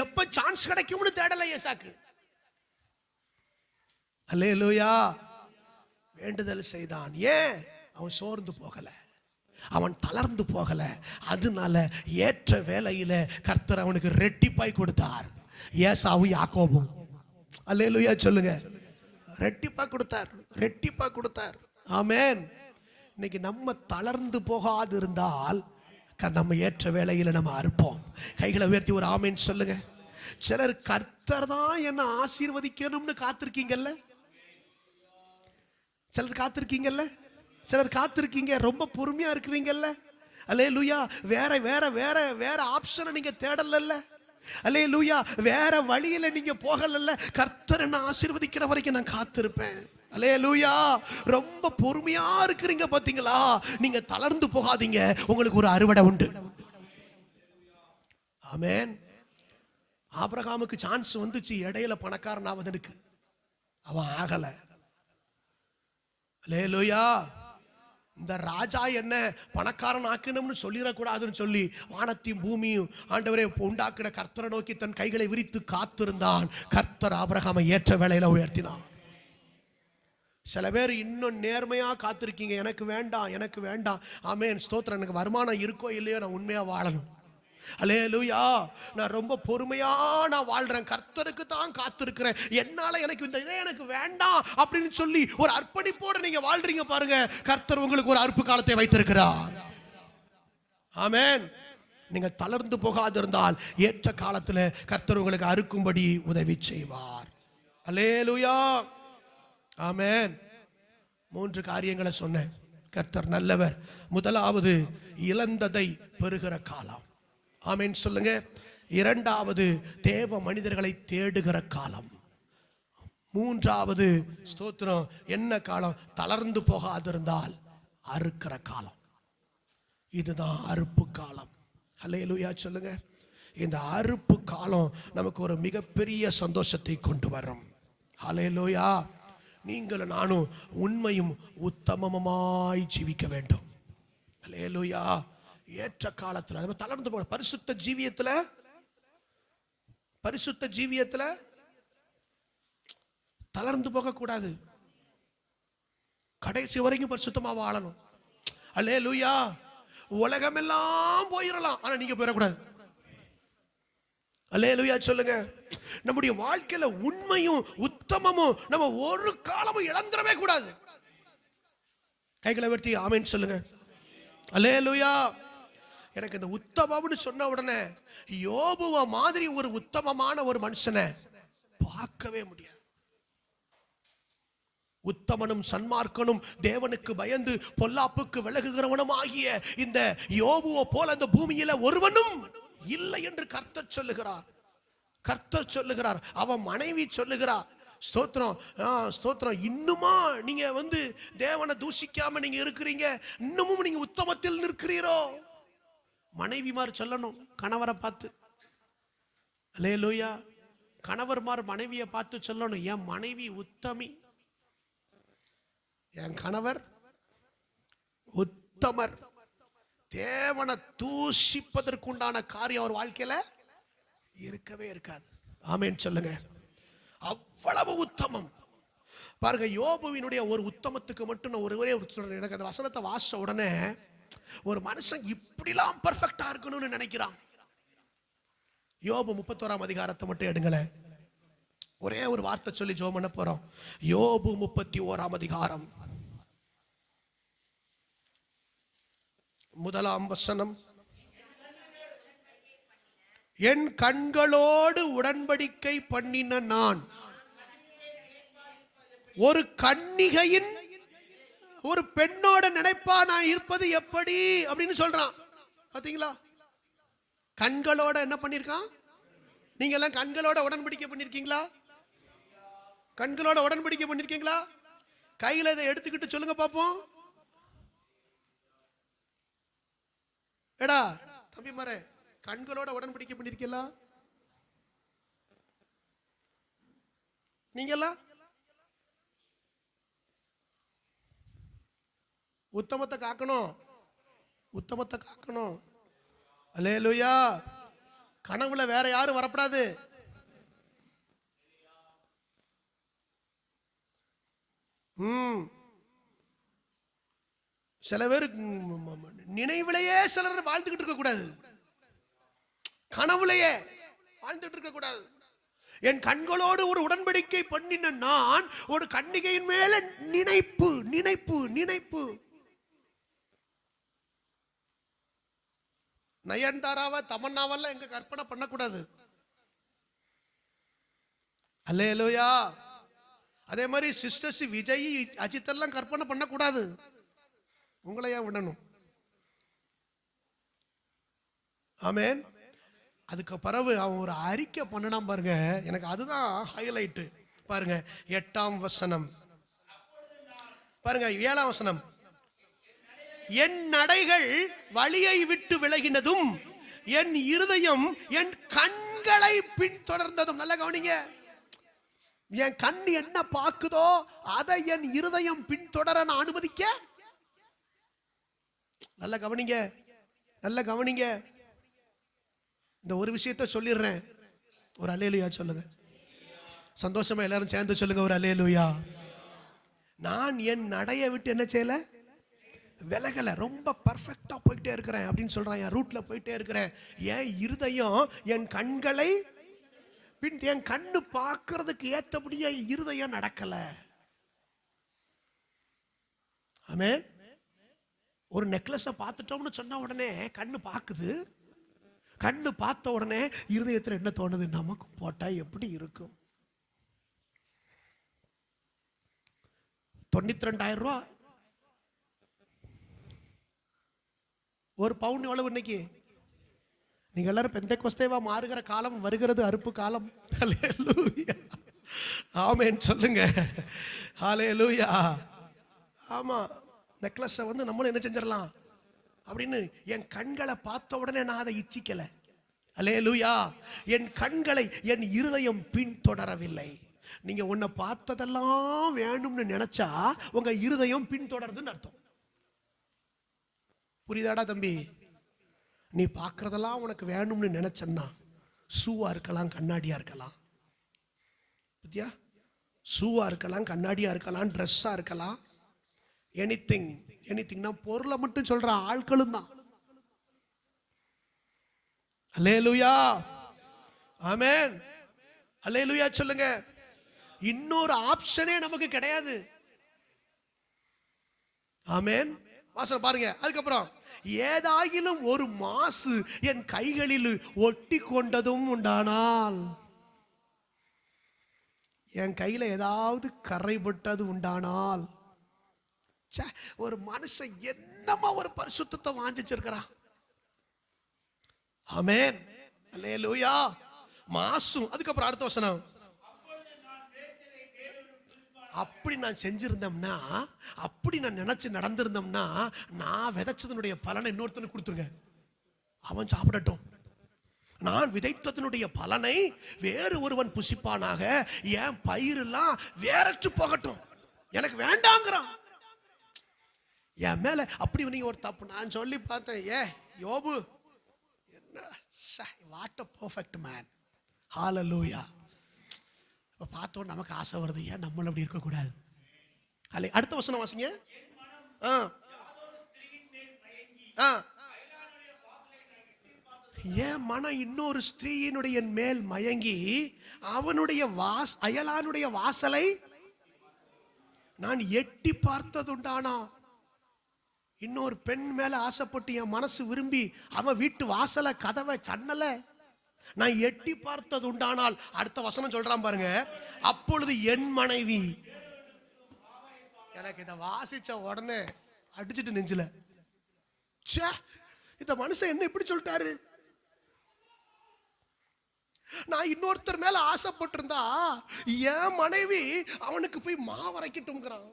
எப்ப சான்ஸ் கிடைக்கும்னு தேடல ஈசாக்கு. அல்லேலூயா. வேண்டுதல் செய்தான். ஏன்? அவன் சோர்ந்து போகல, அவன் தளர்ந்து போகல. அதனால ஏற்ற வேளையில கர்த்தர் அவனுக்கு ரெட்டிப்பாய் கொடுத்தார். ஏசாவும் யாக்கோபும். அல்லேலூயா சொல்லுங்க. ரெட்டிப்பா கொடுத்தார். ஆமென். இன்னைக்கு நம்ம தளர்ந்து போகாது இருந்தால் நம்ம ஏற்ற வேளையில நம்ம அறுப்போம். கைகளை உயர்த்தி ஒரு ஆமென் சொல்லுங்க. சிலர் கர்த்தர் தான் என்ன ஆசீர்வதிக்கணும்னு காத்திருக்கீங்கல்ல. சிலர் காத்திருக்கீங்க. ரொம்ப பொறுமையா இருக்கிறீங்கல்ல. அல்லேலூயா. வேற ஆப்ஷனை நீங்க தேடல. அல்லேலூயா. வேற வழியில நீங்க போகல. கர்த்தர் என்ன ஆசீர்வதிக்கிற வரைக்கும் நான் காத்திருப்பேன். அல்லேலூயா. ரொம்ப பொறுமையா இருக்கிறீங்க பாத்தீங்களா? நீங்க தளர்ந்து போகாதீங்க, உங்களுக்கு ஒரு அறுவடை உண்டு. ஆமென். ஆபிரகாமுக்கு சான்ஸ் வந்துச்சு, இடையில பணக்காரன் ஆவதற்கு. அவன் ஆகல. அல்லேலூயா. இந்த ராஜா என்ன பணக்காரன் ஆக்கணும்னு சொல்லிடக்கூடாதுன்னு சொல்லி வானத்தையும் பூமியும் ஆண்டவரே உண்டாக்கின கர்த்தரை நோக்கி தன் கைகளை விரித்து காத்திருந்தான். கர்த்தர் ஆபிரகாமை ஏற்ற வேளையில உயர்த்தினான். சில பேர் இன்னும் நேர்மையா காத்திருக்கீங்க. எனக்கு வேண்டாம். ஆமென். ஸ்தோத்திரம். எனக்கு வருமானம் இருக்கோ இல்லையோ நான் உண்மையா வாழணும். அல்லேலூயா. நான் ரொம்ப பொறுமையா நான் வாழ்றேன், கர்த்தருக்கு தான் காத்திருக்கிறேன். என்னால எனக்கு இந்த இதே எனக்கு வேண்டாம் அப்படின்னு சொல்லி ஒரு அர்ப்பணிப்போடு நீங்க வாழ்றீங்க பாருங்க, கர்த்தர் உங்களுக்கு ஒரு அறுப்பு காலத்தை வைத்திருக்கிறார். ஆமென். நீங்க தளர்ந்து போகாதிருந்தால் ஏற்ற காலத்துல கர்த்தர் உங்களுக்கு அறுக்கும்படி உதவி செய்வார். அல்லேலூயா. ஆமென். 3 காரியங்களை சொன்னேன். கர்த்தர் நல்லவர். முதலாவது இழந்ததை பெறுகிற காலம். ஆமென் சொல்லுங்க. இரண்டாவது தேவ மனிதர்களை தேடுகிற காலம். மூன்றாவது ஸ்தோத்திரம் என்ன காலம்? தளர்ந்து போகாதிருந்தால் அறுக்கிற காலம். இதுதான் அறுப்பு காலம். அல்லேலூயா சொல்லுங்க. இந்த அறுப்பு காலம் நமக்கு ஒரு மிகப்பெரிய சந்தோஷத்தை கொண்டு வரும். அல்லேலூயா. நீங்கள் நானும் உண்மையும் உத்தமமாய் ஜீவிக்க வேண்டும். அல்லேலூயா. ஏற்ற காலத்துல நம்ம தளர்ந்து போக, பரிசுத்த ஜீவியத்துல தளர்ந்து போக கூடாது. கடைசி வரைக்கும் பரிசுத்தமா வாழணும். அல்லேலூயா. உலகமெல்லாம் போயிடலாம், ஆனா நீங்க போயிடக்கூடாது. அல்லேலூயா சொல்லுங்க. நம்முடைய வாழ்க்கையில உண்மையும் உத்தமமும் நம்ம ஒரு காலமும் இழந்துடவே கூடாது. கைகளை வெட்டி ஆமென் சொல்லுங்க. அல்லேலூயா. எனக்கு இந்த உத்தமம்னு சொன்ன உடனே யோபுவ மாதிரி ஒரு உத்தமமான ஒரு மனுஷனை பார்க்கவே முடியாது. உத்தமனும் சன்மார்க்கனும் தேவனுக்கு பயந்து பொல்லாப்புக்கு விலகுகிறவனும் ஆகிய இந்த யோபுவை போல இந்த பூமியில ஒருவனும் இல்லை என்று கர்த்தர் சொல்லுகிறார். கர்த்தர் சொல்லுகிறார். அவன் மனைவி சொல்லுகிறார், ஸ்தோத்திரம் ஸ்தோத்திரம், இன்னுமா நீங்க தேவனை தூஷிக்காம நீங்க இருக்கிறீங்க, இன்னமும் நீங்க உத்தமத்தில் நிற்கிறீரோ. மனைவிமார் சொல்லணும் கணவரை பார்த்து, அல்லேலூயா. கணவர்மார் மனைவியை பார்த்து சொல்லணும், என் மனைவி உத்தமி, என் கணவர் உத்தமர். தேவனை தூஷிப்பதற்குண்டான காரியம் அவர் வாழ்க்கையில இருக்கவே இருக்காது. ஆமென் சொல்லுங்க. அவ்வளவு உத்தமம் பாருங்க. யோபுவினுடைய ஒரு உத்தமத்துக்கு மட்டும் நான் ஒரே சொல்றேன். எனக்கு அந்த வசனத்தை வாசிச்ச உடனே ஒரு மனுஷன் இப்படிலாம் பெர்ஃபெக்டா இருக்கணும்னு நினைக்கிறான். யோபு 31ஆம் அதிகாரத்தை மட்டும் எடுங்களேன். ஒரே ஒரு வார்த்தை சொல்லி ஜெபம் பண்ண போறோம். யோபு 31ஆம் அதிகாரம் 1ஆம் வசனம். என் கண்களோடு உடன்படிக்கை பண்ணின நான் ஒரு கன்னிகையின் ஒரு பெண்ணோட நினைப்பா நான் இருப்பது எப்படி அப்படின்னு சொல்றான். பாத்தீங்களா? கண்களோட என்ன பண்ணிருக்கான்? நீங்க எல்லாம் கண்களோட உடன்படிக்கை பண்ணிருக்கீங்களா? கண்களோட உடன்படிக்கை பண்ணிருக்கீங்களா? கையில இதை எடுத்துக்கிட்டு சொல்லுங்க பாப்போம். எடா தம்பி மாரே, கண்களோட உடன்படிக்கை பண்ணிருக்கீங்களா? நீங்க எல்லாம் உத்தமத்தை காக்கணும், உத்தமத்தை காக்கணும். அல்லேலூயா. கனவுல வேற யாரும் வரப்படாது. சில பேர் நினைவிலேயே சிலர் வாழ்ந்துகிட்டு இருக்க கூடாது, கனவுலையே வாழ்ந்துட்டு இருக்க கூடாது. என் கண்களோடு ஒரு உடன்படிக்கை பண்ணின நான் ஒரு கன்னிகையின் மேல நினைப்பு நினைப்பு நினைப்பு. நயன்தாராவை தமன்னாவெல்லாம் எங்க கற்பனை பண்ணக்கூடாது. அல்லேலூயா. அதே மாதிரி சிஸ்டர்ஸ் விஜய் அஜித் எல்லாம் கற்பனை பண்ணக்கூடாது. உங்களையா விடணும். ஆமென். அதுக்கு பிறகு அவன் ஒரு அறிக்கை பண்ணனா பாருங்க, எனக்கு அதுதான் ஹைலைட். பாருங்க 8ஆம் வசனம் பாருங்க, 7ஆம் வசனம். என் நடைகள் வழியை விட்டு விலகினதும் என் இருதயம் என் கண்களை பின்தொடர்ந்ததும். நல்லா கவனிங்க. என் கண் என்ன பார்க்குதோ அதை என் இருதயம் பின்தொடர நான் அனுமதிக்க. நல்ல கவனிங்க, நல்ல கவனிங்க. இந்த ஒரு விஷயத்தை சொல்லிடுறேன், ஒரு அல்லேலூயா சொல்லுங்க. சந்தோஷமா எல்லாரும் சேர்ந்து சொல்லுங்க, ஒரு அல்லேலூயா. நான் என் நடைய விட்டு என்ன செய்யல, விலகல, ரொம்ப பர்ஃபெக்டா போயிட்டே இருக்கிறேன் அப்படின்னு சொல்றான். என் ரூட்ல போயிட்டே இருக்கிறேன். என் இருதயம் என் கண்களை பின், என் கண்ணு பார்க்கறதுக்கு ஏத்தபடியே இருதயம் நடக்கல. ஆமென். ஒரு நெக்லஸை பார்த்துட்டோம்னு சொன்ன உடனே கண்ணு பார்க்குது. கண்ணு பார்த்த உடனே இருதயத்தில் என்ன தோணுது, நமக்கு போட்டா எப்படி இருக்கும்? 92,000 ரூபா ஒரு பவுன். எவ்வளவு இன்னைக்கு? நீங்க எல்லாரும் பெந்தேகோஸ்தேவா மாறுகிற காலம் வருகிறது, அறுப்பு காலம். ஹல்லேலூயா. ஆமென் சொல்லுங்க. ஹல்லேலூயா. ஆமா, நெக்லஸை நம்மளும் என்ன செஞ்சிடலாம் அப்படின்னு என் கண்களை பார்த்த உடனே நான் அதை இச்சிக்கல. அல்லேலூயா. என் கண்களை என் இருதயம் பின்தொடரவில்லை. நீங்க உன்னை பார்த்ததெல்லாம் வேணும்னு நினைச்சா உங்க இருதயம் பின்தொடருதுன்னு அர்த்தம். புரியுதாடா தம்பி? நீ பார்க்கறதெல்லாம் உனக்கு வேணும்னு நினைச்சன்னா ஷூவா இருக்கலாம், கண்ணாடியா இருக்கலாம். பத்தியா? ஷூவா இருக்கலாம், கண்ணாடியா இருக்கலாம், ட்ரெஸ்ஸா இருக்கலாம். எனிதிங். எனிதிங்னா பொருளை மட்டும் சொல்ற ஆட்களும் தான். அல்லேலூயா. ஆமென். அல்லேலூயா சொல்லுங்க. இன்னொரு ஆப்ஷனே நமக்கு கிடையாது. ஆமென். வாசனை பாருங்க. அதுக்கப்புறம் ஏதாயிலும் ஒரு மாசு என் கைகளில் ஒட்டி கொண்டதும் உண்டானால், என் கையில ஏதாவது கரைபட்டது உண்டானால், ஒரு மனுஷன் என்னமா ஒரு பரிசுத்தத்தை வாஞ்சிச்சிருக்கிறான். ஆமென், அல்லேலூயா. மாசும். அதுக்கப்புறம் அடுத்த வசனம், அப்படி நான் செஞ்சிருந்தோம்னா, அப்படி நான் நினைச்சு நடந்திருந்தோம்னா, நான் விதைச்சதனுடைய பலனை இன்னொருத்தனுக்கு கொடுத்துருங்க, அவன் சாப்பிடட்டும். நான் விதைத்ததனுடைய பலனை வேறு ஒருவன் புசிப்பானாக, என் பயிரெல்லாம் வேறற்று போகட்டும், எனக்கு வேண்டாங்கிறான். என் மேல அப்படி நீங்க ஒரு தப்பு நான் சொல்லி பார்த்தேன். யோபு என்ன, வாட் a perfect man. ஹalleluya. இப்ப பார்த்தோம் நமக்கு ஆசை வருது, ஏன் நம்மள அப்படி இருக்க கூடாது. அடுத்த வசனம் வாசிங்க. என் மனம் இன்னொரு ஸ்திரீயினுடைய மேல் மயங்கி அவனுடைய அயலானுடைய வாசலை நான் எட்டி பார்த்ததுண்டானா. இன்னொரு பெண் மேல ஆசைப்பட்டு என் மனசு விரும்பி அவன் வீட்டு வாசலை, கதவை, சன்னல நான் எட்டி பார்த்தது உண்டானால், அடுத்த வசனம் சொல்றான் பாருங்க, அப்பொழுது என் மனைவி, எனக்கு இதை வாசிச்ச உடனே அடிச்சிட்டு நெஞ்சில, இந்த மனுஷன் என்ன இப்படி சொல்லிட்டாரு. நான் இன்னொருத்தர் மேல ஆசைப்பட்டிருந்தா என் மனைவி அவனுக்கு போய் மாவரைக்கட்டும்ங்கிறான்.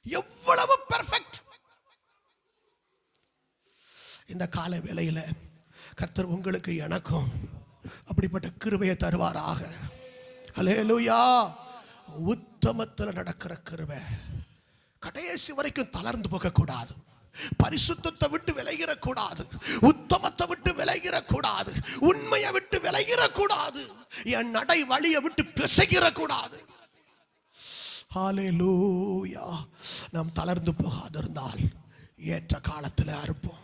எவ்வளவு பெர்ஃபெக்ட். இந்த கால வேளையில கர்த்தர் உங்களுக்கு எனக்கும் அப்படிப்பட்ட கிருபையை தருவாராக. அல்லேலூயா. உத்தமத்தில் நடக்கிற கிருபை, கடைசி வரைக்கும் தளர்ந்து போக கூடாது, பரிசுத்தத்தை விட்டு விலகிற கூடாது, உத்தமத்தை விட்டு விலகிற கூடாது, உண்மையை விட்டு விலகிற கூடாது, என் நடை வழியை விட்டு பிசகிற கூடாது. ஹalleluya. நாம் தளர்ந்து போகாதிருந்தால் ஏற்ற காலத்தில் அறுப்போம்.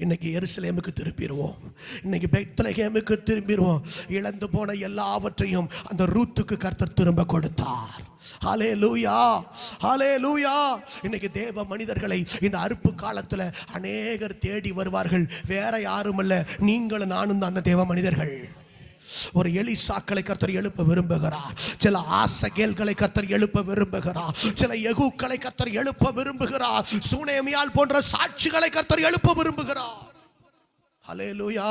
இன்னைக்கு எருசலேமுக்கு திரும்பிடுவோம், இன்னைக்கு பெத்லகேமுக்கு திரும்பிடுவோம். இழந்து போன எல்லாவற்றையும் அந்த ரூத்துக்கு கர்த்தர் திரும்ப கொடுத்தார். ஹalleluya, ஹalleluya. இன்னைக்கு தேவ மனிதர்களை இந்த அறுப்பு காலத்துல அநேகர் தேடி வருவார்கள். வேற யாரும் அல்ல, நீங்களும் நானும் தான் அந்த தேவ மனிதர்கள். ஒரு எலிசாக்களை கர்த்தர் எழுப்ப விரும்புகிறார், சில ஆசகேல்களை கர்த்தர் எழுப்ப விரும்புகிறார், சில யெகூக்களை கர்த்தர் எழுப்ப விரும்புகிறார், சூனேமியால் போன்ற சாட்சிகளை கர்த்தர் எழுப்ப விரும்புகிறார். ஹல்லேலூயா.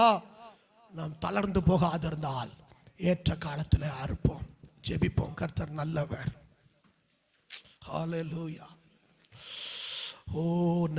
நாம் தளர்ந்து போகாதிருந்தால் ஏற்ற காலத்தில் அறுப்போம். ஜெபிப்போம். கர்த்தர் நல்லவர். ஹல்லேலூயா. ஓ